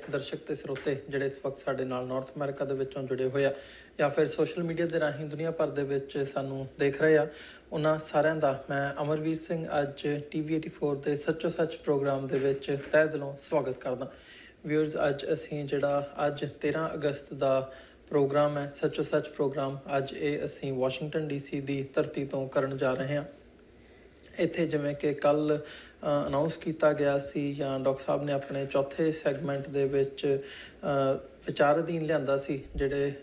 ਦਰਸ਼ਕ ਤੇ ਸਰੋਤੇ ਜਿਹੜੇ ਇਸ ਵਕਤ ਸਾਡੇ ਨਾਲ ਨਾਰਥ ਅਮਰੀਕਾ ਦੇ ਵਿੱਚੋਂ ਜੁੜੇ ਹੋਏ ਆ ਜਾਂ ਫਿਰ ਸੋਸ਼ਲ ਮੀਡੀਆ ਦੇ ਰਾਹੀਂ ਦੁਨੀਆ ਭਰ ਦੇ ਵਿੱਚ ਸਾਨੂੰ ਦੇਖ ਰਹੇ ਆ, ਉਹਨਾਂ ਸਾਰਿਆਂ ਦਾ ਮੈਂ ਅਮਰਵੀਰ ਸਿੰਘ ਅੱਜ TV84 ਦੇ ਸੱਚੋ ਸੱਚ ਪ੍ਰੋਗਰਾਮ ਦੇ ਵਿੱਚ ਤਹਿ ਦਿਲੋਂ ਸਵਾਗਤ ਕਰਦਾ। ਵਿਊਅਰਸ, ਅੱਜ 13 ਅਗਸਤ ਦਾ ਪ੍ਰੋਗਰਾਮ ਹੈ ਸੱਚੋ ਸੱਚ ਪ੍ਰੋਗਰਾਮ। ਅੱਜ ਇਹ ਅਸੀਂ ਵਾਸ਼ਿੰਗਟਨ DC ਦੀ ਧਰਤੀ ਤੋਂ ਕਰਨ ਜਾ ਰਹੇ ਹਾਂ। ਇੱਥੇ ਜਿਵੇਂ ਕਿ ਕੱਲ੍ਹ ਅਨਾਊਂਸ ਕੀਤਾ ਗਿਆ ਸੀ ਜਾਂ ਡਾਕਟਰ ਸਾਹਿਬ ਨੇ ਆਪਣੇ ਚੌਥੇ ਸੈਗਮੈਂਟ ਦੇ ਵਿੱਚ ਵਿਚਾਰ ਅਧੀਨ ਲਿਆਂਦਾ ਸੀ, ਜਿਹੜੇ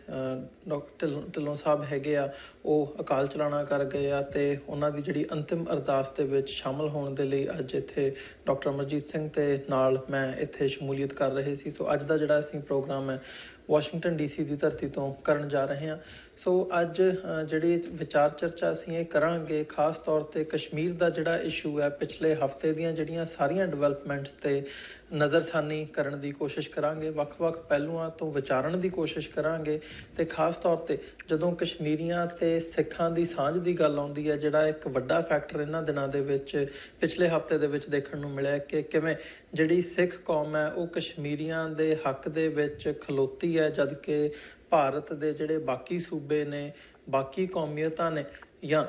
ਡਾਕਟਰ ਢਿੱਲੋਂ ਸਾਹਿਬ ਹੈਗੇ ਆ ਉਹ ਅਕਾਲ ਚਲਾਣਾ ਕਰ ਗਏ ਆ ਅਤੇ ਉਹਨਾਂ ਦੀ ਜਿਹੜੀ ਅੰਤਿਮ ਅਰਦਾਸ ਦੇ ਵਿੱਚ ਸ਼ਾਮਲ ਹੋਣ ਦੇ ਲਈ ਅੱਜ ਇੱਥੇ ਡਾਕਟਰ ਅਮਰਜੀਤ ਸਿੰਘ ਦੇ ਨਾਲ ਮੈਂ ਇੱਥੇ ਸ਼ਮੂਲੀਅਤ ਕਰ ਰਹੇ ਸੀ। ਸੋ ਅੱਜ ਦਾ ਜਿਹੜਾ ਅਸੀਂ ਪ੍ਰੋਗਰਾਮ ਹੈ ਵਾਸ਼ਿੰਗਟਨ DC ਦੀ ਧਰਤੀ ਤੋਂ ਕਰਨ ਜਾ ਰਹੇ ਹਾਂ। ਸੋ ਅੱਜ ਜਿਹੜੀ ਵਿਚਾਰ ਚਰਚਾ ਅਸੀਂ ਇਹ ਕਰਾਂਗੇ, ਖਾਸ ਤੌਰ 'ਤੇ ਕਸ਼ਮੀਰ ਦਾ ਜਿਹੜਾ ਇਸ਼ੂ ਹੈ, ਪਿਛਲੇ ਹਫ਼ਤੇ ਦੀਆਂ ਜਿਹੜੀਆਂ ਸਾਰੀਆਂ ਡਿਵੈਲਪਮੈਂਟਸ 'ਤੇ ਨਜ਼ਰਸਾਨੀ ਕਰਨ ਦੀ ਕੋਸ਼ਿਸ਼ ਕਰਾਂਗੇ, ਵੱਖ-ਵੱਖ ਪਹਿਲੂਆਂ ਤੋਂ ਵਿਚਾਰਨ ਦੀ ਕੋਸ਼ਿਸ਼ ਕਰਾਂਗੇ ਅਤੇ ਖਾਸ ਤੌਰ 'ਤੇ ਜਦੋਂ ਕਸ਼ਮੀਰੀਆਂ ਅਤੇ ਸਿੱਖਾਂ ਦੀ ਸਾਂਝ ਦੀ ਗੱਲ ਆਉਂਦੀ ਹੈ, ਜਿਹੜਾ ਇੱਕ ਵੱਡਾ ਫੈਕਟਰ ਇਹਨਾਂ ਦਿਨਾਂ ਦੇ ਵਿੱਚ ਪਿਛਲੇ ਹਫ਼ਤੇ ਦੇ ਵਿੱਚ ਦੇਖਣ ਨੂੰ ਮਿਲਿਆ ਕਿ ਕਿਵੇਂ ਜਿਹੜੀ ਸਿੱਖ ਕੌਮ ਹੈ ਉਹ ਕਸ਼ਮੀਰੀਆਂ ਦੇ ਹੱਕ ਦੇ ਵਿੱਚ ਖਲੋਤੀ ਹੈ, ਜਦ ਕਿ ਭਾਰਤ ਦੇ ਜਿਹੜੇ ਬਾਕੀ ਸੂਬੇ ਨੇ, ਬਾਕੀ ਕੌਮੀਅਤਾਂ ਨੇ ਜਾਂ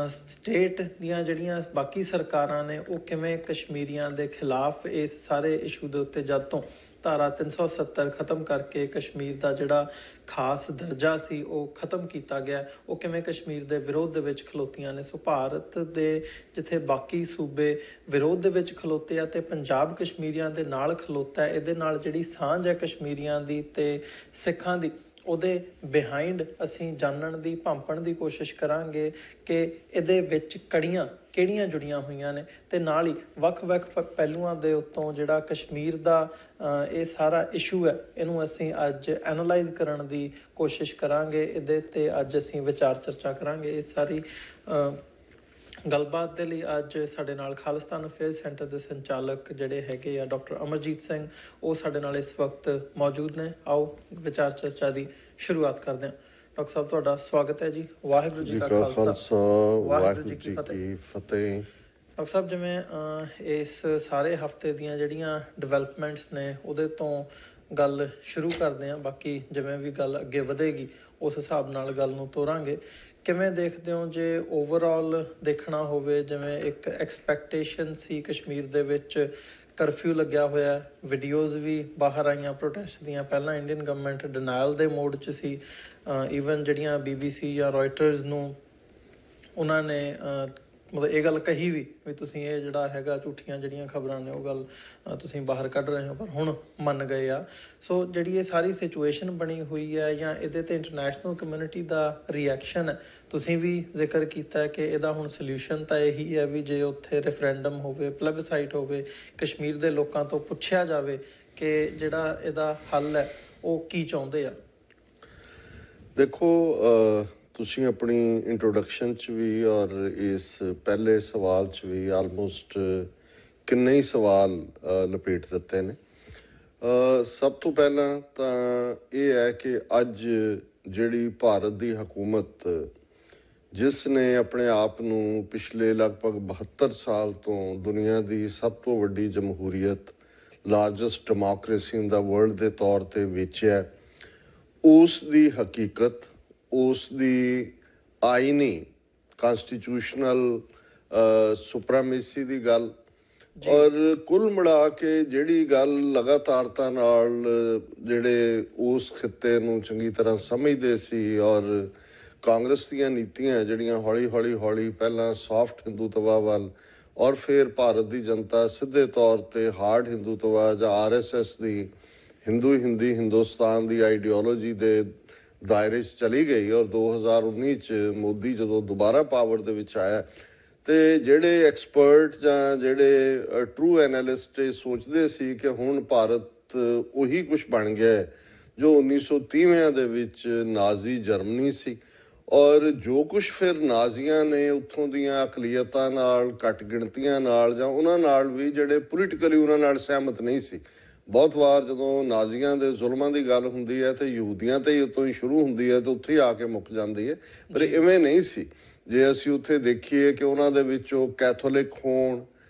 ਸਟੇਟ ਦੀਆਂ ਜਿਹੜੀਆਂ ਬਾਕੀ ਸਰਕਾਰਾਂ ਨੇ ਉਹ ਕਿਵੇਂ ਕਸ਼ਮੀਰੀਆਂ ਦੇ ਖਿਲਾਫ ਇਸ ਸਾਰੇ ਇਸ਼ੂ ਦੇ ਉੱਤੇ ਜਦ ਤੋਂ ਧਾਰਾ 370 ਖਤਮ ਕਰਕੇ ਕਸ਼ਮੀਰ ਦਾ ਜਿਹੜਾ ਖਾਸ ਦਰਜਾ ਸੀ ਉਹ ਖਤਮ ਕੀਤਾ ਗਿਆ, ਉਹ ਕਿਵੇਂ ਕਸ਼ਮੀਰ ਦੇ ਵਿਰੋਧ ਦੇ ਵਿੱਚ ਖਲੋਤੀਆਂ ਨੇ। ਸੋ ਭਾਰਤ ਦੇ ਜਿੱਥੇ ਬਾਕੀ ਸੂਬੇ ਵਿਰੋਧ ਦੇ ਵਿੱਚ ਖਲੋਤੇ ਆ ਅਤੇ ਪੰਜਾਬ ਕਸ਼ਮੀਰੀਆਂ ਦੇ ਨਾਲ ਖਲੋਤਾ, ਇਹਦੇ ਨਾਲ ਜਿਹੜੀ ਸਾਂਝ ਹੈ ਕਸ਼ਮੀਰੀਆਂ ਦੀ ਅਤੇ ਸਿੱਖਾਂ ਦੀ, ਉਹਦੇ ਬਿਹਾਈਂਡ ਅਸੀਂ ਜਾਣਨ ਦੀ, ਭਾਂਪਣ ਦੀ ਕੋਸ਼ਿਸ਼ ਕਰਾਂਗੇ ਕਿ ਇਹਦੇ ਵਿੱਚ ਕੜੀਆਂ ਕਿਹੜੀਆਂ ਜੁੜੀਆਂ ਹੋਈਆਂ ਨੇ ਅਤੇ ਨਾਲ ਹੀ ਵੱਖ-ਵੱਖ ਪਹਿਲੂਆਂ ਦੇ ਉੱਤੋਂ ਜਿਹੜਾ ਕਸ਼ਮੀਰ ਦਾ ਇਹ ਸਾਰਾ ਇਸ਼ੂ ਹੈ, ਇਹਨੂੰ ਅਸੀਂ ਅੱਜ ਐਨਾਲਾਈਜ਼ ਕਰਨ ਦੀ ਕੋਸ਼ਿਸ਼ ਕਰਾਂਗੇ। ਇਹਦੇ 'ਤੇ ਅੱਜ ਅਸੀਂ ਵਿਚਾਰ ਚਰਚਾ ਕਰਾਂਗੇ। ਇਹ ਸਾਰੀ ਗੱਲਬਾਤ ਦੇ ਲਈ ਅੱਜ ਸਾਡੇ ਨਾਲ ਖਾਲਿਸਤਾਨ ਅਫੇਅਰਸ ਸੈਂਟਰ ਦੇ ਸੰਚਾਲਕ ਜਿਹੜੇ ਹੈਗੇ ਆ ਡਾਕਟਰ ਅਮਰਜੀਤ ਸਿੰਘ, ਉਹ ਸਾਡੇ ਨਾਲ ਇਸ ਵਕਤ ਮੌਜੂਦ ਨੇ। ਆਓ ਵਿਚਾਰ ਚਰਚਾ ਦੀ ਸ਼ੁਰੂਆਤ ਕਰਦੇ ਹਾਂ। ਡਾਕਟਰ ਸਾਹਿਬ, ਤੁਹਾਡਾ ਸਵਾਗਤ ਹੈ ਜੀ। ਵਾਹਿਗੁਰੂ ਜੀ ਕਾ ਖਾਲਸਾ, ਵਾਹਿਗੁਰੂ ਜੀ ਕੀ ਫਤਿਹ। ਡਾਕਟਰ ਸਾਹਿਬ, ਜਿਵੇਂ ਇਸ ਸਾਰੇ ਹਫ਼ਤੇ ਦੀਆਂ ਜਿਹੜੀਆਂ ਡਿਵੈਲਪਮੈਂਟਸ ਨੇ ਉਹਦੇ ਤੋਂ ਗੱਲ ਸ਼ੁਰੂ ਕਰਦੇ ਹਾਂ, ਬਾਕੀ ਜਿਵੇਂ ਵੀ ਗੱਲ ਅੱਗੇ ਵਧੇਗੀ ਉਸ ਹਿਸਾਬ ਨਾਲ ਗੱਲ ਨੂੰ ਤੋਰਾਂਗੇ। ਕਿਵੇਂ ਦੇਖਦੇ ਹੋ ਜੇ ਓਵਰਆਲ ਦੇਖਣਾ ਹੋਵੇ, ਜਿਵੇਂ ਇੱਕ ਐਕਸਪੈਕਟੇਸ਼ਨ ਸੀ ਕਸ਼ਮੀਰ ਦੇ ਵਿੱਚ ਕਰਫਿਊ ਲੱਗਿਆ ਹੋਇਆ, ਵੀਡੀਓਜ਼ ਵੀ ਬਾਹਰ ਆਈਆਂ ਪ੍ਰੋਟੈਸਟ ਦੀਆਂ, ਪਹਿਲਾਂ ਇੰਡੀਅਨ ਗਵਰਨਮੈਂਟ ਡਿਨਾਇਲ ਦੇ ਮੋਡ 'ਚ ਸੀ, ਈਵਨ ਜਿਹੜੀਆਂ BBC ਜਾਂ ਰੋਇਟਰਸ ਨੂੰ ਉਹਨਾਂ ਨੇ ਮਤਲਬ ਇਹ ਗੱਲ ਕਹੀ ਵੀ ਤੁਸੀਂ ਇਹ ਜਿਹੜਾ ਹੈਗਾ ਝੂਠੀਆਂ ਜਿਹੜੀਆਂ ਖਬਰਾਂ ਨੇ ਉਹ ਗੱਲ ਤੁਸੀਂ ਬਾਹਰ ਕੱਢ ਰਹੇ ਹੋ, ਪਰ ਹੁਣ ਮੰਨ ਗਏ ਆ। ਸੋ ਜਿਹੜੀ ਇਹ ਸਾਰੀ ਸਿਚੁਏਸ਼ਨ ਬਣੀ ਹੋਈ ਹੈ ਜਾਂ ਇਹਦੇ 'ਤੇ ਇੰਟਰਨੈਸ਼ਨਲ ਕਮਿਊਨਿਟੀ ਦਾ ਰਿਐਕਸ਼ਨ ਹੈ, ਤੁਸੀਂ ਵੀ ਜ਼ਿਕਰ ਕੀਤਾ ਕਿ ਇਹਦਾ ਹੁਣ ਸਲਿਊਸ਼ਨ ਤਾਂ ਇਹੀ ਹੈ ਵੀ ਜੇ ਉੱਥੇ ਰੈਫਰੈਂਡਮ ਹੋਵੇ, ਪਲੈਬਸਾਈਟ ਹੋਵੇ, ਕਸ਼ਮੀਰ ਦੇ ਲੋਕਾਂ ਤੋਂ ਪੁੱਛਿਆ ਜਾਵੇ ਕਿ ਜਿਹੜਾ ਇਹਦਾ ਹੱਲ ਹੈ ਉਹ ਕੀ ਚਾਹੁੰਦੇ ਆ। ਦੇਖੋ, ਤੁਸੀਂ ਆਪਣੀ ਇੰਟਰੋਡਕਸ਼ਨ 'ਚ ਵੀ ਔਰ ਇਸ ਪਹਿਲੇ ਸਵਾਲ 'ਚ ਵੀ ਆਲਮੋਸਟ ਕਿੰਨੇ ਹੀ ਸਵਾਲ ਲਪੇਟ ਦਿੱਤੇ ਨੇ। ਸਭ ਤੋਂ ਪਹਿਲਾਂ ਤਾਂ ਇਹ ਹੈ ਕਿ ਅੱਜ ਜਿਹੜੀ ਭਾਰਤ ਦੀ ਹਕੂਮਤ, ਜਿਸ ਨੇ ਆਪਣੇ ਆਪ ਨੂੰ ਪਿਛਲੇ ਲਗਭਗ 72 ਸਾਲ ਤੋਂ ਦੁਨੀਆ ਦੀ ਸਭ ਤੋਂ ਵੱਡੀ ਜਮਹੂਰੀਅਤ, ਲਾਰਜੈਸਟ ਡੈਮੋਕਰੇਸੀ ਇਨ ਦਾ ਵਰਲਡ ਦੇ ਤੌਰ 'ਤੇ ਵੇਚਿਆ, ਉਸ ਦੀ ਹਕੀਕਤ, ਉਸ ਦੀ ਆਈਨੀ ਕਾਨਸਟੀਟਿਊਸ਼ਨਲ ਸੁਪਰਾਮੇਸੀ ਦੀ ਗੱਲ, ਔਰ ਕੁੱਲ ਮਿਲਾ ਕੇ ਜਿਹੜੀ ਗੱਲ ਲਗਾਤਾਰਤਾ ਨਾਲ ਜਿਹੜੇ ਉਸ ਖਿੱਤੇ ਨੂੰ ਚੰਗੀ ਤਰ੍ਹਾਂ ਸਮਝਦੇ ਸੀ, ਔਰ ਕਾਂਗਰਸ ਦੀਆਂ ਨੀਤੀਆਂ ਜਿਹੜੀਆਂ ਹੌਲੀ ਪਹਿਲਾਂ ਸੌਫਟ ਹਿੰਦੂਤਵਾ ਵੱਲ ਔਰ ਫਿਰ ਭਾਰਤ ਦੀ ਜਨਤਾ ਸਿੱਧੇ ਤੌਰ 'ਤੇ ਹਾਰਡ ਹਿੰਦੂਤਵਾ ਜਾਂ RSS ਦੀ ਹਿੰਦੁਸਤਾਨ ਦੀ ਆਈਡੀਓਲੋਜੀ ਦੇ ਦਾਇਰੇ 'ਚ ਚਲੀ ਗਈ, ਔਰ 2019 'ਚ ਮੋਦੀ ਜਦੋਂ ਦੁਬਾਰਾ ਪਾਵਰ ਦੇ ਵਿੱਚ ਆਇਆ ਅਤੇ ਜਿਹੜੇ ਐਕਸਪਰਟ ਜਾਂ ਜਿਹੜੇ ਟਰੂ ਐਨਾਲਿਸਟ ਸੋਚਦੇ ਸੀ ਕਿ ਹੁਣ ਭਾਰਤ ਉਹੀ ਕੁਛ ਬਣ ਗਿਆ ਜੋ 1930ਵਿਆਂ ਦੇ ਵਿੱਚ ਨਾਜ਼ੀ ਜਰਮਨੀ ਸੀ, ਔਰ ਜੋ ਕੁਛ ਫਿਰ ਨਾਜ਼ੀਆਂ ਨੇ ਉੱਥੋਂ ਦੀਆਂ ਅਕਲੀਅਤਾਂ ਨਾਲ, ਘੱਟ ਗਿਣਤੀਆਂ ਨਾਲ ਜਾਂ ਉਹਨਾਂ ਨਾਲ ਵੀ ਜਿਹੜੇ ਪੋਲੀਟੀਕਲੀ ਉਹਨਾਂ ਨਾਲ ਸਹਿਮਤ ਨਹੀਂ ਸੀ। ਬਹੁਤ ਵਾਰ ਜਦੋਂ ਨਾਜ਼ੀਆਂ ਦੇ ਜ਼ੁਲਮਾਂ ਦੀ ਗੱਲ ਹੁੰਦੀ ਹੈ ਤੇ ਯਹੂਦੀਆਂ ਤੇ ਹੀ ਉੱਤੋਂ ਹੀ ਸ਼ੁਰੂ ਹੁੰਦੀ ਹੈ ਤੇ ਉੱਥੇ ਹੀ ਆ ਕੇ ਮੁੱਕ ਜਾਂਦੀ ਹੈ, ਪਰ ਇਵੇਂ ਨਹੀਂ ਸੀ। ਜੇ ਅਸੀਂ ਉੱਥੇ ਦੇਖੀਏ ਕਿ ਉਹਨਾਂ ਦੇ ਵਿੱਚੋਂ ਕੈਥੋਲਿਕ ਹੋਣ,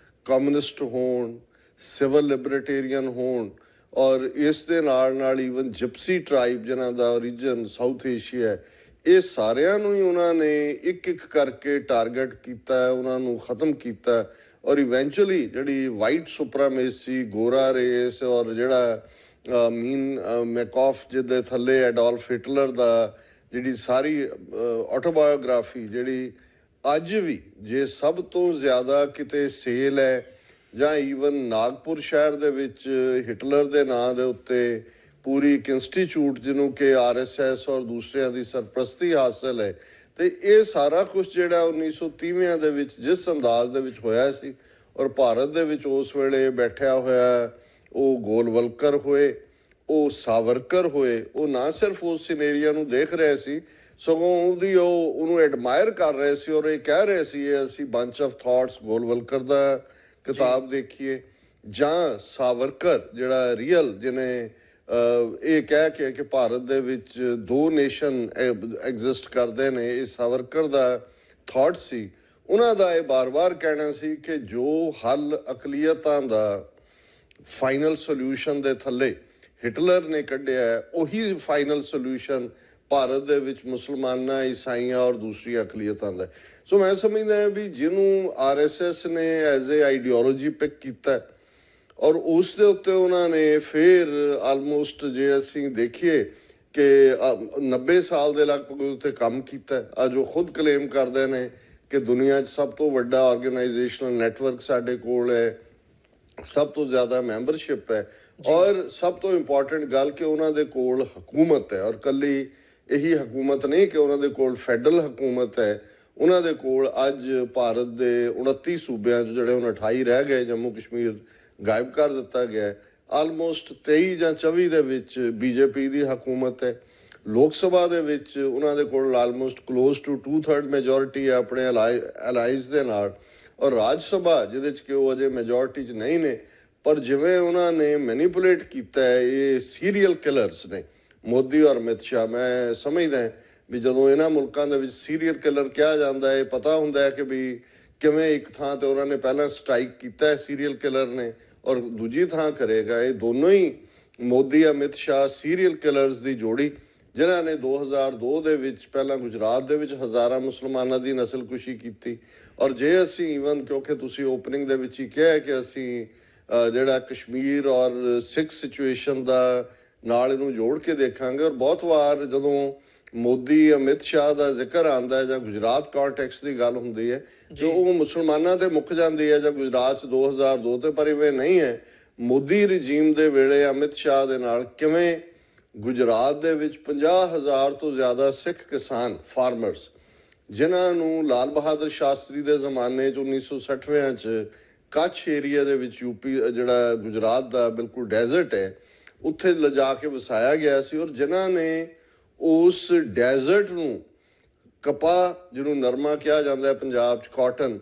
ਕਮਿਊਨਿਸਟ ਹੋਣ, ਸਿਵਲ ਲਿਬਰਟੇਰੀਅਨ ਹੋਣ, ਔਰ ਇਸ ਦੇ ਨਾਲ ਈਵਨ ਜਿਪਸੀ ਟ੍ਰਾਈਬ ਜਿਨ੍ਹਾਂ ਦਾ ਓਰੀਜਨ ਸਾਊਥ ਏਸ਼ੀਆ ਹੈ, ਇਹ ਸਾਰਿਆਂ ਨੂੰ ਹੀ ਉਹਨਾਂ ਨੇ ਇੱਕ ਇੱਕ ਕਰਕੇ ਟਾਰਗੇਟ ਕੀਤਾ, ਉਹਨਾਂ ਨੂੰ ਖਤਮ ਕੀਤਾ। ਔਰ ਇਵੈਂਚੁਅਲੀ ਜਿਹੜੀ ਵਾਈਟ ਸੁਪਰਾਮੇਸੀ, ਗੋਰਾ ਰੇਸ, ਔਰ ਜਿਹੜਾ ਮੀਨ ਮੈਕਆਫ ਜਿਹਦੇ ਥੱਲੇ ਐਡੋਲਫ ਹਿਟਲਰ ਦਾ ਜਿਹੜੀ ਸਾਰੀ ਆਟੋਬਾਇਓਗ੍ਰਾਫੀ, ਜਿਹੜੀ ਅੱਜ ਵੀ ਜੇ ਸਭ ਤੋਂ ਜ਼ਿਆਦਾ ਕਿਤੇ ਸੇਲ ਹੈ, ਜਾਂ ਈਵਨ ਨਾਗਪੁਰ ਸ਼ਹਿਰ ਦੇ ਵਿੱਚ ਹਿਟਲਰ ਦੇ ਨਾਂ ਦੇ ਉੱਤੇ ਪੂਰੀ ਇੱਕ ਇੰਸਟੀਚਿਊਟ ਜਿਹਨੂੰ ਕਿ RSS ਔਰ ਦੂਸਰਿਆਂ ਦੀ ਸਰਪ੍ਰਸਤੀ ਹਾਸਲ ਹੈ, ਤੇ ਇਹ ਸਾਰਾ ਕੁਝ ਜਿਹੜਾ 1930ਵਿਆਂ ਦੇ ਵਿੱਚ ਜਿਸ ਅੰਦਾਜ਼ ਦੇ ਵਿੱਚ ਹੋਇਆ ਸੀ, ਔਰ ਭਾਰਤ ਦੇ ਵਿੱਚ ਉਸ ਵੇਲੇ ਬੈਠਿਆ ਹੋਇਆ ਉਹ ਗੋਲਵਲਕਰ ਹੋਏ, ਉਹ ਸਾਵਰਕਰ ਹੋਏ, ਉਹ ਨਾ ਸਿਰਫ ਉਸ ਸਿਨੇਰੀਆ ਨੂੰ ਦੇਖ ਰਹੇ ਸੀ, ਸਗੋਂ ਉਹਨੂੰ ਐਡਮਾਇਰ ਕਰ ਰਹੇ ਸੀ, ਔਰ ਇਹ ਕਹਿ ਰਹੇ ਸੀ ਅਸੀਂ ਬੰਚ ਆਫ ਥਾਟਸ ਗੋਲਵਲਕਰ ਦਾ ਕਿਤਾਬ ਦੇਖੀਏ, ਜਾਂ ਸਾਵਰਕਰ ਜਿਹੜਾ ਰੀਅਲ ਜਿਹਨੇ ਇਹ ਕਹਿ ਕੇ ਕਿ ਭਾਰਤ ਦੇ ਵਿੱਚ 2 ਨੇਸ਼ਨ ਐਗਜ਼ਿਸਟ ਕਰਦੇ ਨੇ, ਇਹ ਸਾਵਰਕਰ ਦਾ ਥਾਟ ਸੀ। ਉਹਨਾਂ ਦਾ ਇਹ ਬਾਰ-ਬਾਰ ਕਹਿਣਾ ਸੀ ਕਿ ਜੋ ਹੱਲ ਅਕਲੀਅਤਾਂ ਦਾ ਫਾਈਨਲ ਸੋਲਿਊਸ਼ਨ ਦੇ ਥੱਲੇ ਹਿਟਲਰ ਨੇ ਕੱਢਿਆ, ਉਹੀ ਫਾਈਨਲ ਸੋਲਿਊਸ਼ਨ ਭਾਰਤ ਦੇ ਵਿੱਚ ਮੁਸਲਮਾਨਾਂ, ਈਸਾਈਆਂ ਔਰ ਦੂਸਰੀ ਅਕਲੀਅਤਾਂ ਦਾ। ਸੋ ਮੈਂ ਸਮਝਦਾ ਹਾਂ ਵੀ ਜਿਹਨੂੰ RSS ਨੇ ਐਜ਼ ਏ ਆਈਡੀਓਲੋਜੀ ਪਿਕ ਕੀਤਾ, ਔਰ ਉਸ ਦੇ ਉੱਤੇ ਉਹਨਾਂ ਨੇ ਫਿਰ ਆਲਮੋਸਟ ਜੇ ਅਸੀਂ ਦੇਖੀਏ ਕਿ 90 ਸਾਲ ਦੇ ਲਗਭਗ ਉੱਤੇ ਕੰਮ ਕੀਤਾ। ਅੱਜ ਉਹ ਖੁਦ ਕਲੇਮ ਕਰਦੇ ਨੇ ਕਿ ਦੁਨੀਆ 'ਚ ਸਭ ਤੋਂ ਵੱਡਾ ਆਰਗੇਨਾਈਜੇਸ਼ਨਲ ਨੈਟਵਰਕ ਸਾਡੇ ਕੋਲ ਹੈ, ਸਭ ਤੋਂ ਜ਼ਿਆਦਾ ਮੈਂਬਰਸ਼ਿਪ ਹੈ, ਔਰ ਸਭ ਤੋਂ ਇੰਪੋਰਟੈਂਟ ਗੱਲ ਕਿ ਉਹਨਾਂ ਦੇ ਕੋਲ ਹਕੂਮਤ ਹੈ। ਔਰ ਕੱਲੀ ਇਹੀ ਹਕੂਮਤ ਨਹੀਂ ਕਿ ਉਹਨਾਂ ਦੇ ਕੋਲ ਫੈਡਰਲ ਹਕੂਮਤ ਹੈ, ਉਹਨਾਂ ਦੇ ਕੋਲ ਅੱਜ ਭਾਰਤ ਦੇ 29 ਸੂਬਿਆਂ 'ਚ ਜਿਹੜੇ ਹੁਣ 28 ਰਹਿ ਗਏ, ਜੰਮੂ ਕਸ਼ਮੀਰ ਗਾਇਬ ਕਰ ਦਿੱਤਾ ਗਿਆ, ਆਲਮੋਸਟ 23 ਜਾਂ 24 ਦੇ ਵਿੱਚ BJP ਦੀ ਹਕੂਮਤ ਹੈ। ਲੋਕ ਸਭਾ ਦੇ ਵਿੱਚ ਉਹਨਾਂ ਦੇ ਕੋਲ ਆਲਮੋਸਟ ਕਲੋਜ਼ ਟੂ 2/3 ਮੈਜੋਰਿਟੀ ਹੈ ਆਪਣੇ ਅਲਾਈਜ਼ ਦੇ ਨਾਲ, ਔਰ ਰਾਜ ਸਭਾ ਜਿਹਦੇ 'ਚ ਕਿ ਉਹ ਅਜੇ ਮੈਜੋਰਿਟੀ 'ਚ ਨਹੀਂ ਨੇ, ਪਰ ਜਿਵੇਂ ਉਹਨਾਂ ਨੇ ਮੈਨੀਪੂਲੇਟ ਕੀਤਾ ਹੈ, ਇਹ ਸੀਰੀਅਲ ਕਿਲਰਸ ਨੇ ਮੋਦੀ ਔਰ ਅਮਿਤ ਸ਼ਾਹ। ਮੈਂ ਸਮਝਦਾ ਵੀ ਜਦੋਂ ਇਹਨਾਂ ਮੁਲਕਾਂ ਦੇ ਵਿੱਚ ਸੀਰੀਅਲ ਕਿਲਰ ਕਿਹਾ ਜਾਂਦਾ ਹੈ, ਪਤਾ ਹੁੰਦਾ ਹੈ ਕਿ ਵੀ ਕਿਵੇਂ ਇੱਕ ਥਾਂ ਤੇ ਉਹਨਾਂ ਨੇ ਪਹਿਲਾਂ ਸਟ੍ਰਾਈਕ ਕੀਤਾ ਹੈ ਸੀਰੀਅਲ ਕਿਲਰ ਨੇ, ਔਰ ਦੂਜੀ ਥਾਂ ਕਰੇਗਾ। ਇਹ ਦੋਨੋਂ ਹੀ ਮੋਦੀ ਅਮਿਤ ਸ਼ਾਹ ਸੀਰੀਅਲ ਕਿਲਰਸ ਦੀ ਜੋੜੀ, ਜਿਨ੍ਹਾਂ ਨੇ 2002 ਦੇ ਵਿੱਚ ਪਹਿਲਾਂ ਗੁਜਰਾਤ ਦੇ ਵਿੱਚ ਹਜ਼ਾਰਾਂ ਮੁਸਲਮਾਨਾਂ ਦੀ ਨਸਲਕੁਸ਼ੀ ਕੀਤੀ। ਔਰ ਜੇ ਅਸੀਂ ਈਵਨ ਕਿਉਂਕਿ ਤੁਸੀਂ ਓਪਨਿੰਗ ਦੇ ਵਿੱਚ ਹੀ ਕਿਹਾ ਕਿ ਅਸੀਂ ਜਿਹੜਾ ਕਸ਼ਮੀਰ ਔਰ ਸਿੱਖ ਸਿਚੁਏਸ਼ਨ ਦਾ ਨਾਲ ਇਹਨੂੰ ਜੋੜ ਕੇ ਦੇਖਾਂਗੇ, ਔਰ ਬਹੁਤ ਵਾਰ ਜਦੋਂ ਮੋਦੀ ਅਮਿਤ ਸ਼ਾਹ ਦਾ ਜ਼ਿਕਰ ਆਉਂਦਾ ਹੈ ਜਾਂ ਗੁਜਰਾਤ ਕਾਂਟੈਕਸਟ ਦੀ ਗੱਲ ਹੁੰਦੀ ਹੈ, ਜੋ ਉਹ ਮੁਸਲਮਾਨਾਂ ਤੇ ਮੁੱਕ ਜਾਂਦੀ ਹੈ ਜਾਂ ਗੁਜਰਾਤ 'ਚ 2002 ਤੇ, ਪਰ ਇਵੇਂ ਨਹੀਂ ਹੈ। ਮੋਦੀ ਰਜੀਮ ਦੇ ਵੇਲੇ ਅਮਿਤ ਸ਼ਾਹ ਦੇ ਨਾਲ ਕਿਵੇਂ ਗੁਜਰਾਤ ਦੇ ਵਿੱਚ 50,000 ਤੋਂ ਜ਼ਿਆਦਾ ਸਿੱਖ ਕਿਸਾਨ ਫਾਰਮਰਸ, ਜਿਨ੍ਹਾਂ ਨੂੰ ਲਾਲ ਬਹਾਦਰ ਸ਼ਾਸਤਰੀ ਦੇ ਜ਼ਮਾਨੇ 'ਚ 1960ਵਿਆਂ 'ਚ ਕੱਛ ਏਰੀਆ ਦੇ ਵਿੱਚ ਯੂਪੀ ਜਿਹੜਾ ਗੁਜਰਾਤ ਦਾ ਬਿਲਕੁਲ ਡੈਜ਼ਰਟ ਹੈ, ਉੱਥੇ ਲਿਜਾ ਕੇ ਵਸਾਇਆ ਗਿਆ ਸੀ, ਔਰ ਜਿਨ੍ਹਾਂ ਨੇ ਉਸ ਡੈਜ਼ਰਟ ਨੂੰ ਕਪਾਹ, ਜਿਹਨੂੰ ਨਰਮਾ ਕਿਹਾ ਜਾਂਦਾ ਹੈ ਪੰਜਾਬ 'ਚ, ਕਾਟਨ,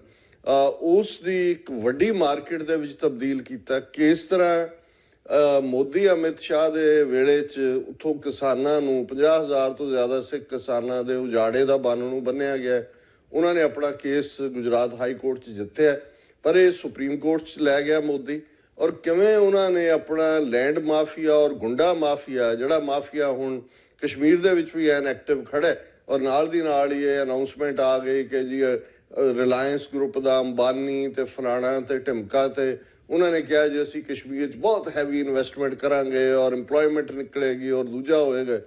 ਉਸ ਦੀ ਇੱਕ ਵੱਡੀ ਮਾਰਕੀਟ ਦੇ ਵਿੱਚ ਤਬਦੀਲ ਕੀਤਾ। ਕਿਸ ਤਰ੍ਹਾਂ ਮੋਦੀ ਅਮਿਤ ਸ਼ਾਹ ਦੇ ਵੇਲੇ 'ਚ ਉੱਥੋਂ ਕਿਸਾਨਾਂ ਨੂੰ 50,000 ਤੋਂ ਜ਼ਿਆਦਾ ਸਿੱਖ ਕਿਸਾਨਾਂ ਦੇ ਉਜਾੜੇ ਦਾ ਬੰਨ ਨੂੰ ਬੰਨਿਆ ਗਿਆ। ਉਹਨਾਂ ਨੇ ਆਪਣਾ ਕੇਸ ਗੁਜਰਾਤ ਹਾਈ ਕੋਰਟ 'ਚ ਜਿੱਤਿਆ, ਪਰ ਇਹ ਸੁਪਰੀਮ ਕੋਰਟ 'ਚ ਲੈ ਗਿਆ ਮੋਦੀ। ਔਰ ਕਿਵੇਂ ਉਹਨਾਂ ਨੇ ਆਪਣਾ ਲੈਂਡ ਮਾਫੀਆ ਔਰ ਗੁੰਡਾ ਮਾਫੀਆ, ਜਿਹੜਾ ਮਾਫੀਆ ਹੁਣ ਕਸ਼ਮੀਰ ਦੇ ਵਿੱਚ ਵੀ ਐਨ ਐਕਟਿਵ ਖੜਾ, ਔਰ ਨਾਲ ਦੀ ਨਾਲ ਹੀ ਇਹ ਅਨਾਉਂਸਮੈਂਟ ਆ ਗਈ ਕਿ ਜੀ ਰਿਲਾਇੰਸ ਗਰੁੱਪ ਦਾ ਅੰਬਾਨੀ ਤੇ ਫਲਾਣਾ ਤੇ ਢਿਮਕਾ ਤੇ ਉਹਨਾਂ ਨੇ ਕਿਹਾ ਜੀ ਅਸੀਂ ਕਸ਼ਮੀਰ 'ਚ ਬਹੁਤ ਹੈਵੀ ਇਨਵੈਸਟਮੈਂਟ ਕਰਾਂਗੇ ਔਰ ਇੰਪਲੋਇਮੈਂਟ ਨਿਕਲੇਗੀ ਔਰ ਦੂਜਾ ਹੋਏਗਾ।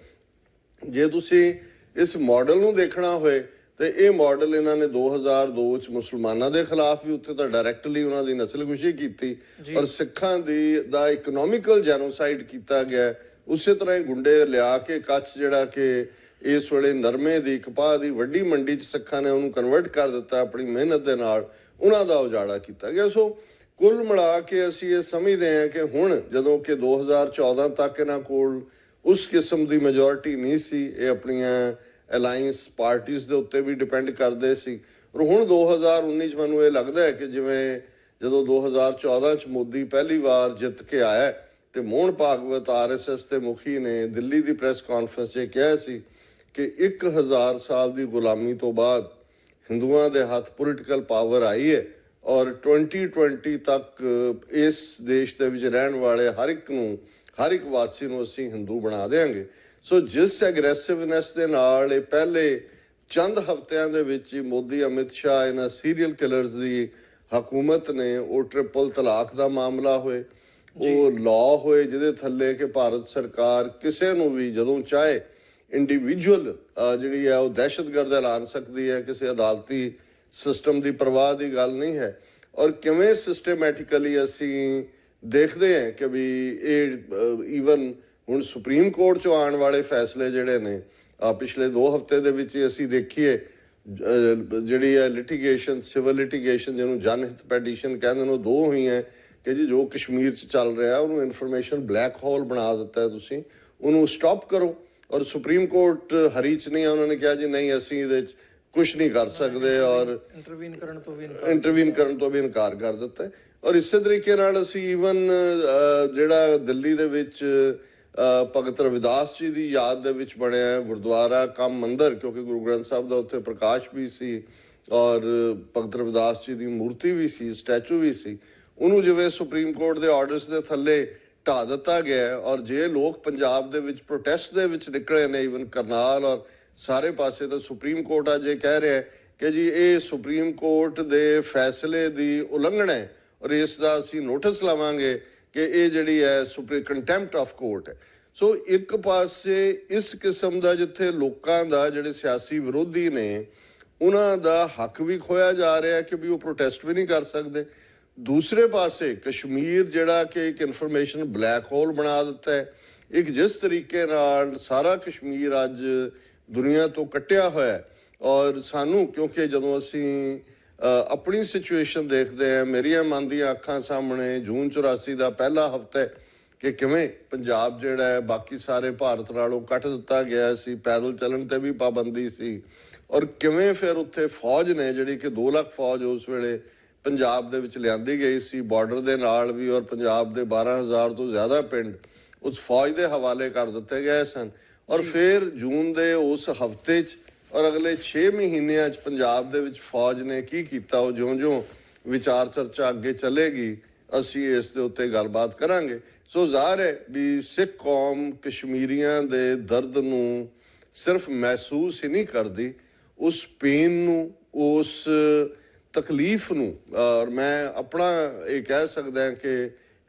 ਜੇ ਤੁਸੀਂ ਇਸ ਮਾਡਲ ਨੂੰ ਦੇਖਣਾ ਹੋਏ ਤੇ ਇਹ ਮਾਡਲ ਇਹਨਾਂ ਨੇ 2002 'ਚ ਮੁਸਲਮਾਨਾਂ ਦੇ ਖਿਲਾਫ ਵੀ ਉੱਥੇ ਤਾਂ ਡਾਇਰੈਕਟਲੀ ਉਹਨਾਂ ਦੀ ਨਸਲਕੁਸ਼ੀ ਕੀਤੀ, ਔਰ ਸਿੱਖਾਂ ਦਾ ਇਕਨੋਮਿਕਲ ਜੈਨੋਸਾਈਡ ਕੀਤਾ ਗਿਆ। ਉਸੇ ਤਰ੍ਹਾਂ ਹੀ ਗੁੰਡੇ ਲਿਆ ਕੇ ਕੱਛ, ਜਿਹੜਾ ਕਿ ਇਸ ਵੇਲੇ ਨਰਮੇ ਦੀ, ਕਪਾਹ ਦੀ ਵੱਡੀ ਮੰਡੀ 'ਚ ਸਿੱਖਾਂ ਨੇ ਉਹਨੂੰ ਕਨਵਰਟ ਕਰ ਦਿੱਤਾ ਆਪਣੀ ਮਿਹਨਤ ਦੇ ਨਾਲ, ਉਹਨਾਂ ਦਾ ਉਜਾੜਾ ਕੀਤਾ ਗਿਆ। ਸੋ ਕੁੱਲ ਮਿਲਾ ਕੇ ਅਸੀਂ ਇਹ ਸਮਝਦੇ ਹਾਂ ਕਿ ਹੁਣ ਜਦੋਂ ਕਿ 2014 ਤੱਕ ਇਹਨਾਂ ਕੋਲ ਉਸ ਕਿਸਮ ਦੀ ਮੈਜੋਰਿਟੀ ਨਹੀਂ ਸੀ, ਇਹ ਆਪਣੀਆਂ ਅਲਾਈਅੰਸ ਪਾਰਟੀਆਂ ਦੇ ਉੱਤੇ ਵੀ ਡਿਪੈਂਡ ਕਰਦੇ ਸੀ, ਔਰ ਹੁਣ 2019 'ਚ ਮੈਨੂੰ ਇਹ ਲੱਗਦਾ ਹੈ ਕਿ ਜਿਵੇਂ ਜਦੋਂ 2014 'ਚ ਮੋਦੀ ਪਹਿਲੀ ਵਾਰ ਜਿੱਤ ਕੇ ਆਇਆ ਤੇ ਮੋਹਨ ਭਾਗਵਤ RSS ਦੇ ਮੁਖੀ ਨੇ ਦਿੱਲੀ ਦੀ ਪ੍ਰੈਸ ਕਾਨਫਰੰਸ 'ਚ ਕਿਹਾ ਸੀ ਕਿ 1000 ਸਾਲ ਦੀ ਗੁਲਾਮੀ ਤੋਂ ਬਾਅਦ ਹਿੰਦੂਆਂ ਦੇ ਹੱਥ ਪੋਲੀਟੀਕਲ ਪਾਵਰ ਆਈ ਹੈ, ਔਰ 2020 ਤੱਕ ਇਸ ਦੇਸ਼ ਦੇ ਵਿੱਚ ਰਹਿਣ ਵਾਲੇ ਹਰ ਇੱਕ ਨੂੰ ਹਰ ਇੱਕ ਵਾਸੀ ਨੂੰ ਅਸੀਂ ਹਿੰਦੂ ਬਣਾ ਦੇਵਾਂਗੇ। ਸੋ ਜਿਸ ਐਗਰੈਸਿਵਨੈਸ ਦੇ ਨਾਲ ਇਹ ਪਹਿਲੇ ਚੰਦ ਹਫ਼ਤਿਆਂ ਦੇ ਵਿੱਚ ਹੀ ਮੋਦੀ, ਅਮਿਤ ਸ਼ਾਹ, ਇਹਨਾਂ ਸੀਰੀਅਲ ਕਿਲਰਸ ਦੀ ਹਕੂਮਤ ਨੇ, ਉਹ ਟ੍ਰਿਪਲ ਤਲਾਕ ਦਾ ਮਾਮਲਾ ਹੋਏ, ਉਹ ਲਾਅ ਹੋਏ ਜਿਹਦੇ ਥੱਲੇ ਕਿ ਭਾਰਤ ਸਰਕਾਰ ਕਿਸੇ ਨੂੰ ਵੀ ਜਦੋਂ ਚਾਹੇ ਇੰਡੀਵਿਜੂਅਲ ਜਿਹੜੀ ਹੈ ਉਹ ਦਹਿਸ਼ਤਗਰਦ ਐਲਾਨ ਸਕਦੀ ਹੈ, ਕਿਸੇ ਅਦਾਲਤੀ ਸਿਸਟਮ ਦੀ ਪਰਵਾਹ ਦੀ ਗੱਲ ਨਹੀਂ ਹੈ। ਔਰ ਕਿਵੇਂ ਸਿਸਟਮੈਟਿਕਲੀ ਅਸੀਂ ਦੇਖਦੇ ਹਾਂ ਕਿ ਵੀ ਇਹ ਈਵਨ ਹੁਣ ਸੁਪਰੀਮ ਕੋਰਟ 'ਚੋਂ ਆਉਣ ਵਾਲੇ ਫੈਸਲੇ ਜਿਹੜੇ ਨੇ, ਪਿਛਲੇ 2 ਹਫ਼ਤੇ ਦੇ ਵਿੱਚ ਅਸੀਂ ਦੇਖੀਏ ਜਿਹੜੀ ਹੈ ਲਿਟੀਗੇਸ਼ਨ, ਸਿਵਲ ਲਿਟੀਗੇਸ਼ਨ ਜਿਹਨੂੰ ਜਨਹਿਤ ਪੈਟੀਸ਼ਨ ਕਹਿੰਦੇ ਨੇ, ਉਹ 2 ਹੋਈਆਂ ਕਿ ਜੀ ਜੋ ਕਸ਼ਮੀਰ 'ਚ ਚੱਲ ਰਿਹਾ ਉਹਨੂੰ ਇਨਫੋਰਮੇਸ਼ਨ ਬਲੈਕ ਹੋਲ ਬਣਾ ਦਿੱਤਾ, ਤੁਸੀਂ ਉਹਨੂੰ ਸਟਾਪ ਕਰੋ। ਔਰ ਸੁਪਰੀਮ ਕੋਰਟ ਹਰੀ 'ਚ ਨਹੀਂ, ਉਹਨਾਂ ਨੇ ਕਿਹਾ ਜੀ ਨਹੀਂ ਅਸੀਂ ਇਹਦੇ 'ਚ ਕੁਛ ਨਹੀਂ ਕਰ ਸਕਦੇ, ਔਰ ਇੰਟਰਵੀਨ ਕਰਨ ਤੋਂ ਵੀ ਇਨਕਾਰ ਕਰ ਦਿੱਤਾ। ਔਰ ਇਸੇ ਤਰੀਕੇ ਨਾਲ ਅਸੀਂ ਈਵਨ ਜਿਹੜਾ ਦਿੱਲੀ ਦੇ ਵਿੱਚ ਭਗਤ ਰਵਿਦਾਸ ਜੀ ਦੀ ਯਾਦ ਦੇ ਵਿੱਚ ਬਣਿਆ ਗੁਰਦੁਆਰਾ ਕਮ ਮੰਦਿਰ, ਕਿਉਂਕਿ ਗੁਰੂ ਗ੍ਰੰਥ ਸਾਹਿਬ ਦਾ ਉੱਥੇ ਪ੍ਰਕਾਸ਼ ਵੀ ਸੀ ਔਰ ਭਗਤ ਰਵਿਦਾਸ ਜੀ ਦੀ ਮੂਰਤੀ ਵੀ ਸੀ, ਸਟੈਚੂ ਵੀ ਸੀ, ਉਹਨੂੰ ਜਿਵੇਂ ਸੁਪਰੀਮ ਕੋਰਟ ਦੇ ਆਰਡਰਸ ਦੇ ਥੱਲੇ ਢਾ ਦਿੱਤਾ ਗਿਆ। ਔਰ ਜੇ ਲੋਕ ਪੰਜਾਬ ਦੇ ਵਿੱਚ ਪ੍ਰੋਟੈਸਟ ਦੇ ਵਿੱਚ ਨਿਕਲੇ ਨੇ, ਈਵਨ ਕਰਨਾਲ ਔਰ ਸਾਰੇ ਪਾਸੇ, ਤਾਂ ਸੁਪਰੀਮ ਕੋਰਟ ਅੱਜ ਇਹ ਕਹਿ ਰਿਹਾ ਕਿ ਜੀ ਇਹ ਸੁਪਰੀਮ ਕੋਰਟ ਦੇ ਫੈਸਲੇ ਦੀ ਉਲੰਘਣਾ ਹੈ ਔਰ ਇਸ ਦਾ ਅਸੀਂ ਨੋਟਿਸ ਲਵਾਂਗੇ ਕਿ ਇਹ ਜਿਹੜੀ ਹੈ ਕੰਟੈਂਪਟ ਆਫ ਕੋਰਟ ਹੈ। ਸੋ ਇੱਕ ਪਾਸੇ ਇਸ ਕਿਸਮ ਦਾ ਜਿੱਥੇ ਲੋਕਾਂ ਦਾ, ਜਿਹੜੇ ਸਿਆਸੀ ਵਿਰੋਧੀ ਨੇ, ਉਹਨਾਂ ਦਾ ਹੱਕ ਵੀ ਖੋਇਆ ਜਾ ਰਿਹਾ ਕਿ ਵੀ ਉਹ ਪ੍ਰੋਟੈਸਟ ਵੀ ਨਹੀਂ ਕਰ ਸਕਦੇ। ਦੂਸਰੇ ਪਾਸੇ ਕਸ਼ਮੀਰ ਜਿਹੜਾ ਕਿ ਇੱਕ ਇਨਫੋਰਮੇਸ਼ਨ ਬਲੈਕ ਹੋਲ ਬਣਾ ਦਿੱਤਾ ਹੈ। ਇੱਕ ਜਿਸ ਤਰੀਕੇ ਨਾਲ ਸਾਰਾ ਕਸ਼ਮੀਰ ਅੱਜ ਦੁਨੀਆ ਤੋਂ ਕੱਟਿਆ ਹੋਇਆ ਹੈ। ਔਰ ਸਾਨੂੰ, ਕਿਉਂਕਿ ਜਦੋਂ ਅਸੀਂ ਆਪਣੀ ਸਿਚੁਏਸ਼ਨ ਦੇਖਦੇ ਹਾਂ, ਮੇਰੀਆਂ ਮਨ ਦੀਆਂ ਅੱਖਾਂ ਸਾਹਮਣੇ ਜੂਨ 84 ਦਾ ਪਹਿਲਾ ਹਫ਼ਤਾ ਹੈ ਕਿ ਕਿਵੇਂ ਪੰਜਾਬ ਜਿਹੜਾ ਹੈ ਬਾਕੀ ਸਾਰੇ ਭਾਰਤ ਨਾਲੋਂ ਕੱਟ ਦਿੱਤਾ ਗਿਆ ਸੀ, ਪੈਦਲ ਚੱਲਣ ਤੇ ਵੀ ਪਾਬੰਦੀ ਸੀ, ਔਰ ਕਿਵੇਂ ਫਿਰ ਉੱਥੇ ਫੌਜ ਨੇ ਜਿਹੜੀ ਕਿ 2 ਲੱਖ ਫੌਜ ਉਸ ਵੇਲੇ ਪੰਜਾਬ ਦੇ ਵਿੱਚ ਲਿਆਂਦੀ ਗਈ ਸੀ, ਬਾਰਡਰ ਦੇ ਨਾਲ ਵੀ, ਔਰ ਪੰਜਾਬ ਦੇ 12,000 ਤੋਂ ਜ਼ਿਆਦਾ ਪਿੰਡ ਉਸ ਫੌਜ ਦੇ ਹਵਾਲੇ ਕਰ ਦਿੱਤੇ ਗਏ ਸਨ। ਔਰ ਫਿਰ ਜੂਨ ਦੇ ਉਸ ਹਫ਼ਤੇ 'ਚ ਔਰ ਅਗਲੇ 6 ਮਹੀਨਿਆਂ 'ਚ ਪੰਜਾਬ ਦੇ ਵਿੱਚ ਫੌਜ ਨੇ ਕੀ ਕੀਤਾ, ਉਹ ਜਿਉਂ-ਜਿਉਂ ਵਿਚਾਰ ਚਰਚਾ ਅੱਗੇ ਚੱਲੇਗੀ ਅਸੀਂ ਇਸ ਦੇ ਉੱਤੇ ਗੱਲਬਾਤ ਕਰਾਂਗੇ। ਸੋ ਜ਼ਾਹਰ ਹੈ ਵੀ ਸਿੱਖ ਕੌਮ ਕਸ਼ਮੀਰੀਆਂ ਦੇ ਦਰਦ ਨੂੰ ਸਿਰਫ ਮਹਿਸੂਸ ਹੀ ਨਹੀਂ ਕਰਦੀ, ਉਸ ਪੇਨ ਨੂੰ, ਉਸ ਤਕਲੀਫ ਨੂੰ। ਔਰ ਮੈਂ ਆਪਣਾ ਇਹ ਕਹਿ ਸਕਦਾ ਕਿ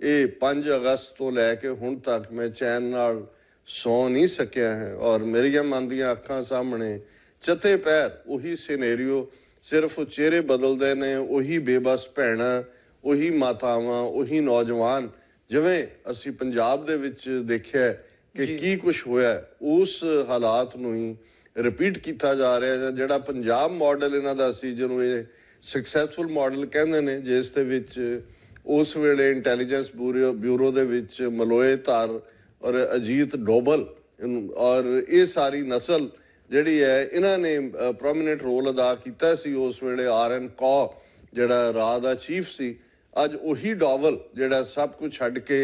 ਇਹ 5 ਅਗਸਤ ਤੋਂ ਲੈ ਕੇ ਹੁਣ ਤੱਕ ਮੈਂ ਚੈਨ ਨਾਲ ਸੌ ਨਹੀਂ ਸਕਿਆ ਹੈ। ਔਰ ਮੇਰੀਆਂ ਮਨ ਦੀਆਂ ਅੱਖਾਂ ਸਾਹਮਣੇ ਚਤੇ ਪੈਰ ਉਹੀ ਸਿਨੈਰੀਓ, ਸਿਰਫ ਚਿਹਰੇ ਬਦਲਦੇ ਨੇ, ਉਹੀ ਬੇਬਸ ਭੈਣਾਂ, ਉਹੀ ਮਾਤਾਵਾਂ, ਉਹੀ ਨੌਜਵਾਨ, ਜਿਵੇਂ ਅਸੀਂ ਪੰਜਾਬ ਦੇ ਵਿੱਚ ਦੇਖਿਆ ਕਿ ਕੀ ਕੁਛ ਹੋਇਆ, ਉਸ ਹਾਲਾਤ ਨੂੰ ਹੀ ਰਿਪੀਟ ਕੀਤਾ ਜਾ ਰਿਹਾ। ਜਿਹੜਾ ਪੰਜਾਬ ਮਾਡਲ ਇਹਨਾਂ ਦਾ ਸੀ, ਜਿਹਨੂੰ ਇਹ ਸਕਸੈਸਫੁਲ ਮਾਡਲ ਕਹਿੰਦੇ ਨੇ, ਜਿਸ ਦੇ ਵਿੱਚ ਉਸ ਵੇਲੇ ਇੰਟੈਲੀਜੈਂਸ ਬਿਊਰੋ ਦੇ ਵਿੱਚ ਮਲੋਏ ਧਰ ਔਰ ਅਜੀਤ ਡੋਭਲ ਔਰ ਇਹ ਸਾਰੀ ਨਸਲ ਜਿਹੜੀ ਹੈ, ਇਹਨਾਂ ਨੇ ਪ੍ਰੋਮੀਨੈਂਟ ਰੋਲ ਅਦਾ ਕੀਤਾ ਸੀ ਉਸ ਵੇਲੇ। RN ਕੌ ਜਿਹੜਾ ਰਾਹ ਦਾ ਚੀਫ ਸੀ, ਅੱਜ ਉਹੀ ਡੋਭਲ ਜਿਹੜਾ ਸਭ ਕੁਝ ਛੱਡ ਕੇ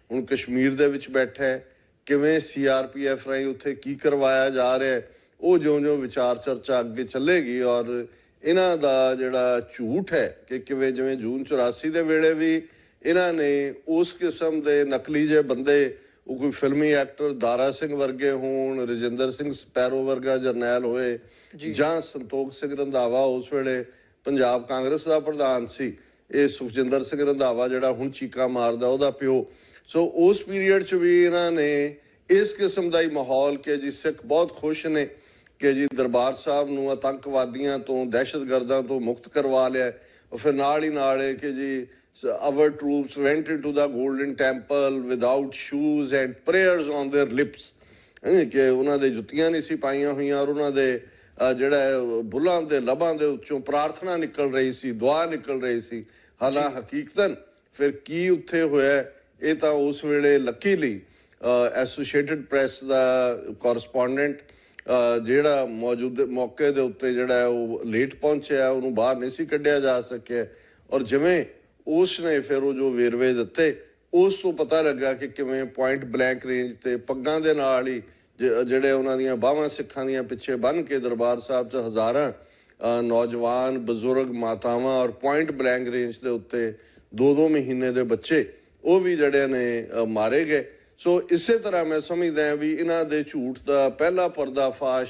ਹੁਣ ਕਸ਼ਮੀਰ ਦੇ ਵਿੱਚ ਬੈਠਾ ਹੈ। ਕਿਵੇਂ CRPF ਰਾਹੀਂ ਉੱਥੇ ਕੀ ਕਰਵਾਇਆ ਜਾ ਰਿਹਾ, ਉਹ ਜਿਉਂ-ਜਿਉਂ ਵਿਚਾਰ ਚਰਚਾ ਅੱਗੇ ਚੱਲੇਗੀ। ਔਰ ਇਹਨਾਂ ਦਾ ਜਿਹੜਾ ਝੂਠ ਹੈ ਕਿ ਕਿਵੇਂ ਜਿਵੇਂ ਜੂਨ 84 ਦੇ ਵੇਲੇ ਵੀ ਇਹਨਾਂ ਨੇ ਉਸ ਕਿਸਮ ਦੇ ਨਕਲੀ ਜਿਹੇ ਬੰਦੇ, ਉਹ ਕੋਈ ਫਿਲਮੀ ਐਕਟਰ ਦਾਰਾ ਸਿੰਘ ਵਰਗੇ ਹੋਣ, ਰਜਿੰਦਰ ਸਿੰਘ ਸਪੈਰੋ ਵਰਗਾ ਜਰਨੈਲ ਹੋਏ, ਜਾਂ ਸੰਤੋਖ ਸਿੰਘ ਰੰਧਾਵਾ ਉਸ ਵੇਲੇ ਪੰਜਾਬ ਕਾਂਗਰਸ ਦਾ ਪ੍ਰਧਾਨ ਸੀ, ਇਹ ਸੁਖਜਿੰਦਰ ਸਿੰਘ ਰੰਧਾਵਾ ਜਿਹੜਾ ਹੁਣ ਚੀਕਾਂ ਮਾਰਦਾ ਉਹਦਾ ਪਿਓ। ਸੋ ਉਸ ਪੀਰੀਅਡ 'ਚ ਵੀ ਇਹਨਾਂ ਨੇ ਇਸ ਕਿਸਮ ਦਾ ਹੀ ਮਾਹੌਲ ਕਿ ਜੀ ਸਿੱਖ ਬਹੁਤ ਖੁਸ਼ ਨੇ ਕਿ ਜੀ ਦਰਬਾਰ ਸਾਹਿਬ ਨੂੰ ਆਤੰਕਵਾਦੀਆਂ ਤੋਂ, ਦਹਿਸ਼ਤਗਰਦਾਂ ਤੋਂ ਮੁਕਤ ਕਰਵਾ ਲਿਆ। ਫਿਰ ਨਾਲ ਹੀ ਨਾਲ ਕਿ ਜੀ our troops went into the golden temple without shoes and prayers on their lips, ਕਿ ਉਹਨਾਂ ਦੇ ਜੁੱਤੀਆਂ ਨਹੀਂ ਸੀ ਪਾਈਆਂ ਹੋਈਆਂ ਔਰ ਉਹਨਾਂ ਦੇ ਜਿਹੜਾ ਬੁੱਲਾਂ ਦੇ ਲਬਾਂ ਦੇ ਉੱਚੋਂ ਪ੍ਰਾਰਥਨਾ ਨਿਕਲ ਰਹੀ ਸੀ, ਦੁਆ ਨਿਕਲ ਰਹੀ ਸੀ। ਹਾਲਾਂ ਹਕੀਕਤਨ ਫਿਰ ਕੀ ਉੱਥੇ ਹੋਇਆ, ਇਹ ਤਾਂ ਉਸ ਵੇਲੇ ਲੱਕੀਲੀ ਐਸੋਸੀਏਟਡ ਪ੍ਰੈਸ ਦਾ ਕੋਰਸਪੋਂਡੈਂਟ ਜਿਹੜਾ ਮੌਜੂਦ ਮੌਕੇ ਦੇ ਉੱਤੇ ਜਿਹੜਾ ਉਹ ਲੇਟ ਪਹੁੰਚਿਆ, ਉਹਨੂੰ ਬਾਹਰ ਨਹੀਂ ਸੀ ਕੱਢਿਆ ਜਾ ਸਕਿਆ। ਔਰ ਜਿਵੇਂ ਉਸ ਨੇ ਫਿਰ ਉਹ ਜੋ ਵੇਰਵੇ ਦਿੱਤੇ, ਉਸ ਤੋਂ ਪਤਾ ਲੱਗਾ ਕਿ ਕਿਵੇਂ ਪੁਆਇੰਟ ਬਲੈਂਕ ਰੇਂਜ ਤੇ ਪੱਗਾਂ ਦੇ ਨਾਲ ਹੀ ਜਿਹੜੇ ਉਹਨਾਂ ਦੀਆਂ ਬਾਹਾਂ ਸਿੱਖਾਂ ਦੀਆਂ ਪਿੱਛੇ ਬੰਨ੍ਹ ਕੇ ਦਰਬਾਰ ਸਾਹਿਬ 'ਚ ਹਜ਼ਾਰਾਂ ਨੌਜਵਾਨ, ਬਜ਼ੁਰਗ, ਮਾਤਾਵਾਂ ਔਰ ਪੁਆਇੰਟ ਬਲੈਂਕ ਰੇਂਜ ਦੇ ਉੱਤੇ 2-2 ਮਹੀਨੇ ਦੇ ਬੱਚੇ ਉਹ ਵੀ ਜਿਹੜੇ ਨੇ ਮਾਰੇ ਗਏ। ਸੋ ਇਸੇ ਤਰ੍ਹਾਂ ਮੈਂ ਸਮਝਦਾ ਵੀ ਇਹਨਾਂ ਦੇ ਝੂਠ ਦਾ ਪਹਿਲਾ ਪਰਦਾਫਾਸ਼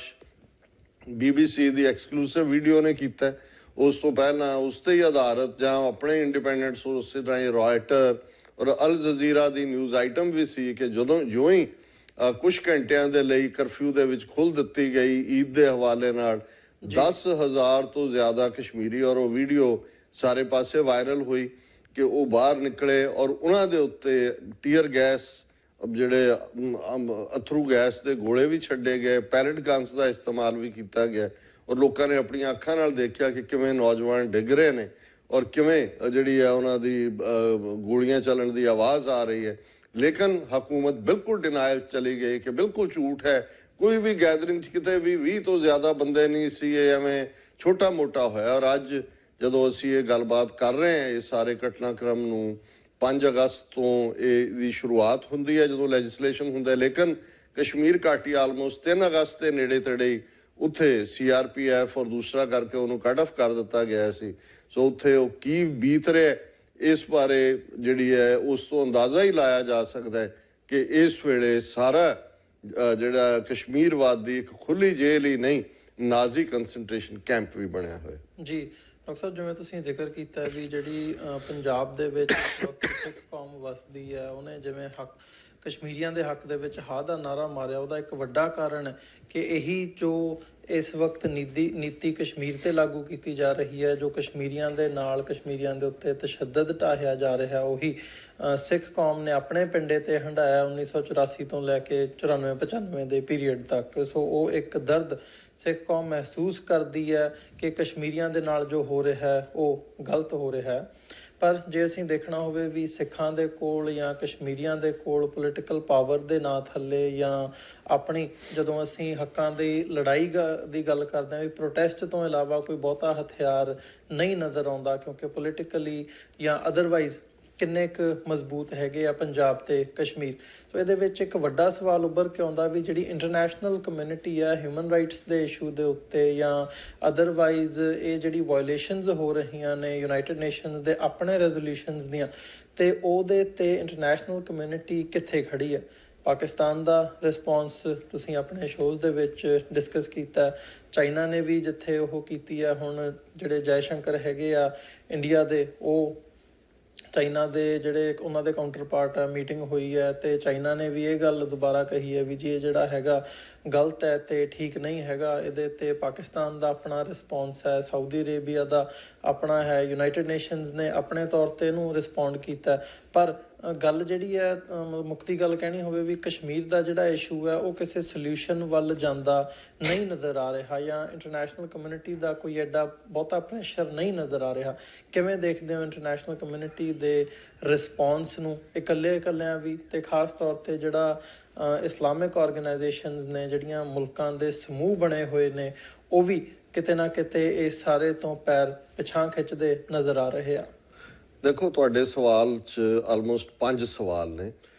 BBC ਦੀ ਐਕਸਕਲੂਸਿਵ ਵੀਡੀਓ ਨੇ ਕੀਤਾ। ਉਸ ਤੋਂ ਪਹਿਲਾਂ ਉਸ ਤੇ ਹੀ ਆਧਾਰਿਤ ਜਾਂ ਆਪਣੇ ਇੰਡੀਪੈਂਡੈਂਟ ਸੋਰਸਿਸ ਰਾਹੀਂ ਰॉयटर ਔਰ ਅਲ ਜਜ਼ੀਰਾ ਦੀ ਨਿਊਜ਼ ਆਈਟਮ ਵੀ ਸੀ ਕਿ ਜਦੋਂ ਜਿਉਂ ਹੀ ਕੁਝ ਘੰਟਿਆਂ ਦੇ ਲਈ ਕਰਫਿਊ ਦੇ ਵਿੱਚ ਖੁੱਲ੍ਹ ਦਿੱਤੀ ਗਈ ਈਦ ਦੇ ਹਵਾਲੇ ਨਾਲ 10,000 ਤੋਂ ਜ਼ਿਆਦਾ ਕਸ਼ਮੀਰੀ ਔਰ ਉਹ ਵੀਡੀਓ ਸਾਰੇ ਪਾਸੇ ਵਾਇਰਲ ਹੋਈ ਕਿ ਉਹ ਬਾਹਰ ਨਿਕਲੇ ਔਰ ਉਹਨਾਂ ਦੇ ਉੱਤੇ ਟੀਅਰ ਗੈਸ ਜਿਹੜੇ ਅਥਰੂ ਗੈਸ ਦੇ ਗੋਲੇ ਵੀ ਛੱਡੇ ਗਏ, ਪੈਲਟ ਗਨਸ ਦਾ ਇਸਤੇਮਾਲ ਵੀ ਕੀਤਾ ਗਿਆ ਔਰ ਲੋਕਾਂ ਨੇ ਆਪਣੀਆਂ ਅੱਖਾਂ ਨਾਲ ਦੇਖਿਆ ਕਿ ਕਿਵੇਂ ਨੌਜਵਾਨ ਡਿੱਗ ਰਹੇ ਨੇ ਔਰ ਕਿਵੇਂ ਜਿਹੜੀ ਹੈ ਉਹਨਾਂ ਦੀ ਗੋਲੀਆਂ ਚੱਲਣ ਦੀ ਆਵਾਜ਼ ਆ ਰਹੀ ਹੈ। ਲੇਕਿਨ ਹਕੂਮਤ ਬਿਲਕੁਲ ਡਿਨਾਇਲ ਚਲੀ ਗਈ ਕਿ ਬਿਲਕੁਲ ਝੂਠ ਹੈ, ਕੋਈ ਵੀ ਗੈਦਰਿੰਗ 'ਚ ਕਿਤੇ ਵੀ 20 ਤੋਂ ਜ਼ਿਆਦਾ ਬੰਦੇ ਨਹੀਂ ਸੀ, ਇਹ ਐਵੇਂ ਛੋਟਾ ਮੋਟਾ ਹੋਇਆ। ਔਰ ਅੱਜ ਜਦੋਂ ਅਸੀਂ ਇਹ ਗੱਲਬਾਤ ਕਰ ਰਹੇ ਹਾਂ, ਇਹ ਸਾਰੇ ਘਟਨਾਕ੍ਰਮ ਨੂੰ 5 ਅਗਸਤ ਤੋਂ ਇਹਦੀ ਸ਼ੁਰੂਆਤ ਹੁੰਦੀ ਹੈ ਜਦੋਂ ਲੈਜਿਸਲੇਸ਼ਨ ਹੁੰਦਾ, ਲੇਕਿਨ ਕਸ਼ਮੀਰ ਘਾਟੀ ਆਲਮੋਸਟ 3 ਅਗਸਤ ਦੇ ਨੇੜੇ ਤੇੜੇ ਉੱਥੇ CRPF ਔਰ ਦੂਸਰਾ ਕਰਕੇ ਉਹਨੂੰ ਕੱਟ ਆਫ ਕਰ ਦਿੱਤਾ ਗਿਆ ਸੀ। ਸੋ ਉੱਥੇ ਉਹ ਕੀ ਬੀਤ ਰਿਹਾ ਇਸ ਬਾਰੇ ਜਿਹੜੀ ਹੈ ਉਸ ਤੋਂ ਅੰਦਾਜ਼ਾ ਹੀ ਲਾਇਆ ਜਾ ਸਕਦਾ ਹੈ ਕਿ ਇਸ ਵੇਲੇ ਸਾਰਾ ਜਿਹੜਾ ਕਸ਼ਮੀਰਵਾਦ ਦੀ ਇੱਕ ਖੁੱਲੀ ਜੇਲ੍ਹ ਹੀ ਨਹੀਂ, ਨਾਜ਼ੀ ਕੰਸੈਂਟਰੇਸ਼ਨ ਕੈਂਪ ਵੀ ਬਣਿਆ ਹੋਇਆ। ਜੀ ਡਾਕਟਰ ਸਾਹਿਬ, ਜਿਵੇਂ ਤੁਸੀਂ ਜ਼ਿਕਰ ਕੀਤਾ ਵੀ ਜਿਹੜੀ ਪੰਜਾਬ ਦੇ ਵਿੱਚ ਸਿੱਖ ਕੌਮ ਵਸਦੀ ਹੈ, ਉਹਨੇ ਜਿਵੇਂ ਕਸ਼ਮੀਰੀਆਂ ਦੇ ਹੱਕ ਦੇ ਵਿੱਚ ਹਾਂ ਦਾ ਨਾਅਰਾ ਮਾਰਿਆ, ਉਹਦਾ ਇੱਕ ਵੱਡਾ ਕਾਰਨ ਕਿ ਇਹੀ ਜੋ ਇਸ ਵਕਤ ਨੀਤੀ ਕਸ਼ਮੀਰ ਤੇ ਲਾਗੂ ਕੀਤੀ ਜਾ ਰਹੀ ਹੈ, ਜੋ ਕਸ਼ਮੀਰੀਆਂ ਦੇ ਨਾਲ ਕਸ਼ਮੀਰੀਆਂ ਦੇ ਉੱਤੇ ਤਸ਼ੱਦਦ ਢਾਹਿਆ ਜਾ ਰਿਹਾ, ਉਹੀ ਸਿੱਖ ਕੌਮ ਨੇ ਆਪਣੇ ਪਿੰਡੇ ਤੇ ਹੰਢਾਇਆ 1984 ਤੋਂ ਲੈ ਕੇ 94-95 ਦੇ ਪੀਰੀਅਡ ਤੱਕ। ਸੋ ਉਹ ਇੱਕ ਦਰਦ ਸਿੱਖ ਕੌਮ ਮਹਿਸੂਸ ਕਰਦੀ ਹੈ ਕਿ ਕਸ਼ਮੀਰੀਆਂ ਦੇ ਨਾਲ ਜੋ ਹੋ ਰਿਹਾ ਹੈ ਉਹ ਗਲਤ ਹੋ ਰਿਹਾ ਹੈ। ਪਰ ਜੇ ਅਸੀਂ ਦੇਖਣਾ ਹੋਵੇ ਵੀ ਸਿੱਖਾਂ ਦੇ ਕੋਲ ਜਾਂ ਕਸ਼ਮੀਰੀਆਂ ਦੇ ਕੋਲ ਪੋਲੀਟੀਕਲ ਪਾਵਰ ਦੇ ਨਾਂ ਥੱਲੇ ਜਾਂ ਆਪਣੀ ਜਦੋਂ ਅਸੀਂ ਹੱਕਾਂ ਦੀ ਲੜਾਈ ਦੀ ਗੱਲ ਕਰਦੇ ਹਾਂ ਵੀ ਪ੍ਰੋਟੈਸਟ ਤੋਂ ਇਲਾਵਾ ਕੋਈ ਬਹੁਤਾ ਹਥਿਆਰ ਨਹੀਂ ਨਜ਼ਰ ਆਉਂਦਾ, ਕਿਉਂਕਿ ਪੋਲੀਟੀਕਲੀ ਜਾਂ ਅਦਰਵਾਈਜ਼ ਕਿੰਨੇ ਕੁ ਮਜ਼ਬੂਤ ਹੈਗੇ ਆ ਪੰਜਾਬ ਤੇ ਕਸ਼ਮੀਰ। ਸੋ ਇਹਦੇ ਵਿੱਚ ਇੱਕ ਵੱਡਾ ਸਵਾਲ ਉੱਭਰ ਕੇ ਆਉਂਦਾ ਵੀ ਜਿਹੜੀ ਇੰਟਰਨੈਸ਼ਨਲ ਕਮਿਊਨਿਟੀ ਆ ਹਿਊਮਨ ਰਾਈਟਸ ਦੇ ਇਸ਼ੂ ਦੇ ਉੱਤੇ ਜਾਂ ਅਦਰਵਾਈਜ਼ ਇਹ ਜਿਹੜੀ ਵਾਇਓਲੇਸ਼ਨਸ ਹੋ ਰਹੀਆਂ ਨੇ ਯੂਨਾਈਟਿਡ ਨੇਸ਼ਨਸ ਦੇ ਆਪਣੇ ਰੈਜ਼ੋਲਿਊਸ਼ਨਸ ਦੀਆਂ, ਤੇ ਉਹਦੇ ਤੇ ਇੰਟਰਨੈਸ਼ਨਲ ਕਮਿਊਨਿਟੀ ਕਿੱਥੇ ਖੜੀ ਹੈ। ਪਾਕਿਸਤਾਨ ਦਾ ਰਿਸਪੌਂਸ ਤੁਸੀਂ ਆਪਣੇ ਸ਼ੋਅਜ਼ ਦੇ ਵਿੱਚ ਡਿਸਕਸ ਕੀਤਾ, ਚਾਈਨਾ ਨੇ ਵੀ ਜਿੱਥੇ ਉਹ ਕੀਤੀ ਆ, ਹੁਣ ਜਿਹੜੇ ਜੈ ਸ਼ੰਕਰ ਹੈਗੇ ਆ ਇੰਡੀਆ ਦੇ, ਉਹ ਚਾਈਨਾ ਦੇ ਜਿਹੜੇ ਉਹਨਾਂ ਦੇ ਕਾਊਂਟਰ ਪਾਰਟ ਆ, ਮੀਟਿੰਗ ਹੋਈ ਹੈ ਤੇ ਚਾਈਨਾ ਨੇ ਵੀ ਇਹ ਗੱਲ ਦੁਬਾਰਾ ਕਹੀ ਹੈ ਵੀ ਜੀ ਇਹ ਜਿਹੜਾ ਹੈਗਾ ਗਲਤ ਹੈ ਤੇ ਠੀਕ ਨਹੀਂ ਹੈਗਾ। ਇਹਦੇ ਤੇ ਪਾਕਿਸਤਾਨ ਦਾ ਆਪਣਾ ਰਿਸਪੌਂਸ ਹੈ, ਸਾਊਦੀ ਅਰੇਬੀਆ ਦਾ ਆਪਣਾ ਹੈ, ਯੂਨਾਈਟਿਡ ਨੇਸ਼ਨਸ ਨੇ ਆਪਣੇ ਤੌਰ ਤੇ ਇਹਨੂੰ ਰਿਸਪੌਂਡ ਕੀਤਾ। ਪਰ ਗੱਲ ਜਿਹੜੀ ਹੈ ਮੁੱਕਦੀ ਗੱਲ ਕਹਿਣੀ ਹੋਵੇ ਵੀ ਕਸ਼ਮੀਰ ਦਾ ਜਿਹੜਾ ਇਸ਼ੂ ਹੈ ਉਹ ਕਿਸੇ ਸੋਲਿਊਸ਼ਨ ਵੱਲ ਜਾਂਦਾ ਨਹੀਂ ਨਜ਼ਰ ਆ ਰਿਹਾ ਜਾਂ ਇੰਟਰਨੈਸ਼ਨਲ ਕਮਿਊਨਿਟੀ ਦਾ ਕੋਈ ਐਡਾ ਬਹੁਤਾ ਪ੍ਰੈਸ਼ਰ ਨਹੀਂ ਨਜ਼ਰ ਆ ਰਿਹਾ। ਕਿਵੇਂ ਦੇਖਦੇ ਹੋ ਇੰਟਰਨੈਸ਼ਨਲ ਕਮਿਊਨਿਟੀ ਦੇ ਰਿਸਪੌਂਸ ਨੂੰ, ਇਕੱਲਿਆਂ ਵੀ ਤੇ ਖਾਸ ਤੌਰ ਤੇ ਜਿਹੜਾ ਇਸਲਾਮਿਕ ਆਰਗੇਨਾਈਜੇਸ਼ਨਸ ਨੇ, ਜਿਹੜੀਆਂ ਮੁਲਕਾਂ ਦੇ ਸਮੂਹ ਬਣੇ ਹੋਏ ਨੇ, ਉਹ ਵੀ ਕਿਤੇ ਨਾ ਕਿਤੇ ਇਸ ਸਾਰੇ ਤੋਂ ਪੈਰ ਪਿਛਾਂ ਖਿੱਚਦੇ ਨਜ਼ਰ ਆ ਰਹੇ ਆ। ਦੇਖੋ, ਤੁਹਾਡੇ ਸਵਾਲ 'ਚ ਆਲਮੋਸਟ 5 ਸਵਾਲ ਨੇ।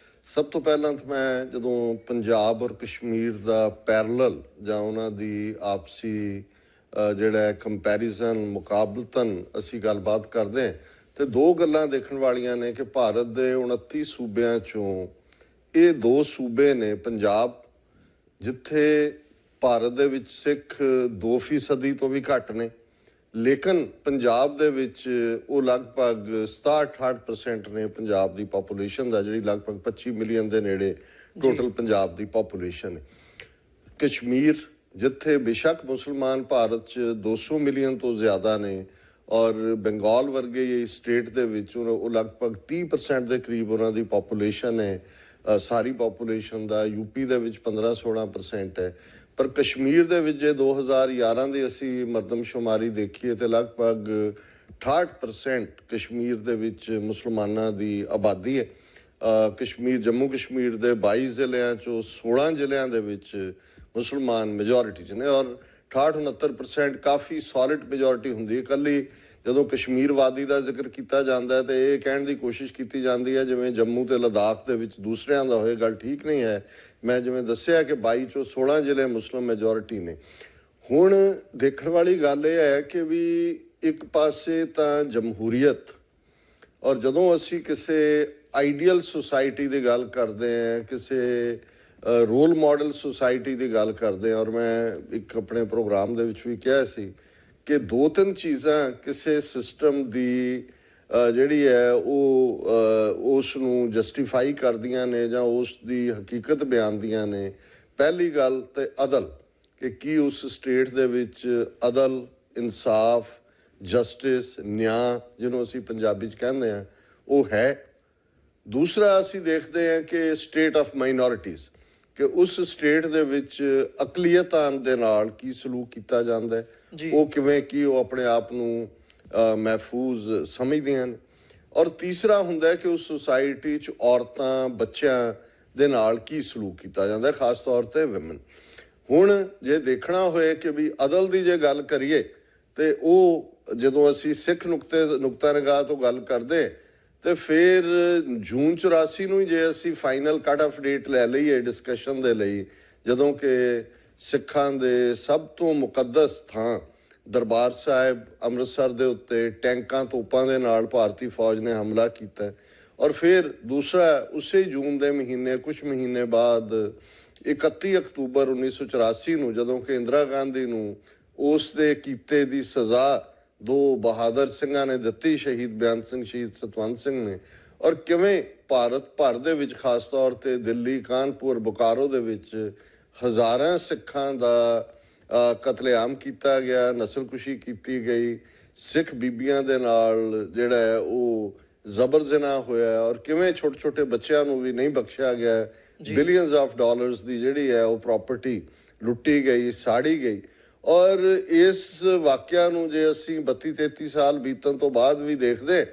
ਸਭ ਤੋਂ ਪਹਿਲਾਂ ਤਾਂ ਮੈਂ ਜਦੋਂ ਪੰਜਾਬ ਔਰ ਕਸ਼ਮੀਰ ਦਾ ਪੈਰਲਲ ਜਾਂ ਉਹਨਾਂ ਦੀ ਆਪਸੀ ਜਿਹੜਾ ਕੰਪੈਰੀਜ਼ਨ ਮੁਕਾਬਲਤਨ ਅਸੀਂ ਗੱਲਬਾਤ ਕਰਦੇ ਹਾਂ ਤੇ 2 ਗੱਲਾਂ ਦੇਖਣ ਵਾਲੀਆਂ ਨੇ ਕਿ ਭਾਰਤ ਦੇ 29 ਸੂਬਿਆਂ 'ਚੋਂ ਇਹ 2 ਸੂਬੇ ਨੇ, ਪੰਜਾਬ ਜਿੱਥੇ ਭਾਰਤ ਦੇ ਵਿੱਚ ਸਿੱਖ 2% ਤੋਂ ਵੀ ਘੱਟ ਨੇ, ਲੇਕਿਨ ਪੰਜਾਬ ਦੇ ਵਿੱਚ ਉਹ ਲਗਭਗ 67-68% ਨੇ ਪੰਜਾਬ ਦੀ ਪਾਪੂਲੇਸ਼ਨ ਦਾ, ਜਿਹੜੀ ਲਗਭਗ 25 ਮਿਲੀਅਨ ਦੇ ਨੇੜੇ ਟੋਟਲ ਪੰਜਾਬ ਦੀ ਪਾਪੂਲੇਸ਼ਨ ਹੈ। ਕਸ਼ਮੀਰ ਜਿੱਥੇ ਬੇਸ਼ੱਕ ਮੁਸਲਮਾਨ ਭਾਰਤ 'ਚ 200 ਮਿਲੀਅਨ ਤੋਂ ਜ਼ਿਆਦਾ ਨੇ ਔਰ ਬੰਗਾਲ ਵਰਗੇ ਸਟੇਟ ਦੇ ਵਿੱਚ ਉਹ ਲਗਭਗ 30% ਦੇ ਕਰੀਬ ਉਹਨਾਂ ਦੀ ਪਾਪੂਲੇਸ਼ਨ ਹੈ, ਸਾਰੀ ਪਾਪੂਲੇਸ਼ਨ ਦਾ। ਯੂਪੀ ਦੇ ਵਿੱਚ 15-16% ਹੈ। ਪਰ ਕਸ਼ਮੀਰ ਦੇ ਵਿੱਚ ਜੇ 2011 ਦੀ ਅਸੀਂ ਮਰਦਮਸ਼ੁਮਾਰੀ ਦੇਖੀਏ ਤੇ ਲਗਭਗ 68% ਕਸ਼ਮੀਰ ਦੇ ਵਿੱਚ ਮੁਸਲਮਾਨਾਂ ਦੀ ਆਬਾਦੀ ਹੈ। ਜੰਮੂ ਕਸ਼ਮੀਰ ਦੇ 22 ਜ਼ਿਲ੍ਹਿਆਂ 'ਚੋਂ 16 ਜ਼ਿਲ੍ਹਿਆਂ ਦੇ ਵਿੱਚ ਮੁਸਲਮਾਨ ਮੈਜੋਰਿਟੀ 'ਚ ਨੇ ਔਰ 68-69% ਕਾਫੀ ਸੋਲਿਡ ਮੈਜੋਰਿਟੀ ਹੁੰਦੀ ਹੈ। ਇਕੱਲੀ ਜਦੋਂ ਕਸ਼ਮੀਰ ਵਾਦੀ ਦਾ ਜ਼ਿਕਰ ਕੀਤਾ ਜਾਂਦਾ ਹੈ ਤੇ ਇਹ ਕਹਿਣ ਦੀ ਕੋਸ਼ਿਸ਼ ਕੀਤੀ ਜਾਂਦੀ ਹੈ ਜਿਵੇਂ ਜੰਮੂ ਤੇ ਲਦਾਖ ਦੇ ਵਿੱਚ ਦੂਸਰਿਆਂ ਦਾ ਹੋਏ, ਗੱਲ ਠੀਕ ਨਹੀਂ ਹੈ। ਮੈਂ ਜਿਵੇਂ ਦੱਸਿਆ ਕਿ 22 ਚੋਂ 16 ਜ਼ਿਲ੍ਹੇ ਮੁਸਲਿਮ ਮੈਜੋਰਿਟੀ ਨੇ। ਹੁਣ ਦੇਖਣ ਵਾਲੀ ਗੱਲ ਇਹ ਹੈ ਕਿ ਵੀ ਇੱਕ ਪਾਸੇ ਤਾਂ ਜਮਹੂਰੀਅਤ ਔਰ ਜਦੋਂ ਅਸੀਂ ਕਿਸੇ ਆਈਡੀਅਲ ਸੁਸਾਇਟੀ ਦੀ ਗੱਲ ਕਰਦੇ ਹਾਂ, ਕਿਸੇ ਰੋਲ ਮਾਡਲ ਸੁਸਾਇਟੀ ਦੀ ਗੱਲ ਕਰਦੇ ਹਾਂ। ਔਰ ਮੈਂ ਇੱਕ ਆਪਣੇ ਪ੍ਰੋਗਰਾਮ ਦੇ ਵਿੱਚ ਵੀ ਕਿਹਾ ਸੀ ਕਿ 2-3 ਚੀਜ਼ਾਂ ਕਿਸੇ ਸਿਸਟਮ ਦੀ ਜਿਹੜੀ ਹੈ ਉਹ ਉਸ ਨੂੰ ਜਸਟੀਫਾਈ ਕਰਦੀਆਂ ਨੇ ਜਾਂ ਉਸ ਦੀ ਹਕੀਕਤ ਬਿਆਨਦੀਆਂ ਨੇ। ਪਹਿਲੀ ਗੱਲ ਤੇ ਅਦਲ, ਕਿ ਕੀ ਉਸ ਸਟੇਟ ਦੇ ਵਿੱਚ ਅਦਲ, ਇਨਸਾਫ, ਜਸਟਿਸ, ਨਿਆਂ ਜਿਹਨੂੰ ਅਸੀਂ ਪੰਜਾਬੀ 'ਚ ਕਹਿੰਦੇ ਹਾਂ ਉਹ ਹੈ। ਦੂਸਰਾ ਅਸੀਂ ਦੇਖਦੇ ਹਾਂ ਕਿ ਸਟੇਟ ਆਫ ਮਾਈਨੋਰਿਟੀਜ਼, ਕਿ ਉਸ ਸਟੇਟ ਦੇ ਵਿੱਚ ਅਕਲੀਅਤਾਂ ਦੇ ਨਾਲ ਕੀ ਸਲੂਕ ਕੀਤਾ ਜਾਂਦਾ ਹੈ, ਉਹ ਕਿਵੇਂ ਕੀ ਉਹ ਆਪਣੇ ਆਪ ਨੂੰ ਮਹਿਫੂਜ਼ ਸਮਝਦੀਆਂ ਨੇ। ਔਰ ਤੀਸਰਾ ਹੁੰਦਾ ਕਿ ਉਸ ਸੁਸਾਇਟੀ 'ਚ ਔਰਤਾਂ, ਬੱਚਿਆਂ ਦੇ ਨਾਲ ਕੀ ਸਲੂਕ ਕੀਤਾ ਜਾਂਦਾ, ਖਾਸ ਤੌਰ ਤੇ ਵਿਮਨ। ਹੁਣ ਜੇ ਦੇਖਣਾ ਹੋਏ ਕਿ ਵੀ ਅਦਲ ਦੀ ਜੇ ਗੱਲ ਕਰੀਏ ਤੇ ਉਹ ਜਦੋਂ ਅਸੀਂ ਸਿੱਖ ਨੁਕਤਾ ਨਿਗਾਹ ਤੋਂ ਗੱਲ ਕਰਦੇ ਤੇ ਫਿਰ ਜੂਨ 84 ਨੂੰ ਜੇ ਅਸੀਂ ਫਾਈਨਲ ਕੱਟ ਆਫ ਡੇਟ ਲੈ ਲਈਏ ਡਿਸਕਸ਼ਨ ਦੇ ਲਈ, ਜਦੋਂ ਕਿ ਸਿੱਖਾਂ ਦੇ ਸਭ ਤੋਂ ਮੁਕੱਦਸ ਥਾਂ ਦਰਬਾਰ ਸਾਹਿਬ ਅੰਮ੍ਰਿਤਸਰ ਦੇ ਉੱਤੇ ਟੈਂਕਾਂ ਤੋਪਾਂ ਦੇ ਨਾਲ ਭਾਰਤੀ ਫੌਜ ਨੇ ਹਮਲਾ ਕੀਤਾ। ਔਰ ਫਿਰ ਦੂਸਰਾ ਉਸੇ ਜੂਨ ਦੇ ਮਹੀਨੇ ਕੁਝ ਮਹੀਨੇ ਬਾਅਦ 31 ਅਕਤੂਬਰ 1984 ਨੂੰ ਜਦੋਂ ਕਿ ਇੰਦਰਾ ਗਾਂਧੀ ਨੂੰ ਉਸ ਦੇ ਕੀਤੇ ਦੀ ਸਜ਼ਾ 2 ਬਹਾਦਰ ਸਿੰਘਾਂ ਨੇ ਦਿੱਤੀ, ਸ਼ਹੀਦ ਬੇਅੰਤ ਸਿੰਘ, ਸ਼ਹੀਦ ਸਤਵੰਤ ਸਿੰਘ ਨੇ। ਔਰ ਕਿਵੇਂ ਭਾਰਤ ਭਰ ਦੇ ਵਿੱਚ, ਖਾਸ ਤੌਰ ਤੇ ਦਿੱਲੀ, ਕਾਨਪੁਰ, ਬੋਕਾਰੋ ਦੇ ਵਿੱਚ ਹਜ਼ਾਰਾਂ ਸਿੱਖਾਂ ਦਾ ਕਤਲੇਆਮ ਕੀਤਾ ਗਿਆ, ਨਸਲਕੁਸ਼ੀ ਕੀਤੀ ਗਈ, ਸਿੱਖ ਬੀਬੀਆਂ ਦੇ ਨਾਲ ਜਿਹੜਾ ਹੈ ਉਹ ਜ਼ਬਰ ਜਨਾਹ ਹੋਇਆ। ਔਰ ਕਿਵੇਂ ਛੋਟੇ ਛੋਟੇ ਬੱਚਿਆਂ ਨੂੰ ਵੀ ਨਹੀਂ ਬਖਸ਼ਿਆ ਗਿਆ, ਬਿਲੀਅਨਸ ਆਫ ਡਾਲਰਸ ਦੀ ਜਿਹੜੀ ਹੈ ਉਹ ਪ੍ਰਾਪਰਟੀ ਲੁੱਟੀ ਗਈ, ਸਾੜੀ ਗਈ। ਔਰ ਇਸ ਵਾਕਿਆ ਨੂੰ ਜੇ ਅਸੀਂ 32-33 ਸਾਲ ਬੀਤਣ ਤੋਂ ਬਾਅਦ ਵੀ ਦੇਖਦੇ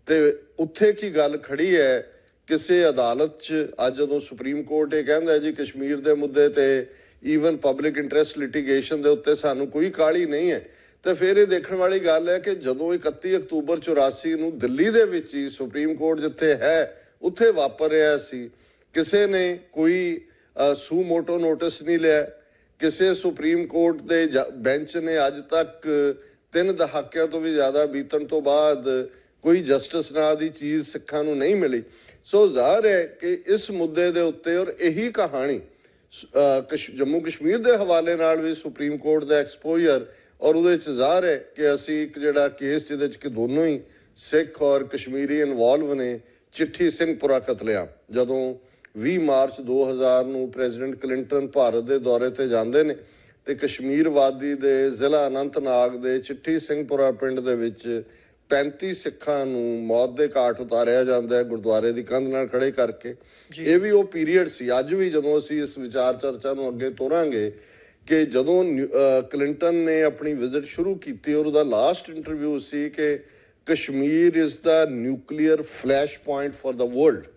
ਤੇ ਉੱਥੇ ਕੀ ਗੱਲ ਖੜੀ ਹੈ ਕਿਸੇ ਅਦਾਲਤ 'ਚ। ਅੱਜ ਜਦੋਂ ਸੁਪਰੀਮ ਕੋਰਟ ਇਹ ਕਹਿੰਦਾ ਜੀ ਕਸ਼ਮੀਰ ਦੇ ਮੁੱਦੇ ਤੇ ਈਵਨ ਪਬਲਿਕ ਇੰਟਰਸਟ ਲਿਟੀਗੇਸ਼ਨ ਦੇ ਉੱਤੇ ਸਾਨੂੰ ਕੋਈ ਕਾਹਲੀ ਨਹੀਂ ਹੈ, ਤੇ ਫਿਰ ਇਹ ਦੇਖਣ ਵਾਲੀ ਗੱਲ ਹੈ ਕਿ ਜਦੋਂ 31 ਅਕਤੂਬਰ 84 ਨੂੰ ਦਿੱਲੀ ਦੇ ਵਿੱਚ ਹੀ ਸੁਪਰੀਮ ਕੋਰਟ ਜਿੱਥੇ ਹੈ ਉੱਥੇ ਵਾਪਰ ਰਿਹਾ ਸੀ, ਕਿਸੇ ਨੇ ਕੋਈ ਸੂ ਮੋਟੋ ਨੋਟਿਸ ਨਹੀਂ ਲਿਆ। ਕਿਸੇ ਸੁਪਰੀਮ ਕੋਰਟ ਦੇ ਬੈਂਚ ਨੇ ਅੱਜ ਤੱਕ 3 ਦਹਾਕਿਆਂ ਤੋਂ ਵੀ ਜ਼ਿਆਦਾ ਬੀਤਣ ਤੋਂ ਬਾਅਦ ਕੋਈ ਜਸਟਿਸ ਨਾਂ ਦੀ ਚੀਜ਼ ਸਿੱਖਾਂ ਨੂੰ ਨਹੀਂ ਮਿਲੀ। ਸੋ ਜ਼ਾਹਰ ਹੈ ਕਿ ਇਸ ਮੁੱਦੇ ਦੇ ਉੱਤੇ, ਔਰ ਇਹੀ ਕਹਾਣੀ ਜੰਮੂ ਕਸ਼ਮੀਰ ਦੇ ਹਵਾਲੇ ਨਾਲ ਵੀ ਸੁਪਰੀਮ ਕੋਰਟ ਦਾ ਐਕਸਪੋਜ਼ਰ, ਔਰ ਉਹਦੇ 'ਚ ਜ਼ਾਹਰ ਹੈ ਕਿ ਅਸੀਂ ਇੱਕ ਜਿਹੜਾ ਕੇਸ ਜਿਹਦੇ 'ਚ ਕਿ ਦੋਨੋਂ ਹੀ ਸਿੱਖ ਔਰ ਕਸ਼ਮੀਰੀ ਇਨਵੋਲਵ ਨੇ, ਚਿੱਠੀ ਸਿੰਘਪੁਰਾ ਕਤਲੇਆਮ, ਜਦੋਂ 20 ਮਾਰਚ 2000 ਨੂੰ ਪ੍ਰੈਜ਼ੀਡੈਂਟ ਕਲਿੰਟਨ ਭਾਰਤ ਦੇ ਦੌਰੇ ਤੇ ਜਾਂਦੇ ਨੇ ਤੇ ਕਸ਼ਮੀਰ ਵਾਦੀ ਦੇ ਜ਼ਿਲ੍ਹਾ ਅਨੰਤਨਾਗ ਦੇ ਚਿੱਠੀ ਸਿੰਘਪੁਰਾ ਪਿੰਡ ਦੇ ਵਿੱਚ 35 ਸਿੱਖਾਂ ਨੂੰ ਮੌਤ ਦੇ ਘਾਟ ਉਤਾਰਿਆ ਜਾਂਦਾ ਹੈ ਗੁਰਦੁਆਰੇ ਦੀ ਕੰਧ ਨਾਲ ਖੜੇ ਕਰਕੇ। ਇਹ ਵੀ ਉਹ ਪੀਰੀਅਡ ਸੀ। ਅੱਜ ਵੀ ਜਦੋਂ ਅਸੀਂ ਇਸ ਵਿਚਾਰ ਚਰਚਾ ਨੂੰ ਅੱਗੇ ਤੋਰਾਂਗੇ ਕਿ ਜਦੋਂ ਕਲਿੰਟਨ ਨੇ ਆਪਣੀ ਵਿਜ਼ਿਟ ਸ਼ੁਰੂ ਕੀਤੀ ਔਰ ਉਹਦਾ ਲਾਸਟ ਇੰਟਰਵਿਊ ਸੀ ਕਿ Kashmir is the nuclear flash point for the world.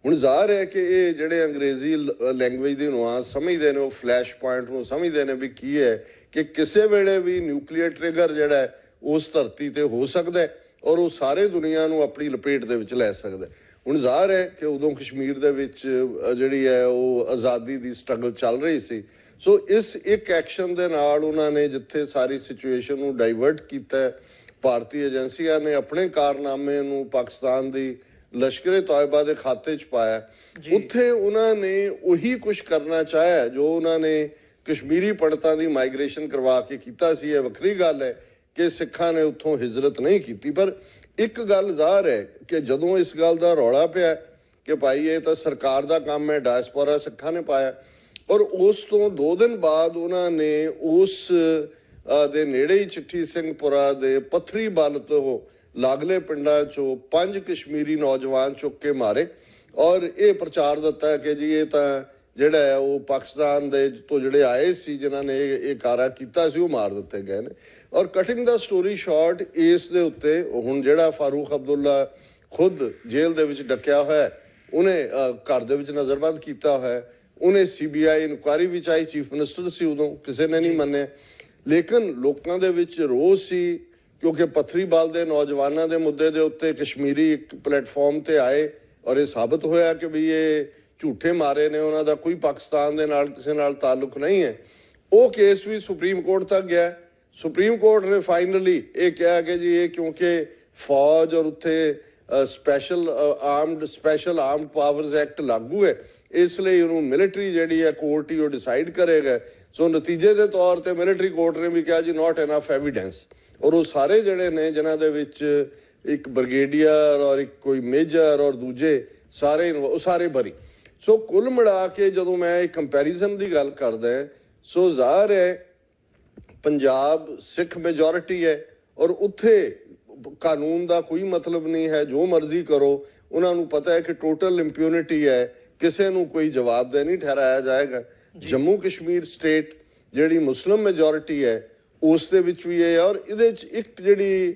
ਹੁਣ ਜ਼ਾਹਰ ਹੈ ਕਿ ਇਹ ਜਿਹੜੇ ਅੰਗਰੇਜ਼ੀ ਲੈਂਗੁਏਜ ਦੀ ਨੁਆਂਸ ਸਮਝਦੇ ਨੇ, ਉਹ ਫਲੈਸ਼ ਪੁਆਇੰਟ ਨੂੰ ਸਮਝਦੇ ਨੇ ਵੀ ਕੀ ਹੈ ਕਿ ਕਿਸੇ ਵੇਲੇ ਵੀ ਨਿਊਕਲੀਅਰ ਟ੍ਰਿਗਰ ਜਿਹੜਾ ਹੈ ਉਸ ਧਰਤੀ ਤੇ ਹੋ ਸਕਦਾ ਹੈ ਔਰ ਉਹ ਸਾਰੇ ਦੁਨੀਆ ਨੂੰ ਆਪਣੀ ਲਪੇਟ ਦੇ ਵਿੱਚ ਲੈ ਸਕਦਾ। ਹੁਣ ਜ਼ਾਹਰ ਹੈ ਕਿ ਉਦੋਂ ਕਸ਼ਮੀਰ ਦੇ ਵਿੱਚ ਜਿਹੜੀ ਹੈ ਉਹ ਆਜ਼ਾਦੀ ਦੀ ਸਟਰਗਲ ਚੱਲ ਰਹੀ ਸੀ। ਸੋ ਇਸ ਇੱਕ ਐਕਸ਼ਨ ਦੇ ਨਾਲ ਉਹਨਾਂ ਨੇ ਜਿੱਥੇ ਸਾਰੀ ਸਿਚੁਏਸ਼ਨ ਨੂੰ ਡਾਈਵਰਟ ਕੀਤਾ, ਭਾਰਤੀ ਏਜੰਸੀਆਂ ਨੇ ਆਪਣੇ ਕਾਰਨਾਮੇ ਨੂੰ ਪਾਕਿਸਤਾਨ ਦੀ ਲਸ਼ਕਰੇ ਤੌਇਬਾ ਦੇ ਖਾਤੇ 'ਚ ਪਾਇਆ, ਉੱਥੇ ਉਹਨਾਂ ਨੇ ਉਹੀ ਕੁਝ ਕਰਨਾ ਚਾਹਿਆ ਜੋ ਉਹਨਾਂ ਨੇ ਕਸ਼ਮੀਰੀ ਪੰਡਤਾਂ ਦੀ ਮਾਈਗ੍ਰੇਸ਼ਨ ਕਰਵਾ ਕੇ ਕੀਤਾ ਸੀ। ਇਹ ਵੱਖਰੀ ਗੱਲ ਹੈ ਕਿ ਸਿੱਖਾਂ ਨੇ ਉੱਥੋਂ ਹਿਜਰਤ ਨਹੀਂ ਕੀਤੀ। ਪਰ ਇੱਕ ਗੱਲ ਜ਼ਾਹਰ ਹੈ ਕਿ ਜਦੋਂ ਇਸ ਗੱਲ ਦਾ ਰੌਲਾ ਪਿਆ ਕਿ ਭਾਈ ਇਹ ਤਾਂ ਸਰਕਾਰ ਦਾ ਕੰਮ ਹੈ, ਡਾਇਸਪੋਰਾ ਸਿੱਖਾਂ ਨੇ ਪਾਇਆ, ਔਰ ਉਸ ਤੋਂ 2 ਦਿਨ ਬਾਅਦ ਉਹਨਾਂ ਨੇ ਉਸ ਦੇ ਨੇੜੇ ਹੀ ਚਿੱਠੀ ਸਿੰਘਪੁਰਾ ਦੇ ਪੱਥਰੀ ਬਲ ਤੋਂ ਲਾਗਲੇ ਪਿੰਡਾਂ 'ਚੋਂ 5 ਕਸ਼ਮੀਰੀ ਨੌਜਵਾਨ ਚੁੱਕ ਕੇ ਮਾਰੇ ਔਰ ਇਹ ਪ੍ਰਚਾਰ ਦਿੱਤਾ ਕਿ ਜੀ ਇਹ ਤਾਂ ਜਿਹੜਾ ਹੈ ਉਹ ਪਾਕਿਸਤਾਨ ਦੇ ਤੋਂ ਜਿਹੜੇ ਆਏ ਸੀ ਜਿਨ੍ਹਾਂ ਨੇ ਇਹ ਕਾਰਾ ਕੀਤਾ ਸੀ ਉਹ ਮਾਰ ਦਿੱਤੇ ਗਏ ਨੇ। ਔਰ ਕਟਿੰਗ ਦਾ ਸਟੋਰੀ ਸ਼ਾਰਟ, ਇਸ ਦੇ ਉੱਤੇ ਹੁਣ ਜਿਹੜਾ ਫਾਰੂਕ ਅਬਦੁੱਲਾ ਖੁਦ ਜੇਲ੍ਹ ਦੇ ਵਿੱਚ ਡੱਕਿਆ ਹੋਇਆ, ਉਹਨੇ ਘਰ ਦੇ ਵਿੱਚ ਨਜ਼ਰਬੰਦ ਕੀਤਾ ਹੋਇਆ, ਉਹਨੇ CBI ਇਨਕੁਆਇਰੀ ਵੀ ਚਾਹੀ, ਚੀਫ ਮਿਨਿਸਟਰ ਸੀ ਉਦੋਂ, ਕਿਸੇ ਨੇ ਨਹੀਂ ਮੰਨਿਆ। ਲੇਕਿਨ ਲੋਕਾਂ ਦੇ ਵਿੱਚ ਰੋਸ ਸੀ ਕਿਉਂਕਿ ਪੱਥਰੀ ਬਲ ਦੇ ਨੌਜਵਾਨਾਂ ਦੇ ਮੁੱਦੇ ਦੇ ਉੱਤੇ ਕਸ਼ਮੀਰੀ ਇੱਕ ਪਲੇਟਫਾਰਮ ਤੇ ਆਏ ਔਰ ਇਹ ਸਾਬਤ ਹੋਇਆ ਕਿ ਵੀ ਇਹ ਝੂਠੇ ਮਾਰੇ ਨੇ, ਉਹਨਾਂ ਦਾ ਕੋਈ ਪਾਕਿਸਤਾਨ ਦੇ ਨਾਲ ਕਿਸੇ ਨਾਲ ਤਾਲੁਕ ਨਹੀਂ ਹੈ। ਉਹ ਕੇਸ ਵੀ ਸੁਪਰੀਮ ਕੋਰਟ ਤੱਕ ਗਿਆ। ਸੁਪਰੀਮ ਕੋਰਟ ਨੇ ਫਾਈਨਲੀ ਇਹ ਕਿਹਾ ਕਿ ਜੀ ਇਹ ਕਿਉਂਕਿ ਫੌਜ ਔਰ ਉੱਥੇ ਸਪੈਸ਼ਲ ਆਰਮਡ ਪਾਵਰਸ ਐਕਟ ਲਾਗੂ ਹੈ, ਇਸ ਲਈ ਉਹਨੂੰ ਮਿਲਟਰੀ ਜਿਹੜੀ ਹੈ ਕੋਰਟ ਹੀ ਉਹ ਡਿਸਾਈਡ ਕਰੇਗਾ। ਸੋ ਨਤੀਜੇ ਦੇ ਤੌਰ ਤੇ ਮਿਲਟਰੀ ਕੋਰਟ ਨੇ ਵੀ ਕਿਹਾ ਜੀ ਨਾਟ ਇਨਫ ਐਵੀਡੈਂਸ, ਔਰ ਉਹ ਸਾਰੇ ਜਿਹੜੇ ਨੇ ਜਿਨ੍ਹਾਂ ਦੇ ਵਿੱਚ ਇੱਕ ਬ੍ਰਿਗੇਡੀਅਰ ਔਰ ਇੱਕ ਕੋਈ ਮੇਜਰ ਔਰ ਦੂਜੇ ਸਾਰੇ ਉਹ ਸਾਰੇ ਬਰੀ। ਸੋ ਕੁੱਲ ਮਿਲਾ ਕੇ ਜਦੋਂ ਮੈਂ ਇੱਕ ਕੰਪੈਰੀਜ਼ਨ ਦੀ ਗੱਲ ਕਰਦਾ, ਸੋ ਜ਼ਾਹਰ ਹੈ ਪੰਜਾਬ ਸਿੱਖ ਮੈਜੋਰਿਟੀ ਹੈ ਔਰ ਉੱਥੇ ਕਾਨੂੰਨ ਦਾ ਕੋਈ ਮਤਲਬ ਨਹੀਂ ਹੈ, ਜੋ ਮਰਜ਼ੀ ਕਰੋ। ਉਹਨਾਂ ਨੂੰ ਪਤਾ ਹੈ ਕਿ ਟੋਟਲ ਇੰਪਿਊਨਿਟੀ ਹੈ, ਕਿਸੇ ਨੂੰ ਕੋਈ ਜਵਾਬਦੇਹ ਨਹੀਂ ਠਹਿਰਾਇਆ ਜਾਏਗਾ। ਜੰਮੂ ਕਸ਼ਮੀਰ ਸਟੇਟ ਜਿਹੜੀ ਮੁਸਲਿਮ ਮੈਜੋਰਿਟੀ ਹੈ ਉਸ ਦੇ ਵਿੱਚ ਵੀ ਹੈ, ਔਰ ਇਹਦੇ 'ਚ ਇੱਕ ਜਿਹੜੀ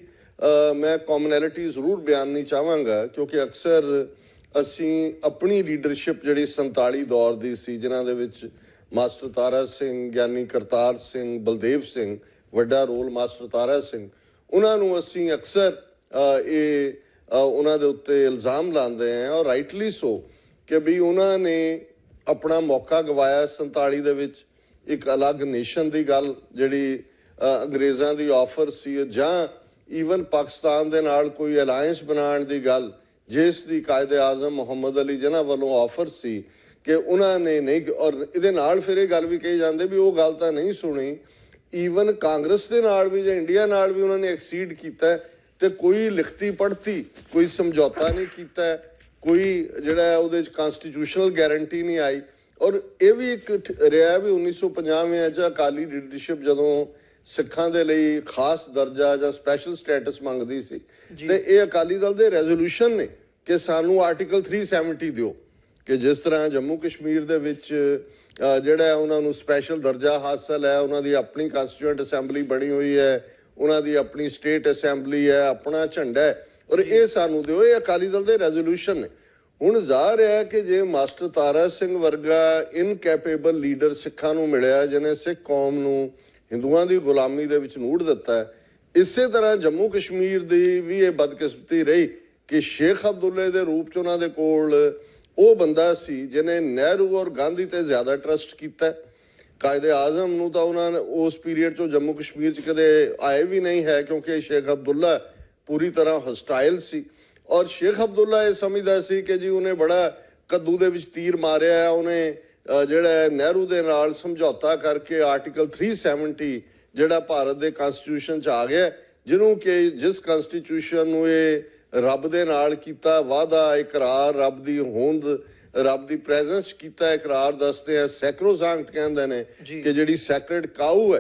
ਮੈਂ ਕਾਮਨੈਲਿਟੀ ਜ਼ਰੂਰ ਬਿਆਨਣੀ ਚਾਹਾਂਗਾ, ਕਿਉਂਕਿ ਅਕਸਰ ਅਸੀਂ ਆਪਣੀ ਲੀਡਰਸ਼ਿਪ ਜਿਹੜੀ 47 ਦੌਰ ਦੀ ਸੀ, ਜਿਨ੍ਹਾਂ ਦੇ ਵਿੱਚ ਮਾਸਟਰ ਤਾਰਾ ਸਿੰਘ, ਗਿਆਨੀ ਕਰਤਾਰ ਸਿੰਘ, ਬਲਦੇਵ ਸਿੰਘ, ਵੱਡਾ ਰੋਲ ਮਾਸਟਰ ਤਾਰਾ ਸਿੰਘ, ਉਹਨਾਂ ਨੂੰ ਅਸੀਂ ਅਕਸਰ ਉਹਨਾਂ ਦੇ ਉੱਤੇ ਇਲਜ਼ਾਮ ਲਾਉਂਦੇ ਹਾਂ, ਔਰ ਰਾਈਟਲੀ ਸੋ, ਕਿ ਵੀ ਉਹਨਾਂ ਨੇ ਆਪਣਾ ਮੌਕਾ ਗਵਾਇਆ 47 ਦੇ ਵਿੱਚ। ਇੱਕ ਅਲੱਗ ਨੇਸ਼ਨ ਦੀ ਗੱਲ ਜਿਹੜੀ ਅੰਗਰੇਜ਼ਾਂ ਦੀ ਆਫਰ ਸੀ, ਜਾਂ ਈਵਨ ਪਾਕਿਸਤਾਨ ਦੇ ਨਾਲ ਕੋਈ ਅਲਾਇੰਸ ਬਣਾਉਣ ਦੀ ਗੱਲ, ਜਿਸ ਦੀ ਕਾਇਦੇ ਆਜ਼ਮ ਮੁਹੰਮਦ ਅਲੀ ਜਿਨ੍ਹਾਂ ਵੱਲੋਂ ਆਫਰ ਸੀ, ਕਿ ਉਹਨਾਂ ਨੇ ਨਹੀਂ। ਔਰ ਇਹਦੇ ਨਾਲ ਫਿਰ ਇਹ ਗੱਲ ਵੀ ਕਹੀ ਜਾਂਦੀ ਵੀ ਉਹ ਗੱਲ ਤਾਂ ਨਹੀਂ ਸੁਣੀ। ਈਵਨ ਕਾਂਗਰਸ ਦੇ ਨਾਲ ਵੀ ਜਾਂ ਇੰਡੀਆ ਨਾਲ ਵੀ ਉਹਨਾਂ ਨੇ ਐਕਸੀਡ ਕੀਤਾ, ਤੇ ਕੋਈ ਲਿਖਤੀ ਪੜ੍ਹਤੀ ਕੋਈ ਸਮਝੌਤਾ ਨਹੀਂ ਕੀਤਾ, ਕੋਈ ਜਿਹੜਾ ਉਹਦੇ 'ਚ ਕਨਸਟੀਟਿਊਸ਼ਨਲ ਗਾਰੰਟੀ ਨਹੀਂ ਆਈ। ਔਰ ਇਹ ਵੀ ਇੱਕ ਰਿਹਾ ਵੀ 1950 'ਚ ਅਕਾਲੀ ਲੀਡਰਸ਼ਿਪ ਜਦੋਂ ਸਿੱਖਾਂ ਦੇ ਲਈ ਖਾਸ ਦਰਜਾ ਜਾਂ ਸਪੈਸ਼ਲ ਸਟੇਟਸ ਮੰਗਦੀ ਸੀ, ਤੇ ਇਹ ਅਕਾਲੀ ਦਲ ਦੇ ਰੈਜ਼ੋਲੂਸ਼ਨ ਨੇ ਕਿ ਸਾਨੂੰ ਆਰਟੀਕਲ 370 ਦਿਓ, ਕਿ ਜਿਸ ਤਰ੍ਹਾਂ ਜੰਮੂ ਕਸ਼ਮੀਰ ਦੇ ਵਿੱਚ ਜਿਹੜਾ ਉਹਨਾਂ ਨੂੰ ਸਪੈਸ਼ਲ ਦਰਜਾ ਹਾਸਲ ਹੈ, ਉਹਨਾਂ ਦੀ ਆਪਣੀ ਕੰਸਟੀਟਿਊਐਂਟ ਅਸੈਂਬਲੀ ਬਣੀ ਹੋਈ ਹੈ, ਉਹਨਾਂ ਦੀ ਆਪਣੀ ਸਟੇਟ ਅਸੈਂਬਲੀ ਹੈ, ਆਪਣਾ ਝੰਡਾ ਹੈ, ਔਰ ਇਹ ਸਾਨੂੰ ਦਿਓ। ਇਹ ਅਕਾਲੀ ਦਲ ਦੇ ਰੈਜ਼ੋਲੂਸ਼ਨ ਨੇ। ਹੁਣ ਜ਼ਾਹਰ ਹੈ ਕਿ ਜੇ ਮਾਸਟਰ ਤਾਰਾ ਸਿੰਘ ਵਰਗਾ ਇਨਕੈਪੇਬਲ ਲੀਡਰ ਸਿੱਖਾਂ ਨੂੰ ਮਿਲਿਆ, ਜਿਹਨੇ ਸਿੱਖ ਕੌਮ ਨੂੰ ਹਿੰਦੂਆਂ ਦੀ ਗੁਲਾਮੀ ਦੇ ਵਿੱਚ ਨੂੜ ਦਿੱਤਾ ਹੈ, ਇਸੇ ਤਰ੍ਹਾਂ ਜੰਮੂ ਕਸ਼ਮੀਰ ਦੀ ਵੀ ਇਹ ਬਦਕਿਸਮਤੀ ਰਹੀ ਕਿ ਸ਼ੇਖ ਅਬਦੁੱਲੇ ਦੇ ਰੂਪ 'ਚ ਉਹਨਾਂ ਦੇ ਕੋਲ ਉਹ ਬੰਦਾ ਸੀ ਜਿਹਨੇ ਨਹਿਰੂ ਔਰ ਗਾਂਧੀ ਤੇ ਜ਼ਿਆਦਾ ਟਰਸਟ ਕੀਤਾ। ਕਾਇਦੇ ਆਜ਼ਮ ਨੂੰ ਤਾਂ ਉਹਨਾਂ ਨੇ ਉਸ ਪੀਰੀਅਡ 'ਚੋਂ ਜੰਮੂ ਕਸ਼ਮੀਰ 'ਚ ਕਦੇ ਆਏ ਵੀ ਨਹੀਂ ਹੈ, ਕਿਉਂਕਿ ਸ਼ੇਖ ਅਬਦੁੱਲਾ ਪੂਰੀ ਤਰ੍ਹਾਂ ਹਸਟਾਈਲ ਸੀ। ਔਰ ਸ਼ੇਖ ਅਬਦੁੱਲਾ ਇਹ ਸਮਝਦਾ ਸੀ ਕਿ ਜੀ ਉਹਨੇ ਬੜਾ ਕੱਦੂ ਦੇ ਵਿੱਚ ਤੀਰ ਮਾਰਿਆ, ਉਹਨੇ ਜਿਹੜਾ ਨਹਿਰੂ ਦੇ ਨਾਲ ਸਮਝੌਤਾ ਕਰਕੇ ਆਰਟੀਕਲ 370 ਜਿਹੜਾ ਭਾਰਤ ਦੇ ਕਨਸਟੀਟਿਊਸ਼ਨ 'ਚ ਆ ਗਿਆ, ਜਿਹਨੂੰ ਕਿ ਜਿਸ ਕਨਸਟੀਟਿਊਸ਼ਨ ਨੂੰ ਇਹ ਰੱਬ ਦੇ ਨਾਲ ਕੀਤਾ ਵਾਅਦਾ, ਇਕਰਾਰ, ਰੱਬ ਦੀ ਹੋਂਦ, ਰੱਬ ਦੀ ਪ੍ਰੈਜ਼ੈਂਸ ਕੀਤਾ ਇਕਰਾਰ, ਦੱਸਦੇ ਆ ਸੈਕਰੋਸਾਂਕਟ ਕਹਿੰਦੇ ਨੇ ਕਿ ਜਿਹੜੀ ਸੈਕਰਡ ਕਾਊ ਹੈ।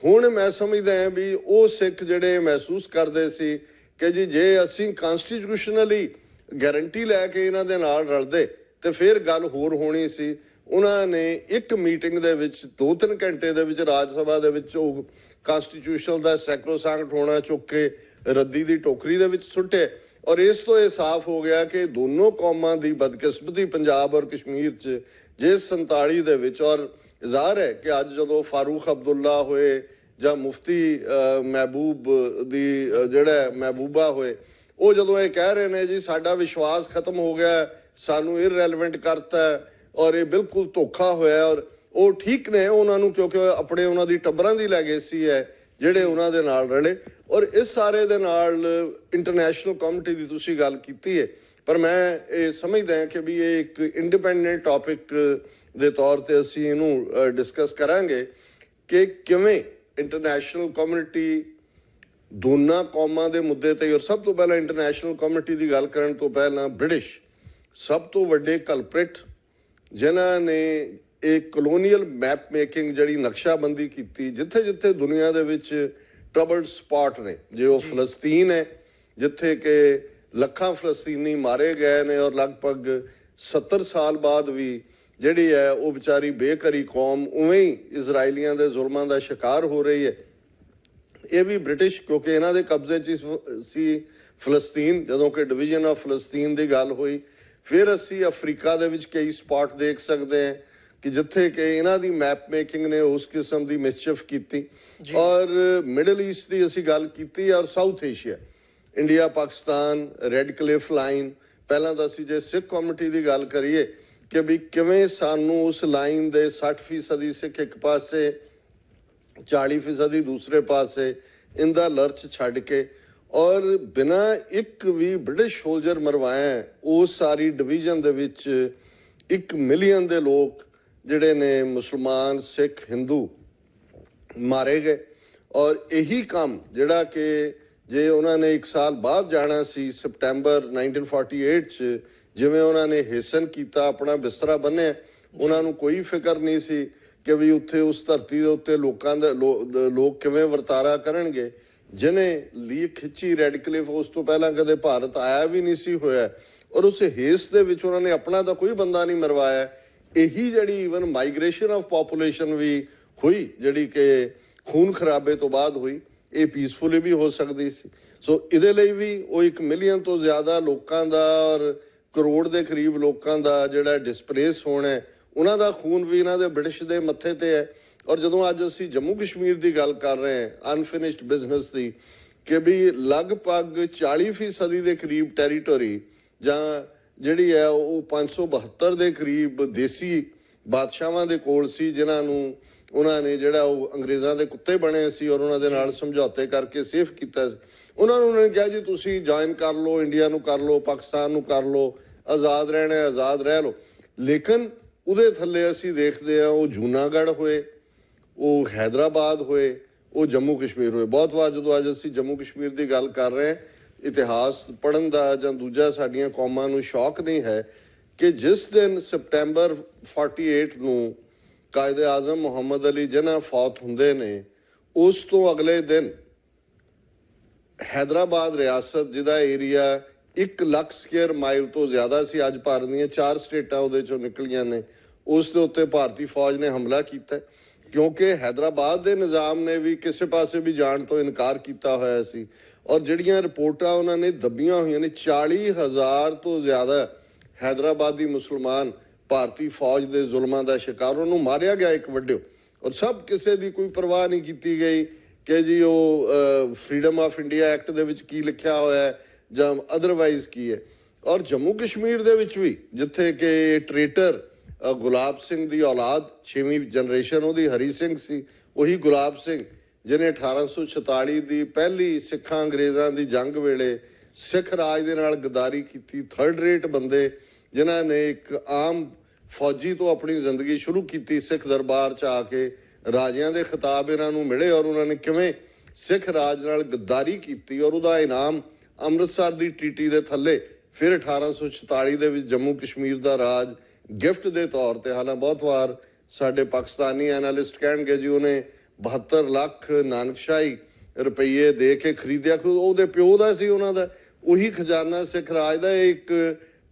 ਹੁਣ ਮੈਂ ਸਮਝਦਾ ਹਾਂ ਵੀ ਉਹ ਸਿੱਖ ਜਿਹੜੇ ਮਹਿਸੂਸ ਕਰਦੇ ਸੀ ਕਿ ਜੀ ਜੇ ਅਸੀਂ ਕਨਸਟੀਟਿਊਸ਼ਨਲੀ ਗਾਰੰਟੀ ਲੈ ਕੇ ਇਹਨਾਂ ਦੇ ਨਾਲ ਰਲਦੇ ਤੇ ਫਿਰ ਗੱਲ ਹੋਰ ਹੋਣੀ ਸੀ। ਉਹਨਾਂ ਨੇ ਇੱਕ ਮੀਟਿੰਗ ਦੇ ਵਿੱਚ 2-3 ਘੰਟੇ ਦੇ ਵਿੱਚ ਰਾਜ ਸਭਾ ਦੇ ਵਿੱਚ ਉਹ ਕਨਸਟੀਟਿਊਸ਼ਨ ਦਾ ਸੈਕਰੋਸਾਂਕਟ ਹੋਣਾ ਚੁੱਕ ਕੇ ਰੱਦੀ ਦੀ ਟੋਕਰੀ ਦੇ ਵਿੱਚ ਸੁੱਟੇ। ਔਰ ਇਸ ਤੋਂ ਇਹ ਸਾਫ਼ ਹੋ ਗਿਆ ਕਿ ਦੋਨੋਂ ਕੌਮਾਂ ਦੀ ਬਦਕਿਸਮਤੀ ਪੰਜਾਬ ਔਰ ਕਸ਼ਮੀਰ 'ਚ ਜੇ 47 ਦੇ ਵਿੱਚ। ਔਰ ਜ਼ਾਹਰ ਹੈ ਕਿ ਅੱਜ ਜਦੋਂ ਫਾਰੂਕ ਅਬਦੁੱਲਾ ਹੋਏ ਜਾਂ ਮੁਫਤੀ ਮਹਿਬੂਬ ਦੀ ਜਿਹੜਾ ਮਹਿਬੂਬਾ ਹੋਏ, ਉਹ ਜਦੋਂ ਇਹ ਕਹਿ ਰਹੇ ਨੇ ਜੀ ਸਾਡਾ ਵਿਸ਼ਵਾਸ ਖਤਮ ਹੋ ਗਿਆ, ਸਾਨੂੰ ਇਰਰੈਲੇਵੈਂਟ ਕਰਤਾ ਔਰ ਇਹ ਬਿਲਕੁਲ ਧੋਖਾ ਹੋਇਆ, ਔਰ ਉਹ ਠੀਕ ਨੇ ਉਹਨਾਂ ਨੂੰ, ਕਿਉਂਕਿ ਆਪਣੇ ਉਹਨਾਂ ਦੀ ਟੱਬਰਾਂ ਦੀ ਲੈਗੇਸੀ ਹੈ ਜਿਹੜੇ ਉਹਨਾਂ ਦੇ ਨਾਲ ਰਲੇ। ਔਰ ਇਸ ਸਾਰੇ ਦੇ ਨਾਲ ਇੰਟਰਨੈਸ਼ਨਲ ਕਮਿਊਨਿਟੀ ਦੀ ਤੁਸੀਂ ਗੱਲ ਕੀਤੀ ਹੈ, ਪਰ ਮੈਂ ਇਹ ਸਮਝਦਾ ਹਾਂ ਕਿ ਵੀ ਇਹ ਇੱਕ ਇੰਡੀਪੈਂਡੈਂਟ ਟੌਪਿਕ ਦੇ ਤੌਰ ਤੇ ਅਸੀਂ ਇਹਨੂੰ ਡਿਸਕਸ ਕਰਾਂਗੇ ਕਿ ਕਿਵੇਂ ਇੰਟਰਨੈਸ਼ਨਲ ਕਮਿਊਨਿਟੀ ਦੋਨਾਂ ਕੌਮਾਂ ਦੇ ਮੁੱਦੇ ਤੇ। ਔਰ ਸਭ ਤੋਂ ਪਹਿਲਾਂ ਇੰਟਰਨੈਸ਼ਨਲ ਕਮਿਊਨਿਟੀ ਦੀ ਗੱਲ ਕਰਨ ਤੋਂ ਪਹਿਲਾਂ ਬ੍ਰਿਟਿਸ਼ ਸਭ ਤੋਂ ਵੱਡੇ ਕਲਪ੍ਰਿਟ, ਜਿਨ੍ਹਾਂ ਨੇ ਇਹ ਕਲੋਨੀਅਲ ਮੈਪ ਮੇਕਿੰਗ ਜਿਹੜੀ ਨਕਸ਼ਾਬੰਦੀ ਕੀਤੀ, ਜਿੱਥੇ ਜਿੱਥੇ ਦੁਨੀਆ ਦੇ ਵਿੱਚ ਟਰਬਲਡ ਸਪਾਟ ਨੇ, ਜੇ ਉਹ ਫਲਸਤੀਨ ਹੈ ਜਿੱਥੇ ਕਿ ਲੱਖਾਂ ਫਲਸਤੀਨੀ ਮਾਰੇ ਗਏ ਨੇ ਔਰ ਲਗਭਗ 70 ਸਾਲ ਬਾਅਦ ਵੀ ਜਿਹੜੀ ਹੈ ਉਹ ਵਿਚਾਰੀ ਬੇਘਰੀ ਕੌਮ ਉਵੇਂ ਹੀ ਇਜ਼ਰਾਈਲੀਆਂ ਦੇ ਜ਼ੁਲਮਾਂ ਦਾ ਸ਼ਿਕਾਰ ਹੋ ਰਹੀ ਹੈ। ਇਹ ਵੀ ਬ੍ਰਿਟਿਸ਼, ਕਿਉਂਕਿ ਇਹਨਾਂ ਦੇ ਕਬਜ਼ੇ 'ਚ ਸੀ ਫਲਸਤੀਨ, ਜਦੋਂ ਕਿ ਡਿਵੀਜ਼ਨ ਆਫ ਫਲਸਤੀਨ ਦੀ ਗੱਲ ਹੋਈ। ਫਿਰ ਅਸੀਂ ਅਫਰੀਕਾ ਦੇ ਵਿੱਚ ਕਈ ਸਪਾਟ ਦੇਖ ਸਕਦੇ ਹਾਂ ਕਿ ਜਿੱਥੇ ਕਿ ਇਹਨਾਂ ਦੀ ਮੈਪ ਮੇਕਿੰਗ ਨੇ ਉਸ ਕਿਸਮ ਦੀ ਮਿਸਚਿਫ ਕੀਤੀ। ਔਰ ਮਿਡਲ ਈਸਟ ਦੀ ਅਸੀਂ ਗੱਲ ਕੀਤੀ ਔਰ south Asia, India, Pakistan, red cliff line. ਪਹਿਲਾਂ ਤਾਂ ਅਸੀਂ ਜੇ ਸਿੱਖ ਕਮਿਊਨਿਟੀ ਦੀ ਗੱਲ ਕਰੀਏ ਕਿ ਵੀ ਕਿਵੇਂ ਸਾਨੂੰ ਉਸ ਲਾਈਨ ਦੇ 60% ਸਿੱਖ ਇੱਕ ਪਾਸੇ, 40% ਦੂਸਰੇ ਪਾਸੇ, ਇਹਦਾ ਲਰਚ ਛੱਡ ਕੇ ਔਰ ਬਿਨਾਂ ਇੱਕ ਵੀ ਬ੍ਰਿਟਿਸ਼ ਸੋਲਜਰ ਮਰਵਾਇਆ ਉਸ ਸਾਰੀ ਡਿਵੀਜ਼ਨ ਦੇ ਵਿੱਚ 1 ਮਿਲੀਅਨ ਦੇ ਲੋਕ ਜਿਹੜੇ ਨੇ ਮੁਸਲਮਾਨ, ਸਿੱਖ, ਹਿੰਦੂ ਮਾਰੇ ਗਏ। ਔਰ ਇਹੀ ਕੰਮ ਜਿਹੜਾ ਕਿ ਜੇ ਉਹਨਾਂ ਨੇ 1 ਸਾਲ ਬਾਅਦ ਜਾਣਾ ਸੀ ਸਪਟੈਂਬਰ 1948 ਚ, ਜਿਵੇਂ ਉਹਨਾਂ ਨੇ ਹੇਸਨ ਕੀਤਾ, ਆਪਣਾ ਬਿਸਤਰਾ ਬੰਨਿਆ, ਉਹਨਾਂ ਨੂੰ ਕੋਈ ਫਿਕਰ ਨਹੀਂ ਸੀ ਕਿ ਵੀ ਉੱਥੇ ਉਸ ਧਰਤੀ ਦੇ ਉੱਤੇ ਲੋਕਾਂ ਦਾ ਲੋਕ ਕਿਵੇਂ ਵਰਤਾਰਾ ਕਰਨਗੇ। ਜਿਹਨੇ ਲੀਕ ਖਿੱਚੀ ਰੈੱਡ ਕਲਿਫ, ਉਸ ਤੋਂ ਪਹਿਲਾਂ ਕਦੇ ਭਾਰਤ ਆਇਆ ਵੀ ਨਹੀਂ ਸੀ ਹੋਇਆ, ਔਰ ਉਸ ਹੇਸ ਦੇ ਵਿੱਚ ਉਹਨਾਂ ਨੇ ਆਪਣਾ ਤਾਂ ਕੋਈ ਬੰਦਾ ਨਹੀਂ ਮਰਵਾਇਆ। ਇਹੀ ਜਿਹੜੀ ਈਵਨ ਮਾਈਗ੍ਰੇਸ਼ਨ ਆਫ ਪਾਪੂਲੇਸ਼ਨ ਵੀ ਹੋਈ, ਜਿਹੜੀ ਕਿ ਖੂਨ ਖਰਾਬੇ ਤੋਂ ਬਾਅਦ ਹੋਈ, ਇਹ ਪੀਸਫੁਲੀ ਵੀ ਹੋ ਸਕਦੀ ਸੀ। ਸੋ ਇਹਦੇ ਲਈ ਵੀ ਉਹ 1 ਮਿਲੀਅਨ ਤੋਂ ਜ਼ਿਆਦਾ ਲੋਕਾਂ ਦਾ ਔਰ ਕਰੋੜ ਦੇ ਕਰੀਬ ਲੋਕਾਂ ਦਾ ਜਿਹੜਾ ਡਿਸਪਲੇਸ ਹੋਣਾ, ਉਹਨਾਂ ਦਾ ਖੂਨ ਵੀ ਇਹਨਾਂ ਦੇ ਬ੍ਰਿਟਿਸ਼ ਦੇ ਮੱਥੇ ਤੇ ਹੈ। ਔਰ ਜਦੋਂ ਅੱਜ ਅਸੀਂ ਜੰਮੂ ਕਸ਼ਮੀਰ ਦੀ ਗੱਲ ਕਰ ਰਹੇ ਹਾਂ, ਅਨਫਿਨਿਸ਼ਡ ਬਿਜ਼ਨਸ ਦੀ, ਕਿ ਵੀ ਲਗਭਗ 40% ਦੇ ਕਰੀਬ ਟੈਰੀਟੋਰੀ ਜਾਂ ਜਿਹੜੀ ਹੈ ਉਹ 572 ਦੇ ਕਰੀਬ ਦੇਸੀ ਬਾਦਸ਼ਾਹਾਂ ਦੇ ਕੋਲ ਸੀ, ਜਿਨ੍ਹਾਂ ਨੂੰ ਉਹਨਾਂ ਨੇ ਜਿਹੜਾ ਉਹ ਅੰਗਰੇਜ਼ਾਂ ਦੇ ਕੁੱਤੇ ਬਣੇ ਸੀ ਔਰ ਉਹਨਾਂ ਦੇ ਨਾਲ ਸਮਝੌਤੇ ਕਰਕੇ ਸੇਫ ਕੀਤਾ ਸੀ। ਉਹਨਾਂ ਨੇ ਕਿਹਾ ਜੀ ਤੁਸੀਂ ਜੁਆਇਨ ਕਰ ਲਓ, ਇੰਡੀਆ ਨੂੰ ਕਰ ਲਓ, ਪਾਕਿਸਤਾਨ ਨੂੰ ਕਰ ਲਓ, ਆਜ਼ਾਦ ਰਹਿਣਾ, ਆਜ਼ਾਦ ਰਹਿ ਲਓ। ਲੇਕਿਨ ਉਹਦੇ ਥੱਲੇ ਅਸੀਂ ਦੇਖਦੇ ਹਾਂ ਉਹ ਜੂਨਾਗੜ੍ਹ ਹੋਏ, ਉਹ ਹੈਦਰਾਬਾਦ ਹੋਏ, ਉਹ ਜੰਮੂ ਕਸ਼ਮੀਰ ਹੋਏ। ਬਹੁਤ ਵਾਰ ਜਦੋਂ ਅੱਜ ਅਸੀਂ ਜੰਮੂ ਕਸ਼ਮੀਰ ਦੀ ਗੱਲ ਕਰ ਰਹੇ ਹਾਂ, ਇਤਿਹਾਸ ਪੜ੍ਹਨ ਦਾ ਜਾਂ ਦੂਜਾ ਸਾਡੀਆਂ ਕੌਮਾਂ ਨੂੰ ਸ਼ੌਕ ਨਹੀਂ ਹੈ ਕਿ ਜਿਸ ਦਿਨ ਸਪਟੈਂਬਰ 48 ਨੂੰ ਕਾਇਦੇ ਆਜ਼ਮ ਮੁਹੰਮਦ ਅਲੀ ਜਿਨਾਹ ਫੌਤ ਹੁੰਦੇ ਨੇ, ਉਸ ਤੋਂ ਅਗਲੇ ਦਿਨ ਹੈਦਰਾਬਾਦ ਰਿਆਸਤ, ਜਿਹਦਾ ਏਰੀਆ 1 ਲੱਖ ਸਕੁਅਰ ਮਾਈਲ ਤੋਂ ਜ਼ਿਆਦਾ ਸੀ, ਅੱਜ ਭਾਰਤ ਦੀਆਂ 4 ਸਟੇਟਾਂ ਉਹਦੇ ਚੋਂ ਨਿਕਲੀਆਂ ਨੇ, ਉਸ ਦੇ ਉੱਤੇ ਭਾਰਤੀ ਫੌਜ ਨੇ ਹਮਲਾ ਕੀਤਾ, ਕਿਉਂਕਿ ਹੈਦਰਾਬਾਦ ਦੇ ਨਿਜ਼ਾਮ ਨੇ ਵੀ ਕਿਸੇ ਪਾਸੇ ਵੀ ਜਾਣ ਤੋਂ ਇਨਕਾਰ ਕੀਤਾ ਹੋਇਆ ਸੀ। ਔਰ ਜਿਹੜੀਆਂ ਰਿਪੋਰਟਾਂ ਉਹਨਾਂ ਨੇ ਦੱਬੀਆਂ ਹੋਈਆਂ ਨੇ, 40,000 ਤੋਂ ਜ਼ਿਆਦਾ ਹੈਦਰਾਬਾਦੀ ਮੁਸਲਮਾਨ ਭਾਰਤੀ ਫੌਜ ਦੇ ਜ਼ੁਲਮਾਂ ਦਾ ਸ਼ਿਕਾਰ, ਉਹਨੂੰ ਮਾਰਿਆ ਗਿਆ ਇੱਕ ਵੱਡਿਓ। ਔਰ ਸਭ ਕਿਸੇ ਦੀ ਕੋਈ ਪਰਵਾਹ ਨਹੀਂ ਕੀਤੀ ਗਈ ਕਿ ਜੀ ਉਹ ਫਰੀडम ਆਫ ਇੰਡੀਆ ਐਕਟ ਦੇ ਵਿੱਚ ਕੀ ਲਿਖਿਆ ਹੋਇਆ ਹੈ ਜਾਂ ਅਦਰਵਾਈਜ਼ ਕੀ ਹੈ। ਔਰ ਜੰਮੂ ਕਸ਼ਮੀਰ ਦੇ ਵਿੱਚ ਵੀ ਜਿੱਥੇ ਕਿ ਟ੍ਰੇਟਰ ਗੁਲਾਬ ਸਿੰਘ ਦੀ ਔਲਾਦ 6ਵੀਂ ਜਨਰੇਸ਼ਨ ਉਹਦੀ ਹਰੀ ਸਿੰਘ ਸੀ, ਉਹੀ ਗੁਲਾਬ ਸਿੰਘ ਜਿਹਨੇ 1846 ਦੀ ਪਹਿਲੀ ਸਿੱਖਾਂ ਅੰਗਰੇਜ਼ਾਂ ਦੀ ਜੰਗ ਵੇਲੇ ਸਿੱਖ ਰਾਜ ਦੇ ਨਾਲ ਗਦਾਰੀ ਕੀਤੀ। 3rd ਰੇਟ ਬੰਦੇ ਜਿਨ੍ਹਾਂ ਨੇ ਇੱਕ ਆਮ ਫੌਜੀ ਤੋਂ ਆਪਣੀ ਜ਼ਿੰਦਗੀ ਸ਼ੁਰੂ ਕੀਤੀ, ਸਿੱਖ ਦਰਬਾਰ 'ਚ ਆ ਕੇ ਰਾਜਿਆਂ ਦੇ ਖਿਤਾਬ ਇਹਨਾਂ ਨੂੰ ਮਿਲੇ ਔਰ ਉਹਨਾਂ ਨੇ ਕਿਵੇਂ ਸਿੱਖ ਰਾਜ ਨਾਲ ਗਦਾਰੀ ਕੀਤੀ ਔਰ ਉਹਦਾ ਇਨਾਮ ਅੰਮ੍ਰਿਤਸਰ ਦੀ ਟੀਟੀ ਦੇ ਥੱਲੇ ਫਿਰ 1846 ਦੇ ਵਿੱਚ ਜੰਮੂ ਕਸ਼ਮੀਰ ਦਾ ਰਾਜ ਗਿਫਟ ਦੇ ਤੌਰ ਤੇ, ਹਾਲਾਂ ਬਹੁਤ ਵਾਰ ਸਾਡੇ ਪਾਕਿਸਤਾਨੀ ਐਨਾਲਿਸਟ ਕਹਿਣਗੇ ਜੀ ਉਹਨੇ 72 ਲੱਖ ਨਾਨਕਸ਼ਾਹੀ ਰੁਪਈਏ ਦੇ ਕੇ ਖਰੀਦਿਆ, ਉਹਦੇ ਪਿਓ ਦਾ ਸੀ ਉਹਨਾਂ ਦਾ, ਉਹੀ ਖਜ਼ਾਨਾ ਸਿੱਖ ਰਾਜ ਦਾ। ਇੱਕ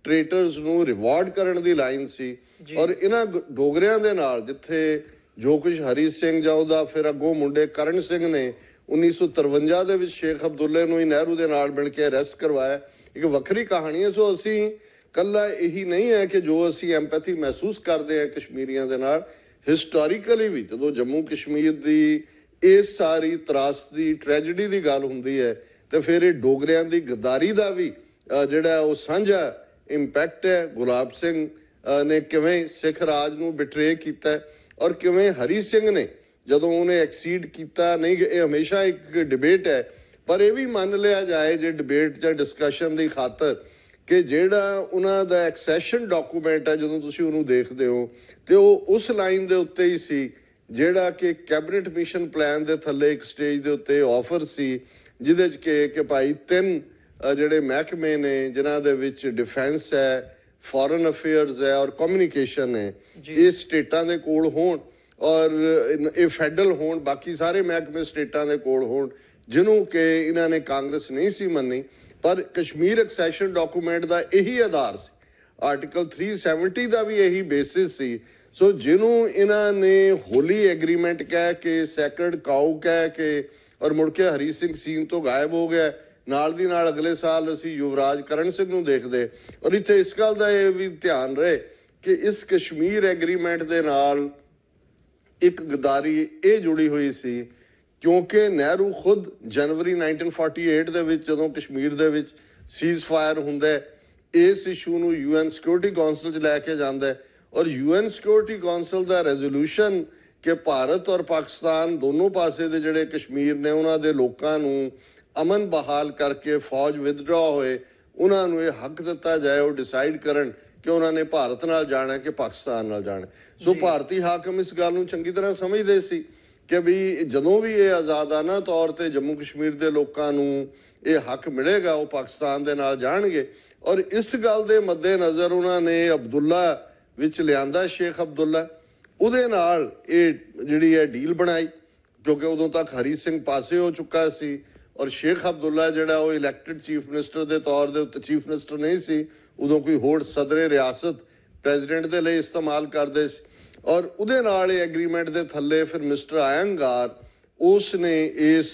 ਟ੍ਰੇਟਰਸ ਨੂੰ ਰਿਵਾਰਡ ਕਰਨ ਦੀ ਲਾਈਨ ਸੀ। ਔਰ ਇਹਨਾਂ ਡੋਗਰਿਆਂ ਦੇ ਨਾਲ ਜਿੱਥੇ ਜੋ ਕੁਝ ਹਰੀ ਸਿੰਘ ਜਾਂ ਉਹਦਾ ਫਿਰ ਅੱਗੋਂ ਮੁੰਡੇ ਕਰਨ ਸਿੰਘ ਨੇ 1953 ਦੇ ਵਿੱਚ ਸ਼ੇਖ ਅਬਦੁੱਲੇ ਨੂੰ ਹੀ ਨਹਿਰੂ ਦੇ ਨਾਲ ਮਿਲ ਕੇ ਅਰੈਸਟ ਕਰਵਾਇਆ, ਇੱਕ ਵੱਖਰੀ ਕਹਾਣੀ ਹੈ। ਸੋ ਅਸੀਂ ਕੱਲਾ ਇਹੀ ਨਹੀਂ ਹੈ ਕਿ ਜੋ ਅਸੀਂ ਐਮਪੈਥੀ ਮਹਿਸੂਸ ਕਰਦੇ ਹਾਂ ਕਸ਼ਮੀਰੀਆਂ ਦੇ ਨਾਲ, ਹਿਸਟੋਰੀਕਲੀ ਵੀ ਜਦੋਂ ਜੰਮੂ ਕਸ਼ਮੀਰ ਦੀ ਇਸ ਸਾਰੀ ਤਰਾਸਦੀ ਟ੍ਰੈਜੇਡੀ ਦੀ ਗੱਲ ਹੁੰਦੀ ਹੈ ਤੇ ਫਿਰ ਇਹ ਡੋਗਰਿਆਂ ਦੀ ਗਦਾਰੀ ਦਾ ਵੀ ਜਿਹੜਾ ਉਹ ਸਾਂਝਾ ਇੰਪੈਕਟ ਹੈ। ਗੁਲਾਬ ਸਿੰਘ ਨੇ ਕਿਵੇਂ ਸਿੱਖ ਰਾਜ ਨੂੰ ਬਿਟਰੇ ਕੀਤਾ ਔਰ ਕਿਵੇਂ ਹਰੀ ਸਿੰਘ ਨੇ ਜਦੋਂ ਉਹਨੇ ਐਕਸੀਡ ਕੀਤਾ। ਨਹੀਂ, ਇਹ ਹਮੇਸ਼ਾ ਇੱਕ ਡਿਬੇਟ ਹੈ, ਪਰ ਇਹ ਵੀ ਮੰਨ ਲਿਆ ਜਾਏ ਜੇ ਡਿਬੇਟ ਜਾਂ ਡਿਸਕਸ਼ਨ ਦੀ ਖਾਤਰ ਕਿ ਜਿਹੜਾ ਉਹਨਾਂ ਦਾ ਐਕਸੈਸ਼ਨ ਡਾਕੂਮੈਂਟ ਹੈ, ਜਦੋਂ ਤੁਸੀਂ ਉਹਨੂੰ ਦੇਖਦੇ ਹੋ ਤੇ ਉਹ ਉਸ ਲਾਈਨ ਦੇ ਉੱਤੇ ਹੀ ਸੀ ਜਿਹੜਾ ਕਿ ਕੈਬਨਿਟ ਮਿਸ਼ਨ ਪਲਾਨ ਦੇ ਥੱਲੇ ਇੱਕ ਸਟੇਜ ਦੇ ਉੱਤੇ ਆਫਰ ਸੀ, ਜਿਹਦੇ 'ਚ ਕਿ ਭਾਈ 3 ਜਿਹੜੇ ਮਹਿਕਮੇ ਨੇ ਜਿਨ੍ਹਾਂ ਦੇ ਵਿੱਚ ਡਿਫੈਂਸ ਹੈ, ਫੋਰਨ ਅਫੇਅਰਸ ਹੈ ਔਰ ਕਮਿਊਨੀਕੇਸ਼ਨ ਹੈ, ਇਹ ਸਟੇਟਾਂ ਦੇ ਕੋਲ ਹੋਣ ਔਰ ਇਹ ਫੈਡਰਲ ਹੋਣ, ਬਾਕੀ ਸਾਰੇ ਮਹਿਕਮੇ ਸਟੇਟਾਂ ਦੇ ਕੋਲ ਹੋਣ, ਜਿਹਨੂੰ ਕਿ ਇਹਨਾਂ ਨੇ ਕਾਂਗਰਸ ਨਹੀਂ ਸੀ ਮੰਨੀ। ਪਰ ਕਸ਼ਮੀਰ ਐਕਸੈਸ਼ਨ ਡਾਕੂਮੈਂਟ ਦਾ ਇਹੀ ਆਧਾਰ ਸੀ, ਆਰਟੀਕਲ 370 ਦਾ ਵੀ ਇਹੀ ਬੇਸਿਸ ਸੀ। ਸੋ ਜਿਹਨੂੰ ਇਹਨਾਂ ਨੇ ਹੋਲੀ ਐਗਰੀਮੈਂਟ ਕਹਿ ਕੇ, ਸੈਕਰਡ ਕਾਊ ਕਹਿ ਕੇ ਔਰ ਮੁੜ ਕੇ ਹਰੀ ਸਿੰਘ ਸੀਨ ਤੋਂ ਗਾਇਬ ਹੋ ਗਿਆ। ਨਾਲ ਦੀ ਨਾਲ ਅਗਲੇ ਸਾਲ ਅਸੀਂ ਯੁਵਰਾਜ ਕਰਨ ਸਿੰਘ ਨੂੰ ਦੇਖਦੇ। ਔਰ ਇੱਥੇ ਇਸ ਗੱਲ ਦਾ ਇਹ ਵੀ ਧਿਆਨ ਰਹੇ ਕਿ ਇਸ ਕਸ਼ਮੀਰ ਐਗਰੀਮੈਂਟ ਦੇ ਨਾਲ ਇੱਕ ਗਦਾਰੀ ਇਹ ਜੁੜੀ ਹੋਈ ਸੀ ਕਿਉਂਕਿ ਨਹਿਰੂ ਖੁਦ ਜਨਵਰੀ 1948 ਦੇ ਵਿੱਚ ਜਦੋਂ ਕਸ਼ਮੀਰ ਦੇ ਵਿੱਚ ਸੀਜ਼ ਫਾਇਰ ਹੁੰਦਾ, ਇਸ ਇਸ਼ੂ ਨੂੰ UN ਸਿਕਿਉਰਿਟੀ ਕਾਉਂਸਲ 'ਚ ਲੈ ਕੇ ਜਾਂਦਾ ਔਰ UN ਸਿਕਿਉਰਿਟੀ ਕਾਉਂਸਲ ਦਾ ਰੈਜ਼ੋਲੂਸ਼ਨ ਕਿ ਭਾਰਤ ਔਰ ਪਾਕਿਸਤਾਨ ਦੋਨੋਂ ਪਾਸੇ ਦੇ ਜਿਹੜੇ ਕਸ਼ਮੀਰ ਨੇ ਉਹਨਾਂ ਦੇ ਲੋਕਾਂ ਨੂੰ ਅਮਨ ਬਹਾਲ ਕਰਕੇ ਫੌਜ ਵਿਦਡਰਾ ਹੋਏ, ਉਹਨਾਂ ਨੂੰ ਇਹ ਹੱਕ ਦਿੱਤਾ ਜਾਏ ਉਹ ਡਿਸਾਈਡ ਕਰਨ ਕਿ ਉਹਨਾਂ ਨੇ ਭਾਰਤ ਨਾਲ ਜਾਣਾ ਕਿ ਪਾਕਿਸਤਾਨ ਨਾਲ ਜਾਣਾ। ਸੋ ਭਾਰਤੀ ਹਾਕਮ ਇਸ ਗੱਲ ਨੂੰ ਚੰਗੀ ਤਰ੍ਹਾਂ ਸਮਝਦੇ ਸੀ ਕਿ ਵੀ ਜਦੋਂ ਵੀ ਇਹ ਆਜ਼ਾਦਾਨਾ ਤੌਰ ਤੇ ਜੰਮੂ ਕਸ਼ਮੀਰ ਦੇ ਲੋਕਾਂ ਨੂੰ ਇਹ ਹੱਕ ਮਿਲੇਗਾ ਉਹ ਪਾਕਿਸਤਾਨ ਦੇ ਨਾਲ ਜਾਣਗੇ। ਔਰ ਇਸ ਗੱਲ ਦੇ ਮੱਦੇਨਜ਼ਰ ਉਹਨਾਂ ਨੇ ਅਬਦੁੱਲਾ ਵਿੱਚ ਲਿਆਂਦਾ, ਸ਼ੇਖ ਅਬਦੁੱਲਾ, ਉਹਦੇ ਨਾਲ ਇਹ ਜਿਹੜੀ ਹੈ ਡੀਲ ਬਣਾਈ, ਕਿਉਂਕਿ ਉਦੋਂ ਤੱਕ ਹਰੀ ਸਿੰਘ ਪਾਸੇ ਹੋ ਚੁੱਕਾ ਸੀ ਔਰ ਸ਼ੇਖ ਅਬਦੁੱਲਾ ਜਿਹੜਾ ਉਹ ਇਲੈਕਟਿਡ ਚੀਫ ਮਿਨਿਸਟਰ ਦੇ ਤੌਰ ਦੇ ਉੱਤੇ ਚੀਫ ਮਿਨਿਸਟਰ ਨਹੀਂ ਸੀ, ਉਦੋਂ ਕੋਈ ਹੋਰ ਸਦਰੇ ਰਿਆਸਤ ਪ੍ਰੈਜ਼ੀਡੈਂਟ ਦੇ ਲਈ ਇਸਤੇਮਾਲ ਕਰਦੇ ਸੀ। ਔਰ ਉਹਦੇ ਨਾਲ ਇਹ ਐਗਰੀਮੈਂਟ ਦੇ ਥੱਲੇ ਫਿਰ ਮਿਸਟਰ ਆਇੰਗਾਰ ਉਸ ਨੇ ਇਸ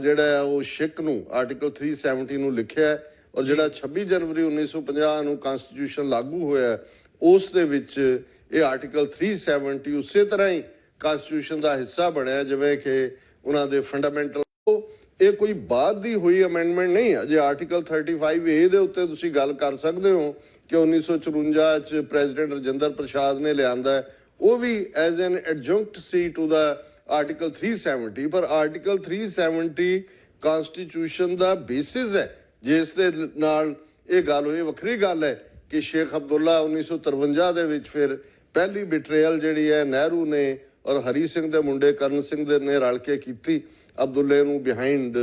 ਜਿਹੜਾ ਉਹ ਸ਼ਿਕ ਨੂੰ ਆਰਟੀਕਲ 370 ਨੂੰ ਲਿਖਿਆ ਔਰ ਜਿਹੜਾ 26 ਜਨਵਰੀ 1950 ਨੂੰ ਕਨਸਟੀਟਿਊਸ਼ਨ ਲਾਗੂ ਹੋਇਆ ਉਸ ਦੇ ਵਿੱਚ ਇਹ ਆਰਟੀਕਲ 370 ਉਸੇ ਤਰ੍ਹਾਂ ਹੀ ਕਨਸਟੀਟਿਊਸ਼ਨ ਦਾ ਹਿੱਸਾ ਬਣਿਆ ਜਿਵੇਂ ਕਿ ਉਹਨਾਂ ਦੇ ਫੰਡਾਮੈਂਟਲ। ਇਹ ਕੋਈ ਬਾਅਦ ਦੀ ਹੋਈ ਅਮੈਂਡਮੈਂਟ ਨਹੀਂ ਹੈ। ਜੇ ਆਰਟੀਕਲ 35A ਦੇ ਉੱਤੇ ਤੁਸੀਂ ਗੱਲ ਕਰ ਸਕਦੇ ਹੋ ਕਿ 1954 ਚ ਪ੍ਰੈਜ਼ੀਡੈਂਟ ਰਜਿੰਦਰ ਪ੍ਰਸਾਦ ਨੇ ਲਿਆਂਦਾ, ਉਹ ਵੀ ਐਜ਼ ਐਨ ਐਡਜੰਕਟ ਸੀ ਟੂ ਦਾ ਆਰਟੀਕਲ 370, ਪਰ ਆਰਟੀਕਲ 370 ਕਨਸਟੀਟਿਊਸ਼ਨ ਦਾ ਬੇਸਿਸ ਹੈ ਜਿਸ ਦੇ ਨਾਲ ਇਹ ਗੱਲ ਹੋਈ। ਵੱਖਰੀ ਗੱਲ ਹੈ ਕਿ ਸ਼ੇਖ ਅਬਦੁੱਲਾ 1953 ਦੇ ਵਿੱਚ ਫਿਰ ਪਹਿਲੀ ਬਿਟਰੇਅਲ ਜਿਹੜੀ ਹੈ ਨਹਿਰੂ ਨੇ ਔਰ ਹਰੀ ਸਿੰਘ ਦੇ ਮੁੰਡੇ ਕਰਨ ਸਿੰਘ ਦੇ ਨੇ ਰਲ ਕੇ ਕੀਤੀ। ਅਬਦੁੱਲੇ ਨੂੰ ਬਿਹਾਈਂਡ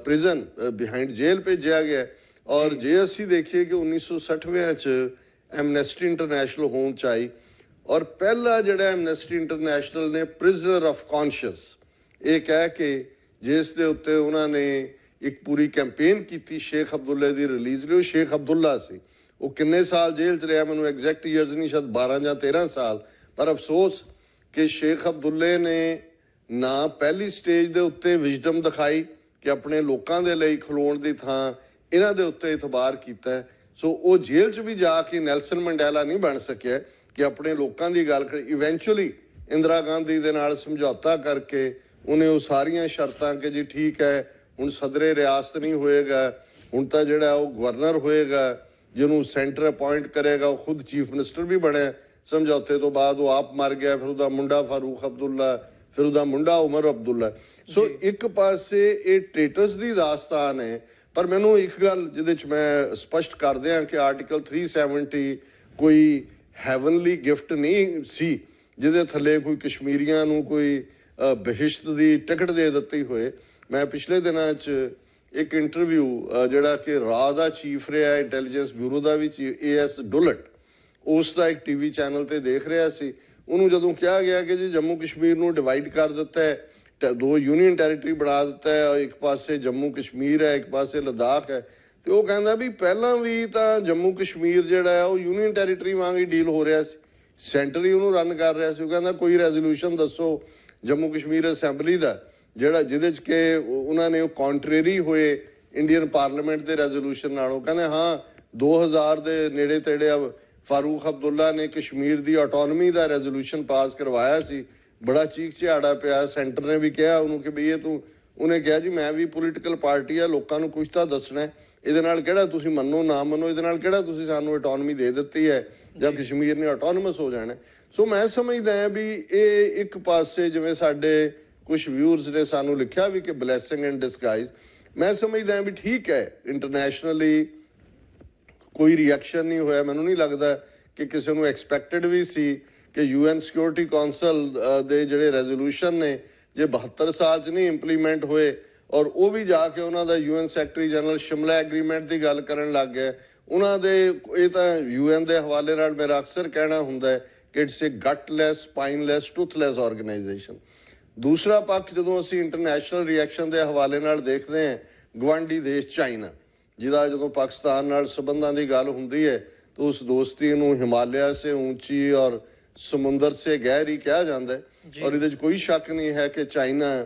ਪ੍ਰਿਜ਼ਨ ਬਿਹਾਈਂਡ ਜੇਲ੍ਹ ਭੇਜਿਆ ਗਿਆ। ਔਰ ਜੇ ਅਸੀਂ ਦੇਖੀਏ ਕਿ 1960 ਚ ਐਮਨੈਸਟੀ ਇੰਟਰਨੈਸ਼ਨਲ ਹੋਂਦ ਚ ਆਈ ਔਰ ਪਹਿਲਾ ਜਿਹੜਾ ਐਮਨੈਸਟੀ ਇੰਟਰਨੈਸ਼ਨਲ ਨੇ ਪ੍ਰਿਜ਼ਨਰ ਆਫ ਕੌਂਸ਼ੀਅਸ ਇਹ ਕਹਿ ਕੇ ਜਿਸ ਦੇ ਉੱਤੇ ਉਹਨਾਂ ਨੇ ਇੱਕ ਪੂਰੀ ਕੈਂਪੇਨ ਕੀਤੀ ਸ਼ੇਖ ਅਬਦੁੱਲੇ ਦੀ ਰਿਲੀਜ਼ ਲਈ। ਉਹ ਸ਼ੇਖ ਅਬਦੁੱਲਾ ਸੀ, ਉਹ ਕਿੰਨੇ ਸਾਲ ਜੇਲ੍ਹ 'ਚ ਰਿਹਾ ਮੈਨੂੰ ਐਗਜ਼ੈਕਟ ਈਅਰਸ ਨਹੀਂ, ਸ਼ਾਇਦ 12 ਜਾਂ 13 ਸਾਲ। ਪਰ ਅਫਸੋਸ ਕਿ ਸ਼ੇਖ ਅਬਦੁੱਲੇ ਨੇ ਨਾ ਪਹਿਲੀ ਸਟੇਜ ਦੇ ਉੱਤੇ ਵਿਜ਼ਡਮ ਦਿਖਾਈ ਕਿ ਆਪਣੇ ਲੋਕਾਂ ਦੇ ਲਈ ਖਲੋਣ ਦੀ ਥਾਂ ਇਹਨਾਂ ਦੇ ਉੱਤੇ ਇਤਬਾਰ ਕੀਤਾ। ਸੋ ਉਹ ਜੇਲ੍ਹ 'ਚ ਵੀ ਜਾ ਕੇ ਨੈਲਸਨ ਮੰਡੇਲਾ ਨਹੀਂ ਬਣ ਸਕਿਆ ਕਿ ਆਪਣੇ ਲੋਕਾਂ ਦੀ ਗੱਲ ਕਰੇ। ਇਵੈਂਚੁਅਲੀ ਇੰਦਰਾ ਗਾਂਧੀ ਦੇ ਨਾਲ ਸਮਝੌਤਾ ਕਰਕੇ ਉਹਨੇ ਉਹ ਸਾਰੀਆਂ ਸ਼ਰਤਾਂ ਕਿ ਜੀ ਠੀਕ ਹੈ ਹੁਣ ਸਦਰੇ ਰਿਆਸਤ ਨਹੀਂ ਹੋਏਗਾ, ਹੁਣ ਤਾਂ ਜਿਹੜਾ ਉਹ ਗਵਰਨਰ ਹੋਏਗਾ ਜਿਹਨੂੰ ਸੈਂਟਰ ਅਪਾਇੰਟ ਕਰੇਗਾ, ਉਹ ਖੁਦ ਚੀਫ ਮਿਨਿਸਟਰ ਵੀ ਬਣਿਆ। ਸਮਝੌਤੇ ਤੋਂ ਬਾਅਦ ਉਹ ਆਪ ਮਰ ਗਿਆ, ਫਿਰ ਉਹਦਾ ਮੁੰਡਾ ਫਾਰੂਕ ਅਬਦੁੱਲਾ, ਫਿਰ ਉਹਦਾ ਮੁੰਡਾ ਉਮਰ ਅਬਦੁੱਲਾ। ਸੋ ਇੱਕ ਪਾਸੇ ਇਹ ਟ੍ਰੇਟਸ ਦੀ ਦਾਸਤਾਨ ਹੈ। ਪਰ ਮੈਨੂੰ ਇੱਕ ਗੱਲ ਜਿਹਦੇ 'ਚ ਮੈਂ ਸਪਸ਼ਟ ਕਰ ਦਿਆਂ ਕਿ ਆਰਟੀਕਲ 370 ਕੋਈ ਹੈਵਨਲੀ ਗਿਫਟ ਨਹੀਂ ਸੀ ਜਿਹਦੇ ਥੱਲੇ ਕੋਈ ਕਸ਼ਮੀਰੀਆਂ ਨੂੰ ਕੋਈ ਬਹਿਸ਼ਤ ਦੀ ਟਿਕਟ ਦੇ ਦਿੱਤੀ ਹੋਏ। ਮੈਂ ਪਿਛਲੇ ਦਿਨਾਂ 'ਚ ਇੱਕ ਇੰਟਰਵਿਊ ਜਿਹੜਾ ਕਿ ਰਾਹ ਦਾ ਚੀਫ ਰਿਹਾ ਇੰਟੈਲੀਜੈਂਸ ਬਿਊਰੋ ਦਾ ਵੀ AS ਡੁਲਟ, ਉਸ ਦਾ ਇੱਕ ਟੀਵੀ ਚੈਨਲ ਤੇ ਦੇਖ ਰਿਹਾ ਸੀ। ਉਹਨੂੰ ਜਦੋਂ ਕਿਹਾ ਗਿਆ ਕਿ ਜੀ ਜੰਮੂ ਕਸ਼ਮੀਰ ਨੂੰ ਡਿਵਾਈਡ ਕਰ ਦਿੱਤਾ ਹੈ, ਦੋ ਯੂਨੀਅਨ ਟੈਰੀਟਰੀ ਬਣਾ ਦਿੱਤਾ ਹੈ, ਇੱਕ ਪਾਸੇ ਜੰਮੂ ਕਸ਼ਮੀਰ ਹੈ, ਇੱਕ ਪਾਸੇ ਲਦਾਖ ਹੈ, ਤੇ ਉਹ ਕਹਿੰਦਾ ਵੀ ਪਹਿਲਾਂ ਵੀ ਤਾਂ ਜੰਮੂ ਕਸ਼ਮੀਰ ਜਿਹੜਾ ਹੈ ਉਹ ਯੂਨੀਅਨ ਟੈਰੀਟਰੀ ਵਾਂਗ ਹੀ ਡੀਲ ਹੋ ਰਿਹਾ ਸੀ, ਸੈਂਟਰ ਹੀ ਉਹਨੂੰ ਰਨ ਕਰ ਰਿਹਾ ਸੀ। ਉਹ ਕਹਿੰਦਾ ਕੋਈ ਰੈਜ਼ੋਲੂਸ਼ਨ ਦੱਸੋ ਜੰਮੂ ਕਸ਼ਮੀਰ ਅਸੈਂਬਲੀ ਦਾ ਜਿਹੜਾ ਜਿਹਦੇ 'ਚ ਕਿ ਉਹਨਾਂ ਨੇ ਉਹ ਕੌਂਟਰੇਰੀ ਹੋਏ ਇੰਡੀਅਨ ਪਾਰਲੀਮੈਂਟ ਦੇ ਰੈਜ਼ੋਲੂਸ਼ਨ ਨਾਲੋਂ। ਕਹਿੰਦੇ ਹਾਂ 2000 ਦੇ ਨੇੜੇ ਤੇੜੇ ਫਾਰੂਕ ਅਬਦੁੱਲਾ ਨੇ ਕਸ਼ਮੀਰ ਦੀ ਆਟੋਨਮੀ ਦਾ ਰੈਜ਼ੋਲੂਸ਼ਨ ਪਾਸ ਕਰਵਾਇਆ ਸੀ, ਬੜਾ ਚੀਕ ਝਿਆੜਾ ਪਿਆ। ਸੈਂਟਰ ਨੇ ਵੀ ਕਿਹਾ ਉਹਨੂੰ ਕਿ ਬਈ ਇਹ ਤੂੰ, ਉਹਨੇ ਕਿਹਾ ਜੀ ਮੈਂ ਵੀ ਪੋਲੀਟੀਕਲ ਪਾਰਟੀ ਆ, ਲੋਕਾਂ ਨੂੰ ਕੁਝ ਤਾਂ ਦੱਸਣਾ, ਇਹਦੇ ਨਾਲ ਕਿਹੜਾ ਤੁਸੀਂ ਮੰਨੋ ਨਾ ਮੰਨੋ, ਇਹਦੇ ਨਾਲ ਕਿਹੜਾ ਤੁਸੀਂ ਸਾਨੂੰ ਆਟੋਨਮੀ ਦੇ ਦਿੱਤੀ ਹੈ ਜਾਂ ਕਸ਼ਮੀਰ ਨੇ ਆਟੋਨਮਸ ਹੋ ਜਾਣਾ। ਸੋ ਮੈਂ ਸਮਝਦਾ ਹਾਂ ਵੀ ਇਹ ਇੱਕ ਪਾਸੇ ਜਿਵੇਂ ਸਾਡੇ ਕੁਝ ਵਿਊਅਰਸ ਨੇ ਸਾਨੂੰ ਲਿਖਿਆ ਵੀ ਕਿ ਬਲੈਸਿੰਗ ਇਨ ਡਿਸਗਾਈਜ਼, ਮੈਂ ਸਮਝਦਾ ਵੀ ਠੀਕ ਹੈ ਇੰਟਰਨੈਸ਼ਨਲੀ ਕੋਈ ਰਿਐਕਸ਼ਨ ਨਹੀਂ ਹੋਇਆ। ਮੈਨੂੰ ਨਹੀਂ ਲੱਗਦਾ ਕਿ ਕਿਸੇ ਨੂੰ ਐਕਸਪੈਕਟਡ ਵੀ ਸੀ ਕਿ UN ਸਿਕਿਉਰਿਟੀ ਕੌਂਸਲ ਦੇ ਜਿਹੜੇ ਰੈਜ਼ੋਲੂਸ਼ਨ ਨੇ ਜੇ 72 ਸਾਲ 'ਚ ਨਹੀਂ ਇੰਪਲੀਮੈਂਟ ਹੋਏ ਔਰ ਉਹ ਵੀ ਜਾ ਕੇ ਉਹਨਾਂ ਦਾ UN secretary general Shimla agreement ਦੀ ਗੱਲ ਕਰਨ ਲੱਗ ਗਏ ਉਹਨਾਂ ਦੇ। ਇਹ ਤਾਂ UN ਦੇ ਹਵਾਲੇ ਨਾਲ ਮੇਰਾ ਅਕਸਰ ਕਹਿਣਾ ਹੁੰਦਾ ਹੈ ਕਿ ਇਟਸ ਏ ਗਟਲੈਸ, ਸਪਾਈਨਲੈਸ, ਟੂਥਲੈਸ ਆਰਗੇਨਾਈਜੇਸ਼ਨ। ਦੂਸਰਾ ਪੱਖ ਜਦੋਂ ਅਸੀਂ ਇੰਟਰਨੈਸ਼ਨਲ ਰਿਐਕਸ਼ਨ ਦੇ ਹਵਾਲੇ ਨਾਲ ਦੇਖਦੇ ਹਾਂ, ਗਵਾਂਢੀ ਦੇਸ਼ ਚਾਈਨਾ, ਜਿਹਦਾ ਜਦੋਂ ਪਾਕਿਸਤਾਨ ਨਾਲ ਸਬੰਧਾਂ ਦੀ ਗੱਲ ਹੁੰਦੀ ਹੈ ਤਾਂ ਉਸ ਦੋਸਤੀ ਨੂੰ ਹਿਮਾਲਿਆ ਸੇ ਉੱਚੀ ਔਰ ਸਮੁੰਦਰ ਸੇ ਗਹਿਰੀ ਕਿਹਾ ਜਾਂਦਾ ਹੈ। ਔਰ ਇਹਦੇ 'ਚ ਕੋਈ ਸ਼ੱਕ ਨਹੀਂ ਹੈ ਕਿ China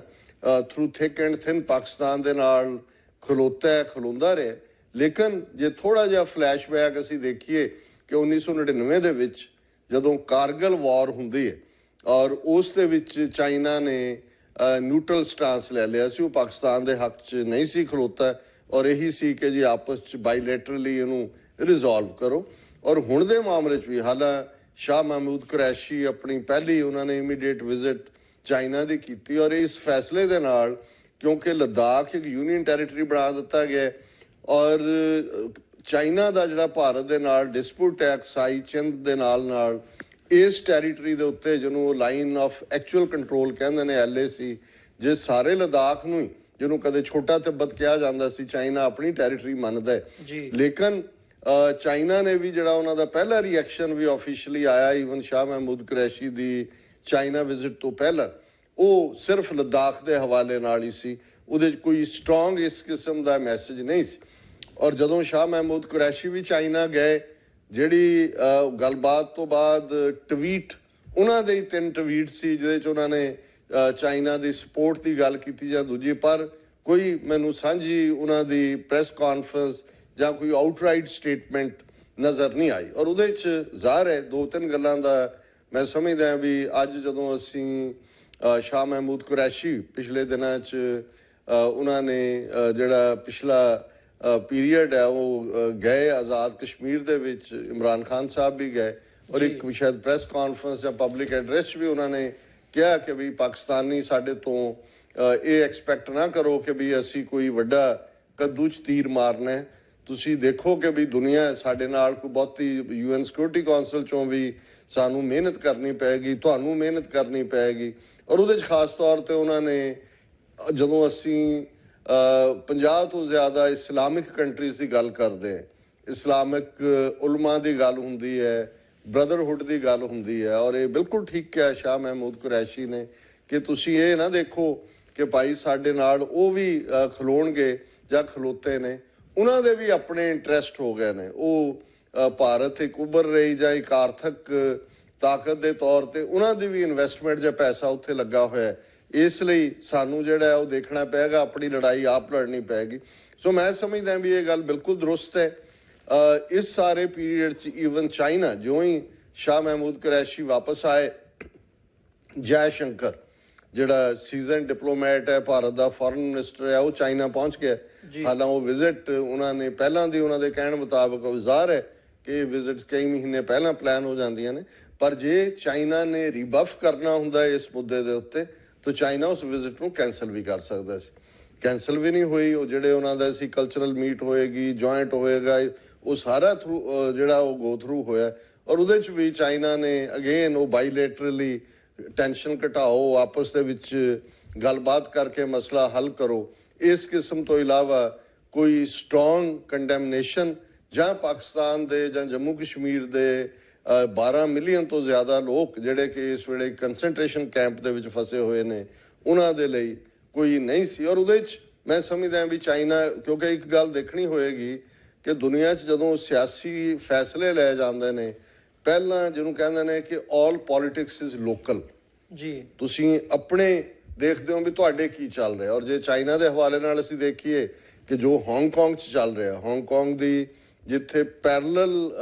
through thick and thin Pakistan ਦੇ ਨਾਲ ਖਲੋਂਦਾ ਰਿਹਾ। ਲੇਕਿਨ ਜੇ ਥੋੜਾ ਜਿਹਾ ਫਲੈਸ਼ਬੈਕ ਅਸੀਂ ਦੇਖੀਏ ਕਿ 1999 ਦੇ ਵਿੱਚ ਜਦੋਂ ਕਾਰਗਿਲ ਵਾਰ ਹੁੰਦੀ ਹੈ ਔਰ ਉਸ ਦੇ ਵਿੱਚ ਚਾਈਨਾ ਨੇ ਨਿਊਟਰਲ ਸਟਾਂਸ ਲੈ ਲਿਆ ਸੀ, ਉਹ ਪਾਕਿਸਤਾਨ ਦੇ ਹੱਕ 'ਚ ਨਹੀਂ ਸੀ ਖਲੋਤਾ ਔਰ ਇਹੀ ਸੀ ਕਿ ਜੀ ਆਪਸ 'ਚ ਬਾਇਲੈਟਰਲੀ ਇਹਨੂੰ ਰਿਜ਼ੋਲਵ ਕਰੋ। ਔਰ ਹੁਣ ਦੇ ਮਾਮਲੇ 'ਚ ਵੀ ਹਾਲਾਂ ਸ਼ਾਹ ਮਹਿਮੂਦ ਕੁਰੈਸ਼ੀ ਆਪਣੀ ਪਹਿਲੀ ਉਹਨਾਂ ਨੇ ਇਮੀਡੀਏਟ ਵਿਜ਼ਿਟ ਚਾਈਨਾ ਦੀ ਕੀਤੀ ਔਰ ਇਸ ਫੈਸਲੇ ਦੇ ਨਾਲ ਕਿਉਂਕਿ ਲਦਾਖ ਇੱਕ ਯੂਨੀਅਨ ਟੈਰੀਟਰੀ ਬਣਾ ਦਿੱਤਾ ਗਿਆ ਔਰ ਚਾਈਨਾ ਦਾ ਜਿਹੜਾ ਭਾਰਤ ਦੇ ਨਾਲ ਡਿਸਪਿਊਟ ਹੈ ਅਕਸਾਈ ਚਿੰਦ ਦੇ ਨਾਲ ਇਸ ਟੈਰੀਟਰੀ ਦੇ ਉੱਤੇ ਜਿਹਨੂੰ ਲਾਈਨ ਆਫ ਐਕਚੁਅਲ ਕੰਟਰੋਲ ਕਹਿੰਦੇ ਨੇ LAC, ਜੇ ਸਾਰੇ ਲਦਾਖ ਨੂੰ ਹੀ ਜਿਹਨੂੰ ਕਦੇ ਛੋਟਾ ਤਿੱਬਤ ਕਿਹਾ ਜਾਂਦਾ ਸੀ ਚਾਈਨਾ ਆਪਣੀ ਟੈਰੀਟਰੀ ਮੰਨਦਾ ਹੈ, ਲੇਕਿਨ ਚਾਈਨਾ ਨੇ ਵੀ ਜਿਹੜਾ ਉਹਨਾਂ ਦਾ ਪਹਿਲਾ ਰਿਐਕਸ਼ਨ ਵੀ ਆਫੀਸ਼ੀਅਲੀ ਆਇਆ ਈਵਨ ਸ਼ਾਹ ਮਹਿਮੂਦ ਕੁਰੈਸ਼ੀ ਦੀ ਚਾਈਨਾ ਵਿਜ਼ਿਟ ਤੋਂ ਪਹਿਲਾਂ, ਉਹ ਸਿਰਫ ਲਦਾਖ ਦੇ ਹਵਾਲੇ ਨਾਲ ਹੀ ਸੀ। ਉਹਦੇ 'ਚ ਕੋਈ ਸਟਰੋਂਗ ਇਸ ਕਿਸਮ ਦਾ ਮੈਸੇਜ ਨਹੀਂ ਸੀ। ਔਰ ਜਦੋਂ ਸ਼ਾਹ ਮਹਿਮੂਦ ਕੁਰੈਸ਼ੀ ਵੀ ਚਾਈਨਾ ਗਏ, ਜਿਹੜੀ ਗੱਲਬਾਤ ਤੋਂ ਬਾਅਦ ਟਵੀਟ ਉਹਨਾਂ ਦੇ ਹੀ 3 ਟਵੀਟ ਸੀ ਜਿਹਦੇ 'ਚ ਉਹਨਾਂ ਨੇ ਚਾਈਨਾ ਦੀ ਸਪੋਰਟ ਦੀ ਗੱਲ ਕੀਤੀ ਜਾਂ ਦੂਜੀ, ਪਰ ਕੋਈ ਮੈਨੂੰ ਸਾਂਝੀ ਉਹਨਾਂ ਦੀ ਪ੍ਰੈਸ ਕਾਨਫਰੰਸ ਜਾਂ ਕੋਈ ਆਊਟਰਾਈਟ ਸਟੇਟਮੈਂਟ ਨਜ਼ਰ ਨਹੀਂ ਆਈ। ਔਰ ਉਹਦੇ 'ਚ ਜ਼ਾਹਰ ਹੈ 2-3 ਗੱਲਾਂ ਦਾ ਮੈਂ ਸਮਝਦਾ ਵੀ ਅੱਜ ਜਦੋਂ ਅਸੀਂ ਸ਼ਾਹ ਮਹਿਮੂਦ ਕੁਰੈਸ਼ੀ ਪਿਛਲੇ ਦਿਨਾਂ 'ਚ ਉਹਨਾਂ ਨੇ ਜਿਹੜਾ ਪਿਛਲਾ ਪੀਰੀਅਡ ਹੈ ਉਹ ਗਏ ਆਜ਼ਾਦ ਕਸ਼ਮੀਰ ਦੇ ਵਿੱਚ, ਇਮਰਾਨ ਖਾਨ ਸਾਹਿਬ ਵੀ ਗਏ ਔਰ ਇੱਕ ਸ਼ਾਇਦ ਪ੍ਰੈਸ ਕਾਨਫਰੰਸ ਜਾਂ ਪਬਲਿਕ ਐਡਰੈਸ ਵੀ ਉਹਨਾਂ ਨੇ ਕਿਹਾ ਕਿ ਵੀ ਪਾਕਿਸਤਾਨੀ ਸਾਡੇ ਤੋਂ ਇਹ ਐਕਸਪੈਕਟ ਨਾ ਕਰੋ ਕਿ ਵੀ ਅਸੀਂ ਕੋਈ ਵੱਡਾ ਕੱਦੂ 'ਚ ਤੀਰ ਮਾਰਨਾ ਹੈ। ਤੁਸੀਂ ਦੇਖੋ ਕਿ ਵੀ ਦੁਨੀਆ ਸਾਡੇ ਨਾਲ ਕੋਈ ਬਹੁਤੀ UN ਸਿਕਿਉਰਿਟੀ ਕੌਂਸਲ 'ਚੋਂ ਵੀ ਸਾਨੂੰ ਮਿਹਨਤ ਕਰਨੀ ਪਏਗੀ, ਤੁਹਾਨੂੰ ਮਿਹਨਤ ਕਰਨੀ ਪਏਗੀ। ਔਰ ਉਹਦੇ 'ਚ ਖਾਸ ਤੌਰ 'ਤੇ ਉਹਨਾਂ ਨੇ ਜਦੋਂ ਅਸੀਂ 50 ਤੋਂ ਜ਼ਿਆਦਾ ਇਸਲਾਮਿਕ ਕੰਟਰੀਜ਼ ਦੀ ਗੱਲ ਕਰਦੇ ਹਾਂ, ਇਸਲਾਮਿਕ ਉਲਮਾ ਦੀ ਗੱਲ ਹੁੰਦੀ ਹੈ, ਬ੍ਰਦਰਹੁੱਡ ਦੀ ਗੱਲ ਹੁੰਦੀ ਹੈ, ਔਰ ਇਹ ਬਿਲਕੁਲ ਠੀਕ ਕਿਹਾ ਸ਼ਾਹ ਮਹਿਮੂਦ ਕੁਰੈਸ਼ੀ ਨੇ ਕਿ ਤੁਸੀਂ ਇਹ ਨਾ ਦੇਖੋ ਕਿ ਭਾਈ ਸਾਡੇ ਨਾਲ ਉਹ ਵੀ ਖਲੋਣਗੇ ਜਾਂ ਖਲੋਤੇ ਨੇ, ਉਹਨਾਂ ਦੇ ਵੀ ਆਪਣੇ ਇੰਟਰਸਟ ਹੋ ਗਏ ਨੇ। ਉਹ ਭਾਰਤ ਇੱਕ ਉੱਭਰ ਰਹੀ ਜਾਂ ਇੱਕ ਆਰਥਿਕ ਤਾਕਤ ਦੇ ਤੌਰ ਤੇ ਉਹਨਾਂ ਦੀ ਵੀ ਇਨਵੈਸਟਮੈਂਟ ਜਾਂ ਪੈਸਾ ਉੱਥੇ ਲੱਗਾ ਹੋਇਆ, ਇਸ ਲਈ ਸਾਨੂੰ ਜਿਹੜਾ ਉਹ ਦੇਖਣਾ ਪਏਗਾ, ਆਪਣੀ ਲੜਾਈ ਆਪ ਲੜਨੀ ਪਏਗੀ। ਸੋ ਮੈਂ ਸਮਝਦਾ ਵੀ ਇਹ ਗੱਲ ਬਿਲਕੁਲ ਦਰੁਸਤ ਹੈ। ਇਸ ਸਾਰੇ ਪੀਰੀਅਡ 'ਚ ਈਵਨ ਚਾਈਨਾ, ਜਿਉਂ ਹੀ ਸ਼ਾਹ ਮਹਿਮੂਦ ਕੁਰੈਸ਼ੀ ਵਾਪਸ ਆਏ, ਜੈ ਸ਼ੰਕਰ ਜਿਹੜਾ ਸੀਜ਼ਨ ਡਿਪਲੋਮੈਟ ਹੈ, ਭਾਰਤ ਦਾ ਫੋਰਨ ਮਿਨਿਸਟਰ ਹੈ, ਉਹ ਚਾਈਨਾ ਪਹੁੰਚ ਗਿਆ। ਹਾਲਾਂ ਉਹ ਵਿਜ਼ਿਟ ਉਹਨਾਂ ਨੇ ਪਹਿਲਾਂ ਦੀ ਉਹਨਾਂ ਦੇ ਕਹਿਣ ਮੁਤਾਬਕ ਜ਼ਾਹਰ ਹੈ ਕਿ ਇਹ ਵਿਜ਼ਿਟ ਕਈ ਮਹੀਨੇ ਪਹਿਲਾਂ ਪਲਾਨ ਹੋ ਜਾਂਦੀਆਂ ਨੇ, ਪਰ ਜੇ ਚਾਈਨਾ ਨੇ ਰੀਬਫ ਕਰਨਾ ਹੁੰਦਾ ਇਸ ਮੁੱਦੇ ਦੇ ਉੱਤੇ ਤਾਂ ਚਾਈਨਾ ਉਸ ਵਿਜ਼ਿਟ ਨੂੰ ਕੈਂਸਲ ਵੀ ਕਰ ਸਕਦਾ ਸੀ। ਕੈਂਸਲ ਵੀ ਨਹੀਂ ਹੋਈ। ਉਹ ਜਿਹੜੇ ਉਹਨਾਂ ਦਾ ਸੀ ਕਲਚਰਲ ਮੀਟ ਹੋਏਗੀ, ਜੁਆਇੰਟ ਹੋਏਗਾ, ਉਹ ਸਾਰਾ ਜਿਹੜਾ ਉਹ ਗੋ ਥਰੂ ਹੋਇਆ ਔਰ ਉਹਦੇ 'ਚ ਵੀ ਚਾਈਨਾ ਨੇ ਅਗੇਨ ਉਹ ਬਾਈਲੇਟਰਲੀ ਟੈਨਸ਼ਨ ਘਟਾਓ, ਆਪਸ ਦੇ ਵਿੱਚ ਗੱਲਬਾਤ ਕਰਕੇ ਮਸਲਾ ਹੱਲ ਕਰੋ, ਇਸ ਕਿਸਮ ਤੋਂ ਇਲਾਵਾ ਕੋਈ ਸਟਰੋਂਗ ਕੰਡੈਮਨੇਸ਼ਨ ਜਾਂ ਪਾਕਿਸਤਾਨ ਦੇ ਜਾਂ ਜੰਮੂ ਕਸ਼ਮੀਰ ਦੇ 12 ਮਿਲੀਅਨ ਤੋਂ ਜ਼ਿਆਦਾ ਲੋਕ ਜਿਹੜੇ ਕਿ ਇਸ ਵੇਲੇ ਕੰਸੈਂਟਰੇਸ਼ਨ ਕੈਂਪ ਦੇ ਵਿੱਚ ਫਸੇ ਹੋਏ ਨੇ, ਉਹਨਾਂ ਦੇ ਲਈ ਕੋਈ ਨਹੀਂ ਸੀ। ਔਰ ਉਹਦੇ 'ਚ ਮੈਂ ਸਮਝਦਾ ਵੀ ਚਾਈਨਾ, ਕਿਉਂਕਿ ਇੱਕ ਗੱਲ ਦੇਖਣੀ ਹੋਏਗੀ ਕਿ ਦੁਨੀਆ 'ਚ ਜਦੋਂ ਸਿਆਸੀ ਫੈਸਲੇ ਲਏ ਜਾਂਦੇ ਨੇ, ਪਹਿਲਾਂ ਜਿਹਨੂੰ ਕਹਿੰਦੇ ਨੇ ਕਿ ਆਲ ਪੋਲਿਟਿਕਸ ਇਜ਼ ਲੋਕਲ, ਤੁਸੀਂ ਆਪਣੇ ਦੇਖਦੇ ਹੋ ਵੀ ਤੁਹਾਡੇ ਕੀ ਚੱਲ ਰਿਹਾ। ਔਰ ਜੇ ਚਾਈਨਾ ਦੇ ਹਵਾਲੇ ਨਾਲ ਅਸੀਂ ਦੇਖੀਏ ਕਿ ਜੋ ਹਾਂਗਕਾਂਗ 'ਚ ਚੱਲ ਰਿਹਾ, ਹਾਂਗਕਾਂਗ ਦੀ ਜਿੱਥੇ ਪੈਰਲਲ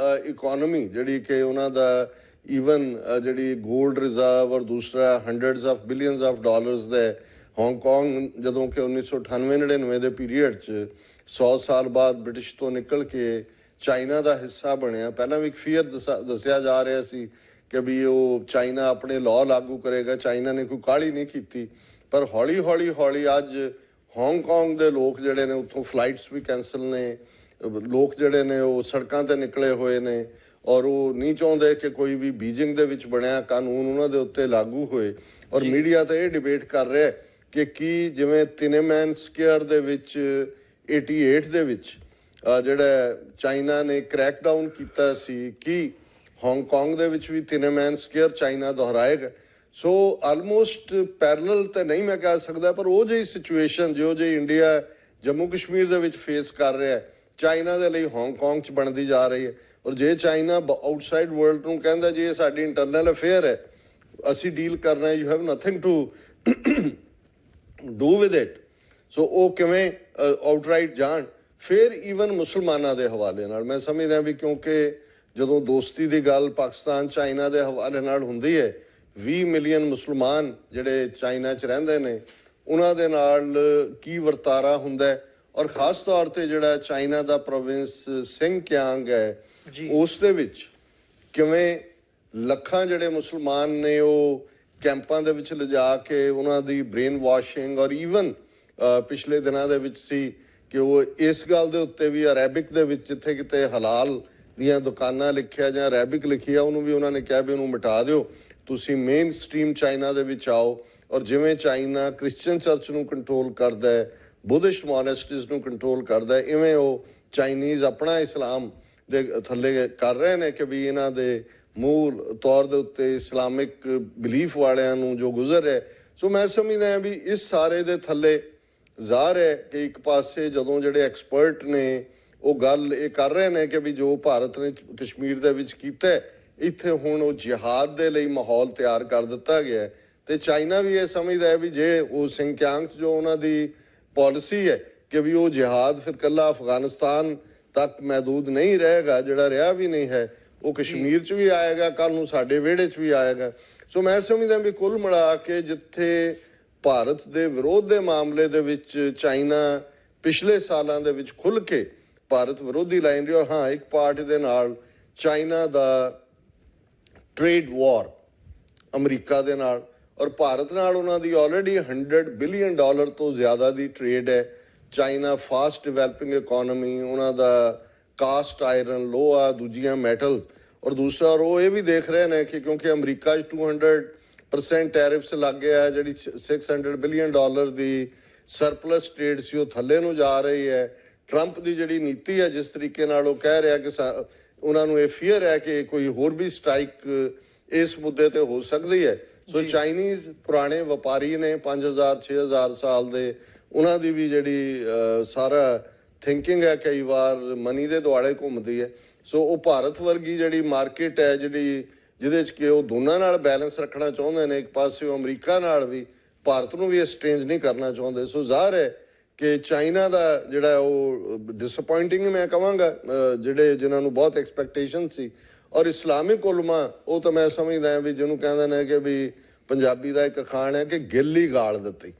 ਇਕੋਨਮੀ ਜਿਹੜੀ ਕਿ ਉਹਨਾਂ ਦਾ ਈਵਨ ਜਿਹੜੀ ਗੋਲਡ ਰਿਜ਼ਰਵ ਔਰ ਦੂਸਰਾ hundreds of billions of dollars ਦੇ, ਹਾਂਗਕਾਂਗ ਜਦੋਂ ਕਿ 1998-99 ਦੇ ਪੀਰੀਅਡ 'ਚ 100 ਸਾਲ ਬਾਅਦ ਬ੍ਰਿਟਿਸ਼ ਤੋਂ ਨਿਕਲ ਕੇ ਚਾਈਨਾ ਦਾ ਹਿੱਸਾ ਬਣਿਆ। ਪਹਿਲਾਂ ਵੀ ਇੱਕ ਫੀਅਰ ਦੱਸਿਆ ਜਾ ਰਿਹਾ ਸੀ ਕਿ ਵੀ ਉਹ ਚਾਈਨਾ ਆਪਣੇ ਲਾਅ ਲਾਗੂ ਕਰੇਗਾ, ਚਾਈਨਾ ਨੇ ਕੋਈ ਕਾਹਲੀ ਨਹੀਂ ਕੀਤੀ, ਪਰ ਹੌਲੀ ਅੱਜ ਹਾਂਗਕਾਂਗ ਦੇ ਲੋਕ ਜਿਹੜੇ ਨੇ ਉੱਥੋਂ ਫਲਾਈਟਸ ਵੀ ਕੈਂਸਲ ਨੇ, ਲੋਕ ਜਿਹੜੇ ਨੇ ਉਹ ਸੜਕਾਂ ਤੇ ਨਿਕਲੇ ਹੋਏ ਨੇ ਔਰ ਉਹ ਨਹੀਂ ਚਾਹੁੰਦੇ ਕਿ ਕੋਈ ਵੀ ਬੀਜਿੰਗ ਦੇ ਵਿੱਚ ਬਣਿਆ ਕਾਨੂੰਨ ਉਹਨਾਂ ਦੇ ਉੱਤੇ ਲਾਗੂ ਹੋਏ। ਔਰ ਮੀਡੀਆ ਤਾਂ ਇਹ ਡਿਬੇਟ ਕਰ ਰਿਹਾ ਕਿ ਕੀ ਜਿਵੇਂ ਤਿਨੇਮੈਨ ਸਕੁਐਰ ਦੇ ਵਿੱਚ 88 ਦੇ ਵਿੱਚ ਜਿਹੜਾ ਚਾਈਨਾ ਨੇ ਕ੍ਰੈਕਡਾਊਨ ਕੀਤਾ ਸੀ, ਕੀ ਹਾਂਗਕਾਂਗ ਦੇ ਵਿੱਚ ਵੀ ਤਿਨੇਮੈਨ ਸਕੁਐਰ ਚਾਈਨਾ ਦੁਹਰਾਏਗਾ। ਸੋ ਆਲਮੋਸਟ ਪੈਰਲਲ ਤਾਂ ਨਹੀਂ ਮੈਂ ਕਹਿ ਸਕਦਾ, ਪਰ ਉਹ ਜਿਹੀ ਸਿਚੁਏਸ਼ਨ ਜੋ ਜਿਹੀ ਇੰਡੀਆ ਜੰਮੂ ਕਸ਼ਮੀਰ ਦੇ ਵਿੱਚ ਫੇਸ ਕਰ ਰਿਹਾ, ਚਾਈਨਾ ਦੇ ਲਈ ਹਾਂਗਕਾਂਗ 'ਚ ਬਣਦੀ ਜਾ ਰਹੀ ਹੈ। ਔਰ ਜੇ ਚਾਈਨਾ ਆਊਟਸਾਈਡ ਵਰਲਡ ਨੂੰ ਕਹਿੰਦਾ ਜੀ ਇਹ ਸਾਡੀ ਇੰਟਰਨਲ ਅਫੇਅਰ ਹੈ, ਅਸੀਂ ਡੀਲ ਕਰਨਾ, you have nothing to do with it, so ਉਹ ਕਿਵੇਂ ਆਊਟਰਾਈਟ ਜਾਣ। ਫਿਰ ਈਵਨ ਮੁਸਲਮਾਨਾਂ ਦੇ ਹਵਾਲੇ ਨਾਲ ਮੈਂ ਸਮਝਦਾ ਵੀ ਕਿਉਂਕਿ ਜਦੋਂ ਦੋਸਤੀ ਦੀ ਗੱਲ ਪਾਕਿਸਤਾਨ ਚਾਈਨਾ ਦੇ ਹਵਾਲੇ ਨਾਲ ਹੁੰਦੀ ਹੈ, 20 ਮਿਲੀਅਨ ਮੁਸਲਮਾਨ ਜਿਹੜੇ ਚਾਈਨਾ 'ਚ ਰਹਿੰਦੇ ਨੇ ਉਹਨਾਂ ਦੇ ਨਾਲ ਕੀ ਵਰਤਾਰਾ ਹੁੰਦਾ ਹੈ। ਔਰ ਖਾਸ ਤੌਰ ਤੇ ਜਿਹੜਾ ਚਾਈਨਾ ਦਾ ਪ੍ਰੋਵਿੰਸ ਸਿੰਗਕਿਆਂਗ ਹੈ, ਉਸ ਦੇ ਵਿੱਚ ਕਿਵੇਂ ਲੱਖਾਂ ਜਿਹੜੇ ਮੁਸਲਮਾਨ ਨੇ ਉਹ ਕੈਂਪਾਂ ਦੇ ਵਿੱਚ ਲਿਜਾ ਕੇ ਉਹਨਾਂ ਦੀ ਬ੍ਰੇਨ ਵਾਸ਼ਿੰਗ ਔਰ ਈਵਨ ਪਿਛਲੇ ਦਿਨਾਂ ਦੇ ਵਿੱਚ ਸੀ ਕਿ ਉਹ ਇਸ ਗੱਲ ਦੇ ਉੱਤੇ ਵੀ ਅਰੈਬਿਕ ਦੇ ਵਿੱਚ ਜਿੱਥੇ ਕਿਤੇ ਹਲਾਲ ਦੀਆਂ ਦੁਕਾਨਾਂ ਲਿਖਿਆ ਜਾਂ ਅਰੈਬਿਕ ਲਿਖੀ ਆ ਉਹਨੂੰ ਵੀ ਉਹਨਾਂ ਨੇ ਕਿਹਾ ਵੀ ਉਹਨੂੰ ਮਿਟਾ ਦਿਓ, ਤੁਸੀਂ ਮੇਨ ਸਟ੍ਰੀਮ ਚਾਈਨਾ ਦੇ ਵਿੱਚ ਆਓ। ਔਰ ਜਿਵੇਂ ਚਾਈਨਾ ਕ੍ਰਿਸਚੀਅਨ ਚਰਚ ਨੂੰ ਕੰਟਰੋਲ ਕਰਦਾ ਹੈ, ਬੁੱਧਿਸਟ ਮੋਨੈਸਟਰੀਜ਼ ਨੂੰ ਕੰਟਰੋਲ ਕਰਦਾ ਹੈ, ਇਵੇਂ ਉਹ ਚਾਈਨੀਜ਼ ਆਪਣਾ ਇਸਲਾਮ ਦੇ ਥੱਲੇ ਕਰ ਰਹੇ ਨੇ ਕਿ ਵੀ ਇਹਨਾਂ ਦੇ ਮੂਲ ਤੌਰ ਦੇ ਉੱਤੇ ਇਸਲਾਮਿਕ ਬਿਲੀਫ ਵਾਲਿਆਂ ਨੂੰ ਜੋ ਗੁਜ਼ਰ ਹੈ। ਸੋ ਮੈਂ ਸਮਝਦਾ ਹਾਂ ਵੀ ਇਸ ਸਾਰੇ ਦੇ ਥੱਲੇ ਜ਼ਾਹਰ ਹੈ ਕਿ ਇੱਕ ਪਾਸੇ ਜਦੋਂ ਜਿਹੜੇ ਐਕਸਪਰਟ ਨੇ ਉਹ ਗੱਲ ਇਹ ਕਰ ਰਹੇ ਨੇ ਕਿ ਵੀ ਜੋ ਭਾਰਤ ਨੇ ਕਸ਼ਮੀਰ ਦੇ ਵਿੱਚ ਕੀਤਾ ਇੱਥੇ ਹੁਣ ਉਹ ਜਿਹਾਦ ਦੇ ਲਈ ਮਾਹੌਲ ਤਿਆਰ ਕਰ ਦਿੱਤਾ ਗਿਆ ਹੈ, ਤੇ ਚਾਈਨਾ ਵੀ ਇਹ ਸਮਝਦਾ ਹੈ ਵੀ ਜੇ ਉਹ ਸਿੰਕਿਆਂਗ ਜੋ ਉਹਨਾਂ ਦੀ ਪਾਲਿਸੀ ਹੈ ਕਿ ਵੀ ਉਹ ਜਿਹਾਦ ਫਿਰ ਕੱਲਾ ਅਫਗਾਨਿਸਤਾਨ ਤੱਕ ਮਹਿਦੂਦ ਨਹੀਂ ਰਹੇਗਾ, ਜਿਹੜਾ ਰਿਹਾ ਵੀ ਨਹੀਂ ਹੈ, ਉਹ ਕਸ਼ਮੀਰ 'ਚ ਵੀ ਆਏਗਾ, ਕੱਲ ਨੂੰ ਸਾਡੇ ਵਿਹੜੇ 'ਚ ਵੀ ਆਏਗਾ। ਸੋ ਮੈਂ ਸਮਝਦਾ ਵੀ ਕੁੱਲ ਮਿਲਾ ਕੇ ਜਿੱਥੇ ਭਾਰਤ ਦੇ ਵਿਰੋਧ ਦੇ ਮਾਮਲੇ ਦੇ ਵਿੱਚ ਚਾਈਨਾ ਪਿਛਲੇ ਸਾਲਾਂ ਦੇ ਵਿੱਚ ਖੁੱਲ੍ਹ ਕੇ ਭਾਰਤ ਵਿਰੋਧੀ ਲਾਈਨ ਰਹੀ, ਔਰ ਹਾਂ ਇੱਕ ਪਾਰਟ ਦੇ ਨਾਲ ਚਾਈਨਾ ਦਾ ਟ੍ਰੇਡ ਵਾਰ ਅਮਰੀਕਾ ਦੇ ਨਾਲ, ਔਰ ਭਾਰਤ ਨਾਲ ਉਹਨਾਂ ਦੀ ਆਲਰੇਡੀ $100 ਬਿਲੀਅਨ ਤੋਂ ਜ਼ਿਆਦਾ ਦੀ ਟ੍ਰੇਡ ਹੈ। ਚਾਈਨਾ ਫਾਸਟ ਡਿਵੈਲਪਿੰਗ ਇਕੋਨਮੀ, ਉਹਨਾਂ ਦਾ ਕਾਸਟ ਆਇਰਨ, ਲੋਹਾ, ਦੂਜੀਆਂ ਮੈਟਲ, ਔਰ ਦੂਸਰਾ ਉਹ ਇਹ ਵੀ ਦੇਖ ਰਹੇ ਨੇ ਕਿ ਕਿਉਂਕਿ ਅਮਰੀਕਾ 'ਚ 200% ਟੈਰਿਫਸ ਲੱਗ ਗਿਆ, ਜਿਹੜੀ $600 ਬਿਲੀਅਨ ਦੀ ਸਰਪਲਸ ਟ੍ਰੇਡ ਸੀ ਉਹ ਥੱਲੇ ਨੂੰ ਜਾ ਰਹੀ ਹੈ। ਟਰੰਪ ਦੀ ਜਿਹੜੀ ਨੀਤੀ ਹੈ ਜਿਸ ਤਰੀਕੇ ਨਾਲ ਉਹ ਕਹਿ ਰਿਹਾ ਕਿ ਉਹਨਾਂ ਨੂੰ ਇਹ ਫੀਅਰ ਹੈ ਕਿ ਕੋਈ ਹੋਰ ਵੀ ਸਟ੍ਰਾਈਕ ਇਸ ਮੁੱਦੇ ਤੇ ਹੋ ਸਕਦੀ ਹੈ। ਸੋ ਚਾਈਨੀਜ਼ ਪੁਰਾਣੇ ਵਪਾਰੀ ਨੇ 5000-6000 ਸਾਲ ਦੇ, ਉਹਨਾਂ ਦੀ ਵੀ ਜਿਹੜੀ ਸਾਰਾ ਥਿੰਕਿੰਗ ਹੈ ਕਈ ਵਾਰ ਮਨੀ ਦੇ ਦੁਆਲੇ ਘੁੰਮਦੀ ਹੈ। ਸੋ ਉਹ ਭਾਰਤ ਵਰਗੀ ਜਿਹੜੀ ਮਾਰਕੀਟ ਹੈ ਜਿਹਦੇ 'ਚ ਕਿ ਉਹ ਦੋਨਾਂ ਨਾਲ ਬੈਲੈਂਸ ਰੱਖਣਾ ਚਾਹੁੰਦੇ ਨੇ, ਇੱਕ ਪਾਸੇ ਉਹ ਅਮਰੀਕਾ ਨਾਲ ਵੀ, ਭਾਰਤ ਨੂੰ ਵੀ ਐਕਸਚੇਂਜ ਨਹੀਂ ਕਰਨਾ ਚਾਹੁੰਦੇ। ਸੋ ਜ਼ਾਹਰ ਹੈ ਕਿ ਚਾਈਨਾ ਦਾ ਜਿਹੜਾ ਉਹ ਡਿਸਅਪੁਆਇੰਟਿੰਗ ਮੈਂ ਕਹਾਂਗਾ, ਜਿਨ੍ਹਾਂ ਨੂੰ ਬਹੁਤ ਐਕਸਪੈਕਟੇਸ਼ਨ ਸੀ। ਔਰ ਇਸਲਾਮਿਕ ਉਲਮਾ, ਉਹ ਤਾਂ ਮੈਂ ਸਮਝਦਾ ਹਾਂ ਵੀ ਜਿਹਨੂੰ ਕਹਿੰਦੇ ਨੇ ਕਿ ਵੀ ਪੰਜਾਬੀ ਦਾ ਇੱਕ ਅਖਾਣ ਹੈ ਕਿ ਗਿੱਲ ਹੀ ਗਾਲ ਦਿੱਤੀ।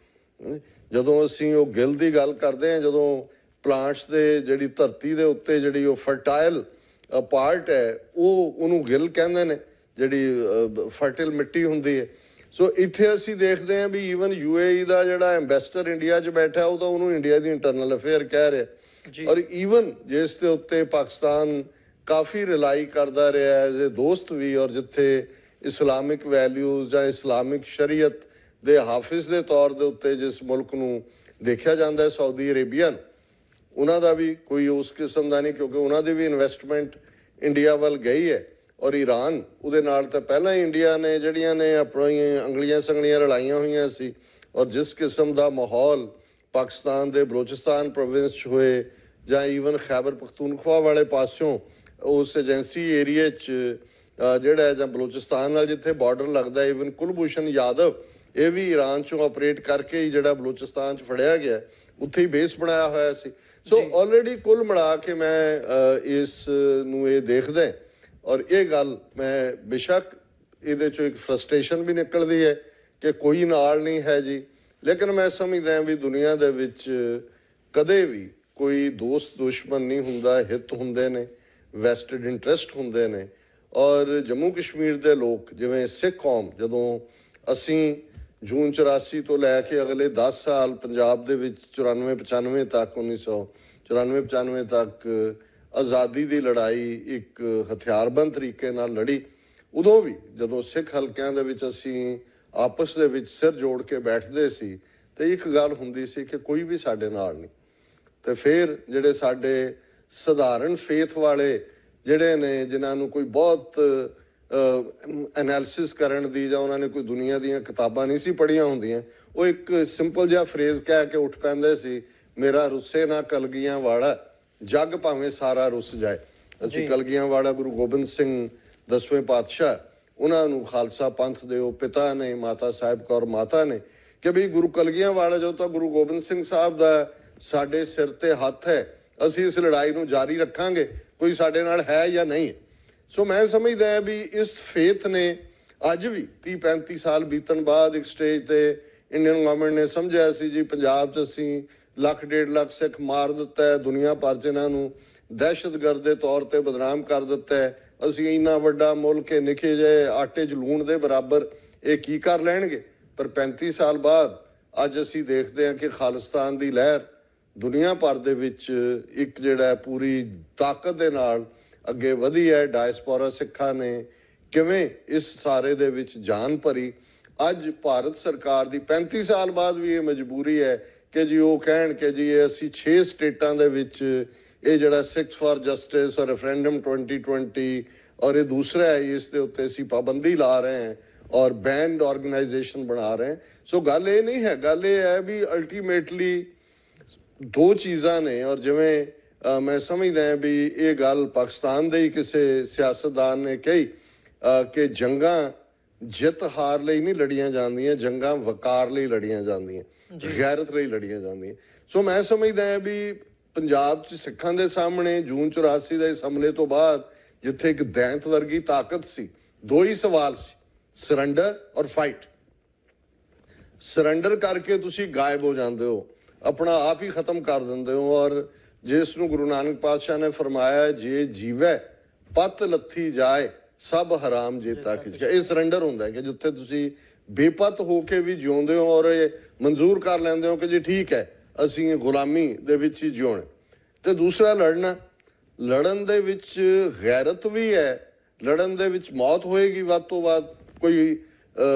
ਜਦੋਂ ਅਸੀਂ ਉਹ ਗਿੱਲ ਦੀ ਗੱਲ ਕਰਦੇ ਹਾਂ, ਜਦੋਂ ਪਲਾਂਟਸ ਦੇ ਜਿਹੜੀ ਧਰਤੀ ਦੇ ਉੱਤੇ ਜਿਹੜੀ ਉਹ ਫਰਟਾਈਲ ਪਾਰਟ ਹੈ ਉਹਨੂੰ ਗਿੱਲ ਕਹਿੰਦੇ ਨੇ, ਜਿਹੜੀ ਫਰਟਿਲ ਮਿੱਟੀ ਹੁੰਦੀ ਹੈ। ਸੋ ਇੱਥੇ ਅਸੀਂ ਦੇਖਦੇ ਹਾਂ ਵੀ ਈਵਨ UAE ਦਾ ਜਿਹੜਾ ਐਂਬੈਸਡਰ ਇੰਡੀਆ 'ਚ ਬੈਠਾ ਉਹ ਤਾਂ ਉਹਨੂੰ ਇੰਡੀਆ ਦੀ ਇੰਟਰਨਲ ਅਫੇਅਰ ਕਹਿ ਰਿਹਾ। ਔਰ ਈਵਨ ਜਿਸ ਦੇ ਉੱਤੇ ਪਾਕਿਸਤਾਨ ਕਾਫੀ ਰਿਲਾਈ ਕਰਦਾ ਰਿਹਾ ਐਜ਼ ਏ ਦੋਸਤ ਵੀ, ਔਰ ਜਿੱਥੇ ਇਸਲਾਮਿਕ ਵੈਲਿਊਜ਼ ਜਾਂ ਇਸਲਾਮਿਕ ਸ਼ਰੀਅਤ ਦੇ ਹਾਫਿਜ਼ ਦੇ ਤੌਰ ਦੇ ਉੱਤੇ ਜਿਸ ਮੁਲਕ ਨੂੰ ਦੇਖਿਆ ਜਾਂਦਾ ਸਾਊਦੀ ਅਰੇਬੀਆ, ਉਹਨਾਂ ਦਾ ਵੀ ਕੋਈ ਉਸ ਕਿਸਮ ਦਾ ਨਹੀਂ, ਕਿਉਂਕਿ ਉਹਨਾਂ ਦੀ ਵੀ ਇਨਵੈਸਟਮੈਂਟ ਇੰਡੀਆ ਵੱਲ ਗਈ ਹੈ। ਔਰ ਈਰਾਨ, ਉਹਦੇ ਨਾਲ ਤਾਂ ਪਹਿਲਾਂ ਹੀ ਇੰਡੀਆ ਨੇ ਜਿਹੜੀਆਂ ਨੇ ਆਪਣੀਆਂ ਅੰਗਲੀਆਂ ਸੰਗਲੀਆਂ ਰਲਾਈਆਂ ਹੋਈਆਂ ਸੀ। ਔਰ ਜਿਸ ਕਿਸਮ ਦਾ ਮਾਹੌਲ ਪਾਕਿਸਤਾਨ ਦੇ ਬਲੋਚਿਸਤਾਨ ਪ੍ਰੋਵਿੰਸ 'ਚ ਹੋਏ ਜਾਂ ਈਵਨ ਖੈਬਰ ਪਖਤੂਨਖਵਾ ਵਾਲੇ ਪਾਸਿਓਂ ਉਸ ਏਜੰਸੀ ਏਰੀਏ 'ਚ ਜਿਹੜਾ ਜਾਂ ਬਲੋਚਿਸਤਾਨ ਨਾਲ ਜਿੱਥੇ ਬਾਰਡਰ ਲੱਗਦਾ, ਈਵਨ ਕੁਲਭੂਸ਼ਣ ਯਾਦਵ ਇਹ ਵੀ ਈਰਾਨ 'ਚੋਂ ਆਪਰੇਟ ਕਰਕੇ ਹੀ ਜਿਹੜਾ ਬਲੋਚਿਸਤਾਨ 'ਚ ਫੜਿਆ ਗਿਆ, ਉੱਥੇ ਹੀ ਬੇਸ ਬਣਾਇਆ ਹੋਇਆ ਸੀ। ਸੋ ਆਲਰੇਡੀ ਕੁੱਲ ਮਿਲਾ ਕੇ ਮੈਂ ਇਸ ਨੂੰ ਇਹ ਦੇਖਦਾ, ਔਰ ਇਹ ਗੱਲ ਮੈਂ ਬੇਸ਼ੱਕ ਇਹਦੇ 'ਚੋਂ ਇੱਕ ਫਰਸਟ੍ਰੇਸ਼ਨ ਵੀ ਨਿਕਲਦੀ ਹੈ ਕਿ ਕੋਈ ਨਾਲ ਨਹੀਂ ਹੈ ਜੀ, ਲੇਕਿਨ ਮੈਂ ਸਮਝਦਾ ਵੀ ਦੁਨੀਆ ਦੇ ਵਿੱਚ ਕਦੇ ਵੀ ਕੋਈ ਦੋਸਤ ਦੁਸ਼ਮਣ ਨਹੀਂ ਹੁੰਦਾ, ਹਿੱਤ ਹੁੰਦੇ ਨੇ, ਵੈਸਟਡ ਇੰਟਰਸਟ ਹੁੰਦੇ ਨੇ। ਔਰ ਜੰਮੂ ਕਸ਼ਮੀਰ ਦੇ ਲੋਕ, ਜਿਵੇਂ ਸਿੱਖ ਕੌਮ, ਜਦੋਂ ਅਸੀਂ ਜੂਨ 84 ਤੋਂ ਲੈ ਕੇ ਅਗਲੇ 10 ਸਾਲ ਪੰਜਾਬ ਦੇ ਵਿੱਚ 94-95 ਤੱਕ 1994-95 ਤੱਕ ਆਜ਼ਾਦੀ ਦੀ ਲੜਾਈ ਇੱਕ ਹਥਿਆਰਬੰਦ ਤਰੀਕੇ ਨਾਲ ਲੜੀ, ਉਦੋਂ ਵੀ ਜਦੋਂ ਸਿੱਖ ਹਲਕਿਆਂ ਦੇ ਵਿੱਚ ਅਸੀਂ ਆਪਸ ਦੇ ਵਿੱਚ ਸਿਰ ਜੋੜ ਕੇ ਬੈਠਦੇ ਸੀ ਤੇ ਇੱਕ ਗੱਲ ਹੁੰਦੀ ਸੀ ਕਿ ਕੋਈ ਵੀ ਸਾਡੇ ਨਾਲ ਨਹੀਂ। ਤੇ ਫਿਰ ਜਿਹੜੇ ਸਾਡੇ ਸਧਾਰਨ ਫੇਥ ਵਾਲੇ ਜਿਹੜੇ ਨੇ, ਜਿਨ੍ਹਾਂ ਨੂੰ ਕੋਈ ਬਹੁਤ ਐਨਾਲਿਸਿਸ ਕਰਨ ਦੀ ਜਾਂ ਉਹਨਾਂ ਨੇ ਕੋਈ ਦੁਨੀਆ ਦੀਆਂ ਕਿਤਾਬਾਂ ਨਹੀਂ ਸੀ ਪੜ੍ਹੀਆਂ ਹੁੰਦੀਆਂ, ਉਹ ਇੱਕ ਸਿੰਪਲ ਜਿਹਾ ਫਰੇਜ਼ ਕਹਿ ਕੇ ਉੱਠ ਪੈਂਦੇ ਸੀ, ਮੇਰਾ ਰੁੱਸੇ ਨਾ ਕਲਗੀਆਂ ਵਾਲਾ, ਜੱਗ ਭਾਵੇਂ ਸਾਰਾ ਰੁੱਸ ਜਾਏ। ਅਸੀਂ ਕਲਗੀਆਂ ਵਾਲਾ ਗੁਰੂ ਗੋਬਿੰਦ ਸਿੰਘ 10ਵੇਂ ਪਾਤਸ਼ਾਹ, ਉਹਨਾਂ ਨੂੰ ਖਾਲਸਾ ਪੰਥ ਦੇ ਉਹ ਪਿਤਾ ਨੇ, ਮਾਤਾ ਸਾਹਿਬ ਕੌਰ ਮਾਤਾ ਨੇ, ਕਿ ਵੀ ਗੁਰੂ ਕਲਗੀਆਂ ਵਾਲਾ ਜੋ ਤਾਂ ਗੁਰੂ ਗੋਬਿੰਦ ਸਿੰਘ ਸਾਹਿਬ ਦਾ ਸਾਡੇ ਸਿਰ ਤੇ ਹੱਥ ਹੈ, ਅਸੀਂ ਇਸ ਲੜਾਈ ਨੂੰ ਜਾਰੀ ਰੱਖਾਂਗੇ, ਕੋਈ ਸਾਡੇ ਨਾਲ ਹੈ ਜਾਂ ਨਹੀਂ। ਸੋ ਮੈਂ ਸਮਝਦਾ ਹਾਂ ਵੀ ਇਸ ਫੇਥ ਨੇ ਅੱਜ ਵੀ 30-35 ਸਾਲ ਬੀਤਣ ਬਾਅਦ ਇੱਕ ਸਟੇਜ ਤੇ ਇੰਡੀਅਨ ਗਵਰਨਮੈਂਟ ਨੇ ਸਮਝਿਆ ਸੀ ਜੀ ਪੰਜਾਬ 'ਚ ਅਸੀਂ 1.5 ਲੱਖ ਸਿੱਖ ਮਾਰ ਦਿੱਤਾ ਹੈ, ਦੁਨੀਆ ਭਰ 'ਚ ਇਹਨਾਂ ਨੂੰ ਦਹਿਸ਼ਤਗਰਦ ਦੇ ਤੌਰ ਤੇ ਬਦਨਾਮ ਕਰ ਦਿੱਤਾ ਹੈ, ਅਸੀਂ ਇੰਨਾ ਵੱਡਾ ਮੁਲਕ ਹੈ, ਨਿੱਕੇ ਜਿਹੇ ਆਟੇ 'ਚ ਲੂਣ ਦੇ ਬਰਾਬਰ, ਇਹ ਕੀ ਕਰ ਲੈਣਗੇ। ਪਰ 35 ਸਾਲ ਬਾਅਦ ਅੱਜ ਅਸੀਂ ਦੇਖਦੇ ਹਾਂ ਕਿ ਖਾਲਿਸਤਾਨ ਦੀ ਲਹਿਰ ਦੁਨੀਆ ਭਰ ਦੇ ਵਿੱਚ ਇੱਕ ਜਿਹੜਾ ਪੂਰੀ ਤਾਕਤ ਦੇ ਨਾਲ ਅੱਗੇ ਵਧੀ ਹੈ। ਡਾਇਸਪੋਰਾ ਸਿੱਖਾਂ ਨੇ ਕਿਵੇਂ ਇਸ ਸਾਰੇ ਦੇ ਵਿੱਚ ਜਾਨ ਭਰੀ। ਅੱਜ ਭਾਰਤ ਸਰਕਾਰ ਦੀ 35 ਸਾਲ ਬਾਅਦ ਵੀ ਇਹ ਮਜਬੂਰੀ ਹੈ ਕਿ ਜੀ ਉਹ ਕਹਿਣ ਕਿ ਜੀ ਇਹ ਅਸੀਂ 6 ਸਟੇਟਾਂ ਦੇ ਵਿੱਚ ਇਹ ਜਿਹੜਾ ਸਿੱਖਸ ਫਾਰ ਜਸਟਿਸ ਔਰ ਰੈਫਰੈਂਡਮ 2020 ਔਰ ਇਹ ਦੂਸਰਾ ਹੈ, ਇਸ ਦੇ ਉੱਤੇ ਅਸੀਂ ਪਾਬੰਦੀ ਲਾ ਰਹੇ ਹਾਂ ਔਰ ਬੈਂਡ ਆਰਗੇਨਾਈਜੇਸ਼ਨ ਬਣਾ ਰਹੇ ਹਾਂ। ਸੋ ਗੱਲ ਇਹ ਨਹੀਂ ਹੈ, ਗੱਲ ਇਹ ਹੈ ਵੀ ਅਲਟੀਮੇਟਲੀ ਦੋ ਚੀਜ਼ਾਂ ਨੇ। ਔਰ ਜਿਵੇਂ ਮੈਂ ਸਮਝਦਾ ਵੀ ਇਹ ਗੱਲ ਪਾਕਿਸਤਾਨ ਦੇ ਹੀ ਕਿਸੇ ਸਿਆਸਤਦਾਨ ਨੇ ਕਹੀ ਕਿ ਜੰਗਾਂ ਜਿੱਤ ਹਾਰ ਲਈ ਨਹੀਂ ਲੜੀਆਂ ਜਾਂਦੀਆਂ, ਜੰਗਾਂ ਵਕਾਰ ਲਈ ਲੜੀਆਂ ਜਾਂਦੀਆਂ, ਗੈਰਤ ਲਈ ਲੜੀਆਂ ਜਾਂਦੀਆਂ। ਸੋ ਮੈਂ ਸਮਝਦਾ ਵੀ ਪੰਜਾਬ 'ਚ ਸਿੱਖਾਂ ਦੇ ਸਾਹਮਣੇ ਜੂਨ 84 ਦੇ ਇਸ ਹਮਲੇ ਤੋਂ ਬਾਅਦ ਜਿੱਥੇ ਇੱਕ ਦੈਂਤ ਵਰਗੀ ਤਾਕਤ ਸੀ, ਦੋ ਹੀ ਸਵਾਲ ਸੀ, ਸਰੈਂਡਰ ਔਰ ਫਾਈਟ। ਸਰੈਂਡਰ ਕਰਕੇ ਤੁਸੀਂ ਗਾਇਬ ਹੋ ਜਾਂਦੇ ਹੋ, ਆਪਣਾ ਆਪ ਹੀ ਖਤਮ ਕਰ ਦਿੰਦੇ ਹੋ। ਔਰ ਜਿਸ ਨੂੰ ਗੁਰੂ ਨਾਨਕ ਪਾਤਸ਼ਾਹ ਨੇ ਫਰਮਾਇਆ ਜੇ ਜੀਵੈ ਪਤ ਲੱਥੀ ਜਾਏ ਸਭ ਹਰਾਮ ਜੇਤਾ ਖਿੱਚ ਗਿਆ, ਇਹ ਸਰੈਂਡਰ ਹੁੰਦਾ ਹੈ ਕਿ ਜਿੱਥੇ ਤੁਸੀਂ ਬੇਪਤ ਹੋ ਕੇ ਵੀ ਜਿਉਂਦੇ ਹੋ ਔਰ ਇਹ ਮਨਜ਼ੂਰ ਕਰ ਲੈਂਦੇ ਹੋ ਕਿ ਜੀ ਠੀਕ ਹੈ ਅਸੀਂ ਗੁਲਾਮੀ ਦੇ ਵਿੱਚ ਹੀ ਜਿਉਣਾ। ਤੇ ਦੂਸਰਾ ਲੜਨਾ, ਲੜਨ ਦੇ ਵਿੱਚ ਗੈਰਤ ਵੀ ਹੈ, ਲੜਨ ਦੇ ਵਿੱਚ ਮੌਤ ਹੋਏਗੀ, ਵੱਧ ਤੋਂ ਵੱਧ ਕੋਈ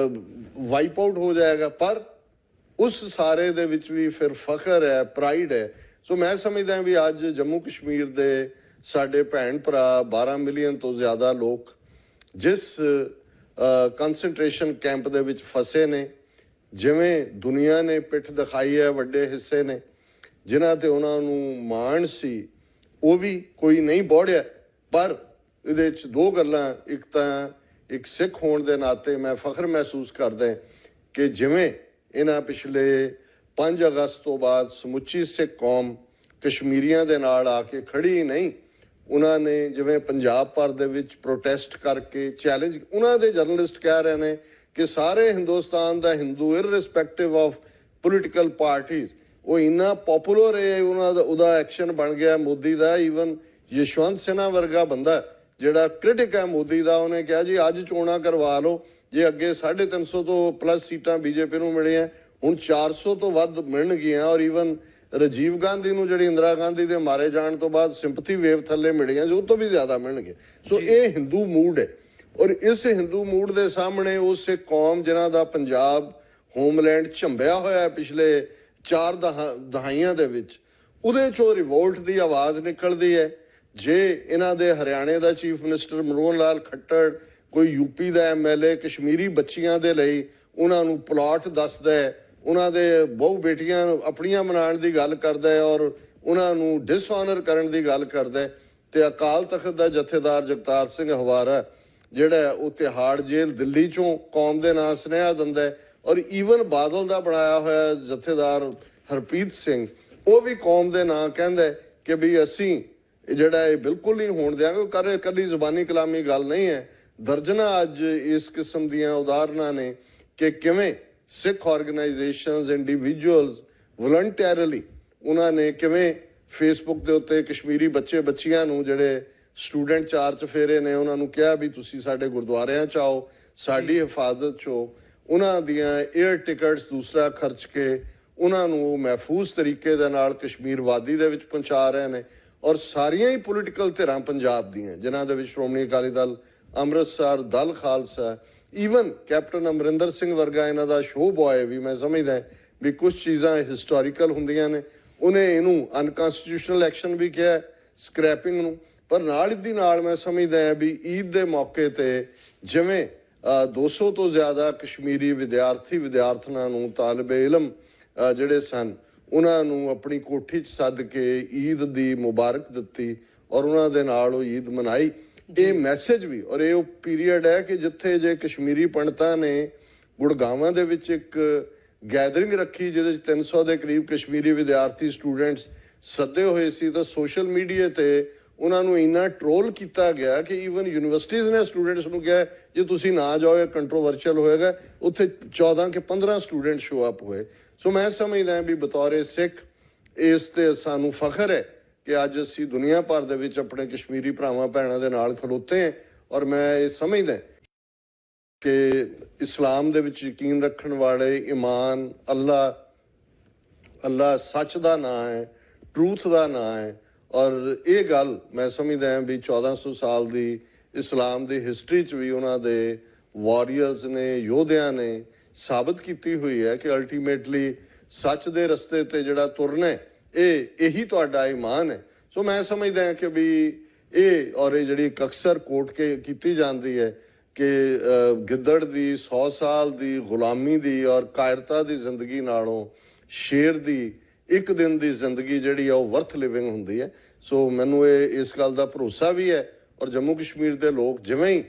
ਵਾਈਪ ਆਊਟ ਹੋ ਜਾਏਗਾ, ਪਰ ਉਸ ਸਾਰੇ ਦੇ ਵਿੱਚ ਵੀ ਫਿਰ ਫਖਰ ਹੈ, ਪ੍ਰਾਈਡ ਹੈ। ਸੋ ਮੈਂ ਸਮਝਦਾ ਵੀ ਅੱਜ ਜੰਮੂ ਕਸ਼ਮੀਰ ਦੇ ਸਾਡੇ ਭੈਣ ਭਰਾ 12 ਮਿਲੀਅਨ ਤੋਂ ਜ਼ਿਆਦਾ ਲੋਕ ਜਿਸ ਕੰਸੈਂਟਰੇਸ਼ਨ ਕੈਂਪ ਦੇ ਵਿੱਚ ਫਸੇ ਨੇ, ਜਿਵੇਂ ਦੁਨੀਆ ਨੇ ਪਿੱਠ ਦਿਖਾਈ ਹੈ, ਵੱਡੇ ਹਿੱਸੇ ਨੇ ਜਿਨ੍ਹਾਂ ਤੇ ਉਹਨਾਂ ਨੂੰ ਮਾਣ ਸੀ ਉਹ ਵੀ ਕੋਈ ਨਹੀਂ ਬੋੜਿਆ। ਪਰ ਇਹਦੇ ਵਿੱਚ ਦੋ ਗੱਲਾਂ, ਇੱਕ ਤਾਂ ਇੱਕ ਸਿੱਖ ਹੋਣ ਦੇ ਨਾਤੇ ਮੈਂ ਫਖਰ ਮਹਿਸੂਸ ਕਰਦਾ ਕਿ ਜਿਵੇਂ ਇਹਨਾਂ ਪਿਛਲੇ 5 ਅਗਸਤ ਤੋਂ ਬਾਅਦ ਸਮੁੱਚੀ ਸਿੱਖ ਕੌਮ ਕਸ਼ਮੀਰੀਆਂ ਦੇ ਨਾਲ ਆ ਕੇ ਖੜੀ ਨਹੀਂ, ਉਹਨਾਂ ਨੇ ਜਿਵੇਂ ਪੰਜਾਬ ਭਰ ਦੇ ਵਿੱਚ ਪ੍ਰੋਟੈਸਟ ਕਰਕੇ ਚੈਲੰਜ, ਉਹਨਾਂ ਦੇ ਜਰਨਲਿਸਟ ਕਹਿ ਰਹੇ ਨੇ ਕਿ ਸਾਰੇ ਹਿੰਦੁਸਤਾਨ ਦਾ Hindu irrespective of political parties ਉਹ ਇੰਨਾ ਪਪੂਲਰ ਹੈ, ਉਹਨਾਂ ਦਾ ਉਹਦਾ ਐਕਸ਼ਨ ਬਣ ਗਿਆ ਮੋਦੀ ਦਾ। ਈਵਨ ਯਸ਼ਵੰਤ ਸਿਨਹਾ ਵਰਗਾ ਬੰਦਾ ਜਿਹੜਾ ਕ੍ਰਿਟਿਕ ਹੈ ਮੋਦੀ ਦਾ, ਉਹਨੇ ਕਿਹਾ ਜੀ ਅੱਜ ਚੋਣਾਂ ਕਰਵਾ ਲਓ, ਜੇ ਅੱਗੇ 350 ਤੋਂ ਪਲੱਸ ਸੀਟਾਂ ਬੀਜੇਪੀ ਨੂੰ ਮਿਲੀਆਂ, ਹੁਣ 400 ਤੋਂ ਵੱਧ ਮਿਲਣਗੀਆਂ। ਔਰ ਈਵਨ ਰਾਜੀਵ ਗਾਂਧੀ ਨੂੰ ਜਿਹੜੀ ਇੰਦਰਾ ਗਾਂਧੀ ਦੇ ਮਾਰੇ ਜਾਣ ਤੋਂ ਬਾਅਦ ਸਿੰਪਥੀ ਵੇਵ ਥੱਲੇ ਮਿਲੀਆਂ, ਜੋ ਤੋਂ ਵੀ ਜ਼ਿਆਦਾ ਮਿਲਣਗੇ। ਸੋ ਇਹ ਹਿੰਦੂ ਮੂਡ ਹੈ। ਔਰ ਇਸ ਹਿੰਦੂ ਮੂਡ ਦੇ ਸਾਹਮਣੇ ਉਹ ਸਿੱਖ ਕੌਮ ਜਿਨ੍ਹਾਂ ਦਾ ਪੰਜਾਬ ਹੋਮਲੈਂਡ ਝੰਬਿਆ ਹੋਇਆ ਪਿਛਲੇ 4 ਦਹਾਈਆਂ ਦੇ ਵਿੱਚ, ਉਹਦੇ ਚੋਂ ਰਿਵੋਲਟ ਦੀ ਆਵਾਜ਼ ਨਿਕਲਦੀ ਹੈ। ਜੇ ਇਹਨਾਂ ਦੇ ਹਰਿਆਣੇ ਦਾ ਚੀਫ ਮਿਨਿਸਟਰ ਮਨੋਹਰ ਲਾਲ ਖੱਟੜ, ਕੋਈ ਯੂਪੀ ਦਾ ਐਮਐਲਏ ਕਸ਼ਮੀਰੀ ਬੱਚੀਆਂ ਦੇ ਲਈ ਉਹਨਾਂ ਨੂੰ ਪਲਾਟ ਦੱਸਦਾ ਹੈ, ਉਹਨਾਂ ਦੇ ਬਹੁ ਬੇਟੀਆਂ ਆਪਣੀਆਂ ਮਨਾਉਣ ਦੀ ਗੱਲ ਕਰਦਾ ਹੈ ਔਰ ਉਹਨਾਂ ਨੂੰ ਡਿਸਆਨਰ ਕਰਨ ਦੀ ਗੱਲ ਕਰਦਾ ਹੈ, ਤੇ ਅਕਾਲ ਤਖਤ ਦਾ ਜਥੇਦਾਰ ਜਗਤਾਰ ਸਿੰਘ ਹਵਾਰਾ ਜਿਹੜਾ ਉਹ ਤਿਹਾੜ ਜੇਲ੍ਹ ਦਿੱਲੀ ਚੋਂ ਕੌਮ ਦੇ ਨਾਂ ਸੁਨੇਹਾ ਦਿੰਦਾ ਹੈ। ਔਰ ਈਵਨ ਬਾਦਲ ਦਾ ਬਣਾਇਆ ਹੋਇਆ ਜਥੇਦਾਰ ਹਰਪ੍ਰੀਤ ਸਿੰਘ ਉਹ ਵੀ ਕੌਮ ਦੇ ਨਾਂ ਕਹਿੰਦਾ ਕਿ ਵੀ ਅਸੀਂ ਜਿਹੜਾ ਇਹ ਬਿਲਕੁਲ ਨਹੀਂ ਹੋਣ ਦਿਆਂਗੇ। ਕਦੀ ਜ਼ੁਬਾਨੀ ਕਲਾਮੀ ਗੱਲ ਨਹੀਂ ਹੈ। ਦਰਜਨਾਂ ਅੱਜ ਇਸ ਕਿਸਮ ਦੀਆਂ ਉਦਾਹਰਨਾਂ ਨੇ ਕਿ ਕਿਵੇਂ ਸਿੱਖ ਆਰਗੇਨਾਈਜੇਸ਼ਨਸ, ਇੰਡੀਵਿਜੂਅਲਸ ਵਲੰਟੀਅਰਲੀ ਉਹਨਾਂ ਨੇ ਕਿਵੇਂ ਫੇਸਬੁੱਕ ਦੇ ਉੱਤੇ ਕਸ਼ਮੀਰੀ ਬੱਚੀਆਂ ਨੂੰ ਜਿਹੜੇ ਸਟੂਡੈਂਟ ਚਾਰਜ ਫੇਰੇ ਨੇ ਉਹਨਾਂ ਨੂੰ ਕਿਹਾ ਵੀ ਤੁਸੀਂ ਸਾਡੇ ਗੁਰਦੁਆਰਿਆਂ 'ਚ ਆਓ, ਸਾਡੀ ਹਿਫਾਜ਼ਤ 'ਚ ਹੋ। ਉਹਨਾਂ ਦੀਆਂ 에ਅਰ ਟਿਕਟਸ ਦੂਸਰਾ ਖਰਚ ਕੇ ਉਹਨਾਂ ਨੂੰ ਮਹਿਫੂਜ਼ ਤਰੀਕੇ ਦੇ ਨਾਲ ਕਸ਼ਮੀਰ ਵਾਦੀ ਦੇ ਵਿੱਚ ਪਹੁੰਚਾ ਰਹੇ ਨੇ। ਔਰ ਸਾਰੀਆਂ ਹੀ ਪੋਲੀਟੀਕਲ ਧਿਰਾਂ ਪੰਜਾਬ ਦੀਆਂ, ਜਿਨ੍ਹਾਂ ਦੇ ਵਿੱਚ ਸ਼੍ਰੋਮਣੀ ਅਕਾਲੀ ਦਲ ਅੰਮ੍ਰਿਤਸਰ, ਦਲ ਖਾਲਸਾ, ਈਵਨ ਕੈਪਟਨ ਅਮਰਿੰਦਰ ਸਿੰਘ ਵਰਗਾ ਇਹਨਾਂ ਦਾ ਸ਼ੋਅ ਬॉय ਵੀ ਮੈਂ ਸਮਝਦਾ ਵੀ ਕੁਝ ਚੀਜ਼ਾਂ ਹਿਸਟੋਰੀਕਲ ਹੁੰਦੀਆਂ ਨੇ। ਉਹਨੇ ਇਹਨੂੰ ਅਨਕਨਸਟੀਟਿਊਸ਼ਨਲ ਐਕਸ਼ਨ ਵੀ ਕਿਹਾ, ਸਕ੍ਰੈਪਿੰਗ ਨੂੰ। ਪਰ ਨਾਲ ਦੀ ਨਾਲ ਮੈਂ ਸਮਝਦਾ ਵੀ ਈਦ ਦੇ ਮੌਕੇ ਤੇ ਜਿਵੇਂ 200 ਤੋਂ ਜ਼ਿਆਦਾ ਕਸ਼ਮੀਰੀ ਵਿਦਿਆਰਥਣਾਂ ਨੂੰ, ਤਾਲਿਬੇ ਇਲਮ ਜਿਹੜੇ ਸਨ, ਉਹਨਾਂ ਨੂੰ ਆਪਣੀ ਕੋਠੀ 'ਚ ਸੱਦ ਕੇ ਈਦ ਦੀ ਮੁਬਾਰਕ ਦਿੱਤੀ ਔਰ ਉਹਨਾਂ ਦੇ ਨਾਲ ਉਹ ਈਦ ਮਨਾਈ। ਇਹ ਮੈਸੇਜ ਵੀ, ਔਰ ਇਹ ਉਹ ਪੀਰੀਅਡ ਹੈ ਕਿ ਜਿੱਥੇ ਜੇ ਕਸ਼ਮੀਰੀ ਪੰਡਤਾਂ ਨੇ ਗੁੜਗਾਵਾਂ ਦੇ ਵਿੱਚ ਇੱਕ ਗੈਦਰਿੰਗ ਰੱਖੀ ਜਿਹਦੇ 'ਚ 300 ਦੇ ਕਰੀਬ ਕਸ਼ਮੀਰੀ ਵਿਦਿਆਰਥੀ ਸਟੂਡੈਂਟਸ ਸੱਦੇ ਹੋਏ ਸੀ, ਤਾਂ ਸੋਸ਼ਲ ਮੀਡੀਆ ਤੇ ਉਹਨਾਂ ਨੂੰ ਇੰਨਾ ਟਰੋਲ ਕੀਤਾ ਗਿਆ ਕਿ ਈਵਨ ਯੂਨੀਵਰਸਿਟੀਜ਼ ਨੇ ਸਟੂਡੈਂਟਸ ਨੂੰ ਕਿਹਾ ਜੇ ਤੁਸੀਂ ਨਾ ਜਾਓ ਇਹ ਕੰਟਰੋਵਰਸ਼ੀਅਲ ਹੋਏਗਾ। ਉੱਥੇ 14 ਕਿ 15 ਸਟੂਡੈਂਟ ਸ਼ੋ ਅਪ ਹੋਏ। ਸੋ ਮੈਂ ਸਮਝਦਾ ਵੀ ਬਤੌਰੇ ਸਿੱਖ ਇਸ ਤੇ ਸਾਨੂੰ ਫਖਰ ਹੈ ਕਿ ਅੱਜ ਅਸੀਂ ਦੁਨੀਆ ਭਰ ਦੇ ਵਿੱਚ ਆਪਣੇ ਕਸ਼ਮੀਰੀ ਭਰਾਵਾਂ ਭੈਣਾਂ ਦੇ ਨਾਲ ਖਲੋਤੇ ਹਾਂ। ਔਰ ਮੈਂ ਇਹ ਸਮਝਦਾ ਕਿ ਇਸਲਾਮ ਦੇ ਵਿੱਚ ਯਕੀਨ ਰੱਖਣ ਵਾਲੇ, ਈਮਾਨ, ਅੱਲਾ ਅੱਲਾ ਸੱਚ ਦਾ ਨਾਂ ਹੈ, ਟਰੂਥ ਦਾ ਨਾਂ ਹੈ। ਔਰ ਇਹ ਗੱਲ ਮੈਂ ਸਮਝਦਾ ਹਾਂ ਵੀ 1400 ਸਾਲ ਦੀ ਇਸਲਾਮ ਦੀ ਹਿਸਟਰੀ 'ਚ ਵੀ ਉਹਨਾਂ ਦੇ ਵਾਰੀਅਰਸ ਨੇ, ਯੋਧਿਆਂ ਨੇ ਸਾਬਤ ਕੀਤੀ ਹੋਈ ਹੈ ਕਿ ਅਲਟੀਮੇਟਲੀ ਸੱਚ ਦੇ ਰਸਤੇ ਤੇ ਜਿਹੜਾ ਤੁਰਨਾ ਇਹੀ ਤੁਹਾਡਾ ਈਮਾਨ ਹੈ। ਸੋ ਮੈਂ ਸਮਝਦਾ ਹਾਂ ਕਿ ਵੀ ਇਹ ਜਿਹੜੀ ਇੱਕ ਅਕਸਰ ਕੋਟ ਕੇ ਕੀਤੀ ਜਾਂਦੀ ਹੈ ਕਿ ਗਿੱਦੜ ਦੀ 100 ਸਾਲ ਦੀ ਗੁਲਾਮੀ ਦੀ ਔਰ ਕਾਇਰਤਾ ਦੀ ਜ਼ਿੰਦਗੀ ਨਾਲੋਂ ਸ਼ੇਰ ਦੀ ਇੱਕ ਦਿਨ ਦੀ ਜ਼ਿੰਦਗੀ ਜਿਹੜੀ ਆ ਉਹ ਵਰਥ ਲਿਵਿੰਗ ਹੁੰਦੀ ਹੈ। ਸੋ ਮੈਨੂੰ ਇਸ ਗੱਲ ਦਾ ਭਰੋਸਾ ਵੀ ਹੈ। ਔਰ ਜੰਮੂ ਕਸ਼ਮੀਰ ਦੇ ਲੋਕ ਜਿਵੇਂ ਹੀ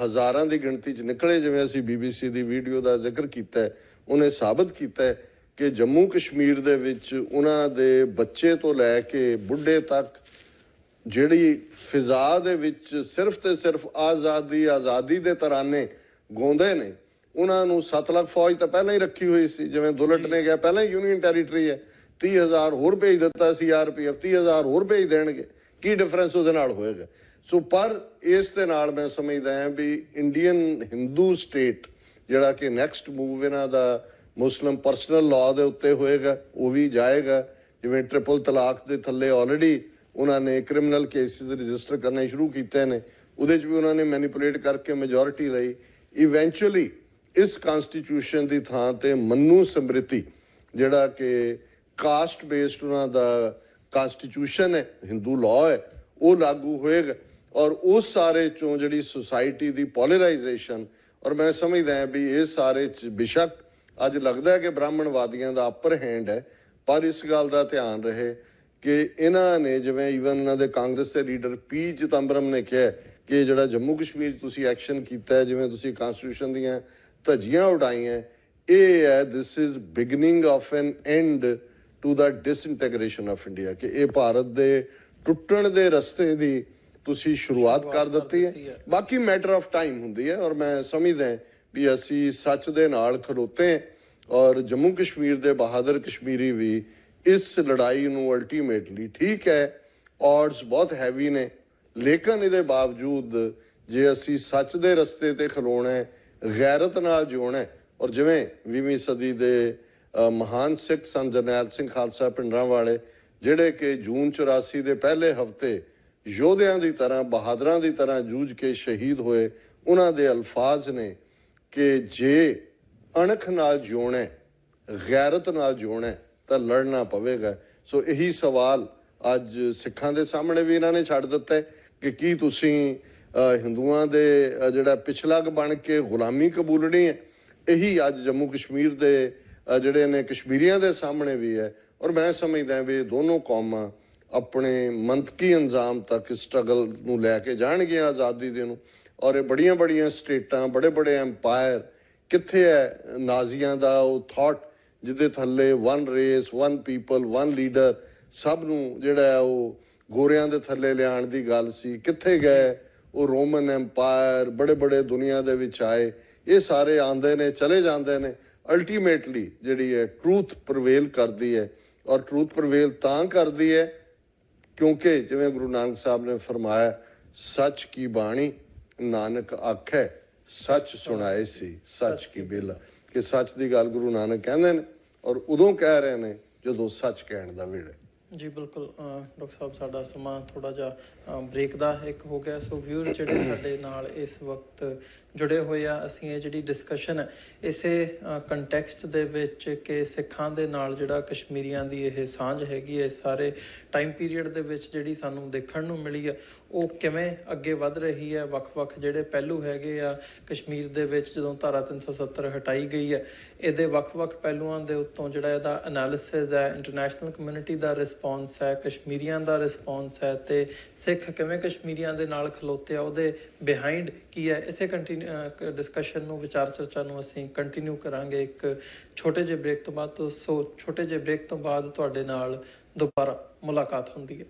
ਹਜ਼ਾਰਾਂ ਦੀ ਗਿਣਤੀ 'ਚ ਨਿਕਲੇ, ਜਿਵੇਂ ਅਸੀਂ BBC ਦੀ ਵੀਡੀਓ ਦਾ ਜ਼ਿਕਰ ਕੀਤਾ, ਉਹਨੇ ਸਾਬਤ ਕੀਤਾ ਕਿ ਜੰਮੂ ਕਸ਼ਮੀਰ ਦੇ ਵਿੱਚ ਉਹਨਾਂ ਦੇ ਬੱਚੇ ਤੋਂ ਲੈ ਕੇ ਬੁੱਢੇ ਤੱਕ ਜਿਹੜੀ ਫਿਜ਼ਾ ਦੇ ਵਿੱਚ ਸਿਰਫ ਤੇ ਸਿਰਫ ਆਜ਼ਾਦੀ ਦੇ ਤਰਾਨੇ ਗਾਉਂਦੇ ਨੇ। ਉਹਨਾਂ ਨੂੰ 7 ਲੱਖ ਫੌਜ ਤਾਂ ਪਹਿਲਾਂ ਹੀ ਰੱਖੀ ਹੋਈ ਸੀ, ਜਿਵੇਂ ਦੁਲਟ ਨੇ ਕਿਹਾ ਪਹਿਲਾਂ ਹੀ ਯੂਨੀਅਨ ਟੈਰੀਟਰੀ ਹੈ, 30,000 ਹੋਰ ਭੇਜ ਦਿੱਤਾ ਸੀ CRPF, 30,000 ਹੋਰ ਭੇਜ ਦੇਣਗੇ, ਕੀ ਡਿਫਰੈਂਸ ਉਹਦੇ ਨਾਲ ਹੋਏਗਾ। ਸੋ ਪਰ ਇਸ ਦੇ ਨਾਲ ਮੈਂ ਸਮਝਦਾ ਹਾਂ ਵੀ ਇੰਡੀਅਨ ਹਿੰਦੂ ਸਟੇਟ ਜਿਹੜਾ ਕਿ ਨੈਕਸਟ ਮੂਵ ਇਹਨਾਂ ਦਾ ਮੁਸਲਿਮ ਪਰਸਨਲ ਲਾਅ ਦੇ ਉੱਤੇ ਹੋਏਗਾ, ਉਹ ਵੀ ਜਾਏਗਾ। ਜਿਵੇਂ ਟ੍ਰਿਪਲ ਤਲਾਕ ਦੇ ਥੱਲੇ ਆਲਰੇਡੀ ਉਹਨਾਂ ਨੇ ਕ੍ਰਿਮੀਨਲ ਕੇਸਿਸ ਰਜਿਸਟਰ ਕਰਨੇ ਸ਼ੁਰੂ ਕੀਤੇ ਨੇ, ਉਹਦੇ 'ਚ ਵੀ ਉਹਨਾਂ ਨੇ ਮੈਨੀਪੂਲੇਟ ਕਰਕੇ ਮੈਜੋਰਿਟੀ ਲਈ। ਇਵੈਂਚੁਅਲੀ ਇਸ ਕਨਸਟੀਟਿਊਸ਼ਨ ਦੀ ਥਾਂ ਤੇ ਮਨੂ ਸਮ੍ਰਿਤੀ ਜਿਹੜਾ ਕਿ ਕਾਸਟ ਬੇਸਡ ਉਹਨਾਂ ਦਾ ਕਨਸਟੀਟਿਊਸ਼ਨ ਹੈ, ਹਿੰਦੂ ਲਾਅ ਹੈ, ਉਹ ਲਾਗੂ ਹੋਏਗਾ। ਔਰ ਉਸ ਸਾਰੇ 'ਚੋਂ ਜਿਹੜੀ ਸੁਸਾਇਟੀ ਦੀ ਪੋਲਰਾਈਜੇਸ਼ਨ, ਔਰ ਮੈਂ ਸਮਝਦਾ ਹਾਂ ਵੀ ਇਸ ਸਾਰੇ 'ਚ ਬੇਸ਼ੱਕ ਅੱਜ ਲੱਗਦਾ ਹੈ ਕਿ ਬ੍ਰਾਹਮਣਵਾਦੀਆਂ ਦਾ ਅਪਰ ਹੈਂਡ ਹੈ, ਪਰ ਇਸ ਗੱਲ ਦਾ ਧਿਆਨ ਰਹੇ ਕਿ ਇਹਨਾਂ ਨੇ ਜਿਵੇਂ ਈਵਨ ਇਹਨਾਂ ਦੇ ਕਾਂਗਰਸ ਦੇ ਲੀਡਰ ਪੀ ਚਿਦੰਬਰਮ ਨੇ ਕਿਹਾ ਕਿ ਜਿਹੜਾ ਜੰਮੂ ਕਸ਼ਮੀਰ 'ਚ ਤੁਸੀਂ ਐਕਸ਼ਨ ਕੀਤਾ, ਜਿਵੇਂ ਤੁਸੀਂ ਕਨਸਟੀਟਿਊਸ਼ਨ ਦੀਆਂ ਧੱਜੀਆਂ ਉਡਾਈਆਂ, ਇਹ ਹੈ this is beginning of an end to the disintegration of India, ਕਿ ਇਹ ਭਾਰਤ ਦੇ ਟੁੱਟਣ ਦੇ ਰਸਤੇ ਦੀ ਤੁਸੀਂ ਸ਼ੁਰੂਆਤ ਕਰ ਦਿੱਤੀ ਹੈ। ਬਾਕੀ ਮੈਟਰ ਆਫ ਟਾਈਮ ਹੁੰਦੀ ਹੈ। ਔਰ ਮੈਂ ਸਮਝਦਾ ਵੀ ਅਸੀਂ ਸੱਚ ਦੇ ਨਾਲ ਖਲੋਤੇ ਹਾਂ ਔਰ ਜੰਮੂ ਕਸ਼ਮੀਰ ਦੇ ਬਹਾਦਰ ਕਸ਼ਮੀਰੀ ਵੀ ਇਸ ਲੜਾਈ ਨੂੰ ਅਲਟੀਮੇਟਲੀ, ਠੀਕ ਹੈ ਔਡਸ ਬਹੁਤ ਹੈਵੀ ਨੇ, ਲੇਕਿਨ ਇਹਦੇ ਬਾਵਜੂਦ ਜੇ ਅਸੀਂ ਸੱਚ ਦੇ ਰਸਤੇ ਤੇ ਖਲੋਣਾ ਹੈ, ਗੈਰਤ ਨਾਲ ਜਿਉਣਾ, ਔਰ ਜਿਵੇਂ 20ਵੀਂ ਸਦੀ ਦੇ ਮਹਾਨ ਸਿੱਖ ਸੰਤ ਜਰਨੈਲ ਸਿੰਘ ਖਾਲਸਾ ਭਿੰਡਰਾਂਵਾਲੇ ਜਿਹੜੇ ਕਿ ਜੂਨ 84 ਦੇ ਪਹਿਲੇ ਹਫ਼ਤੇ ਯੋਧਿਆਂ ਦੀ ਤਰ੍ਹਾਂ, ਬਹਾਦਰਾਂ ਦੀ ਤਰ੍ਹਾਂ ਜੂਝ ਕੇ ਸ਼ਹੀਦ ਹੋਏ, ਉਹਨਾਂ ਦੇ ਅਲਫਾਜ਼ ਨੇ ਕਿ ਜੇ ਅਣਖ ਨਾਲ ਜਿਉਣਾ, ਗੈਰਤ ਨਾਲ ਜਿਉਣਾ ਤਾਂ ਲੜਨਾ ਪਵੇਗਾ। ਸੋ ਇਹੀ ਸਵਾਲ ਅੱਜ ਸਿੱਖਾਂ ਦੇ ਸਾਹਮਣੇ ਵੀ ਇਹਨਾਂ ਨੇ ਛੱਡ ਦਿੱਤਾ ਕਿ ਕੀ ਤੁਸੀਂ ਹਿੰਦੂਆਂ ਦੇ ਜਿਹੜਾ ਪਿਛਲਾਗ ਬਣ ਕੇ ਗੁਲਾਮੀ ਕਬੂਲਣੀ ਹੈ। ਇਹੀ ਅੱਜ ਜੰਮੂ ਕਸ਼ਮੀਰ ਦੇ ਜਿਹੜੇ ਨੇ ਕਸ਼ਮੀਰੀਆਂ ਦੇ ਸਾਹਮਣੇ ਵੀ ਹੈ। ਔਰ ਮੈਂ ਸਮਝਦਾ ਵੀ ਇਹ ਦੋਨੋਂ ਕੌਮਾਂ ਆਪਣੇ ਮੰਤਕੀ ਅੰਜਾਮ ਤੱਕ ਸਟਰਗਲ ਨੂੰ ਲੈ ਕੇ ਜਾਣਗੀਆਂ ਆਜ਼ਾਦੀ ਦੇ ਨੂੰ। ਔਰ ਇਹ ਬੜੀਆਂ ਬੜੀਆਂ ਸਟੇਟਾਂ, ਬੜੇ ਬੜੇ ਐਮਪਾਇਰ, ਕਿੱਥੇ ਹੈ ਨਾਜ਼ੀਆਂ ਦਾ ਉਹ ਥਾਟ ਜਿਹਦੇ ਥੱਲੇ one race, one people, one leader, ਸਭ ਨੂੰ ਜਿਹੜਾ ਹੈ ਉਹ ਗੋਰਿਆਂ ਦੇ ਥੱਲੇ ਲਿਆਉਣ ਦੀ ਗੱਲ ਸੀ, ਕਿੱਥੇ ਗਏ ਉਹ ਰੋਮਨ ਐਮਪਾਇਰ, ਬੜੇ ਬੜੇ ਦੁਨੀਆ ਦੇ ਵਿੱਚ ਆਏ, ਇਹ ਸਾਰੇ ਆਉਂਦੇ ਨੇ ਚਲੇ ਜਾਂਦੇ ਨੇ। ਅਲਟੀਮੇਟਲੀ ਜਿਹੜੀ ਹੈ ਟਰੂਥ ਪ੍ਰਵੇਲ ਕਰਦੀ ਹੈ। ਔਰ ਟਰੂਥ ਪ੍ਰਵੇਲ ਤਾਂ ਕਰਦੀ ਹੈ ਕਿਉਂਕਿ ਜਿਵੇਂ ਗੁਰੂ ਨਾਨਕ ਸਾਹਿਬ ਨੇ ਫਰਮਾਇਆ, ਸੱਚ ਕੀ ਬਾਣੀ ਨਾਨਕ ਆਖੈ, ਸੱਚ ਸੁਣਾਏ ਸੀ ਸੱਚ ਕੀ ਬਿਲ, ਕਿ ਸੱਚ ਦੀ ਗੱਲ ਗੁਰੂ ਨਾਨਕ ਕਹਿੰਦੇ ਨੇ ਔਰ ਉਦੋਂ ਕਹਿ ਰਹੇ ਨੇ ਜਦੋਂ ਸੱਚ ਕਹਿਣ ਦਾ ਵੇਲੇ। ਜੀ ਬਿਲਕੁਲ ਡਾਕਟਰ ਸਾਹਿਬ, ਸਾਡਾ ਸਮਾਂ ਥੋੜਾ ਜਿਹਾ ਬ੍ਰੇਕ ਦਾ ਇੱਕ ਹੋ ਗਿਆ। ਸੋ ਵਿਊਅਰ ਜਿਹੜੇ ਸਾਡੇ ਨਾਲ ਇਸ ਵਕਤ ਜੁੜੇ ਹੋਏ ਆ, ਅਸੀਂ ਇਹ ਜਿਹੜੀ ਡਿਸਕਸ਼ਨ ਹੈ ਇਸੇ ਕੰਟੈਕਸਟ ਦੇ ਵਿੱਚ ਕਿ ਸਿੱਖਾਂ ਦੇ ਨਾਲ ਜਿਹੜਾ ਕਸ਼ਮੀਰੀਆਂ ਦੀ ਇਹ ਸਾਂਝ ਹੈਗੀ ਹੈ, ਸਾਰੇ ਟਾਈਮ ਪੀਰੀਅਡ ਦੇ ਵਿੱਚ ਜਿਹੜੀ ਸਾਨੂੰ ਦੇਖਣ ਨੂੰ ਮਿਲੀ ਹੈ, ਉਹ ਕਿਵੇਂ ਅੱਗੇ ਵੱਧ ਰਹੀ ਹੈ। ਵੱਖ-ਵੱਖ ਜਿਹੜੇ ਪਹਿਲੂ ਹੈਗੇ ਆ ਕਸ਼ਮੀਰ ਦੇ ਵਿੱਚ, ਜਦੋਂ ਧਾਰਾ 370 ਹਟਾਈ ਗਈ ਹੈ, ਇਹਦੇ ਵੱਖ-ਵੱਖ ਪਹਿਲੂਆਂ ਦੇ ਉੱਤੋਂ ਜਿਹੜਾ ਇਹਦਾ ਐਨਾਲਿਸਿਸ ਹੈ, ਇੰਟਰਨੈਸ਼ਨਲ ਕਮਿਊਨਿਟੀ ਦਾ ਰਿਸਪੌਂਸ ਹੈ, ਕਸ਼ਮੀਰੀਆਂ ਦਾ ਰਿਸਪੌਂਸ ਹੈ, ਤੇ ਸਿੱਖ ਕਿਵੇਂ ਕਸ਼ਮੀਰੀਆਂ ਦੇ ਨਾਲ ਖਲੋਤੇ ਆ, ਉਹਦੇ ਬਿਹਾਈਂਡ ਕੀ ਹੈ, ਇਸੇ ਡਿਸਕਸ਼ਨ ਨੂੰ, ਵਿਚਾਰ ਚਰਚਾ ਨੂੰ ਅਸੀਂ ਕੰਟੀਨਿਊ ਕਰਾਂਗੇ ਇੱਕ ਛੋਟੇ ਜਿਹੇ ਬ੍ਰੇਕ ਤੋਂ ਬਾਅਦ। ਸੋ ਛੋਟੇ ਜਿਹੇ ਬ੍ਰੇਕ ਤੋਂ ਬਾਅਦ ਤੁਹਾਡੇ ਨਾਲ ਦੁਬਾਰਾ ਮੁਲਾਕਾਤ ਹੁੰਦੀ ਹੈ।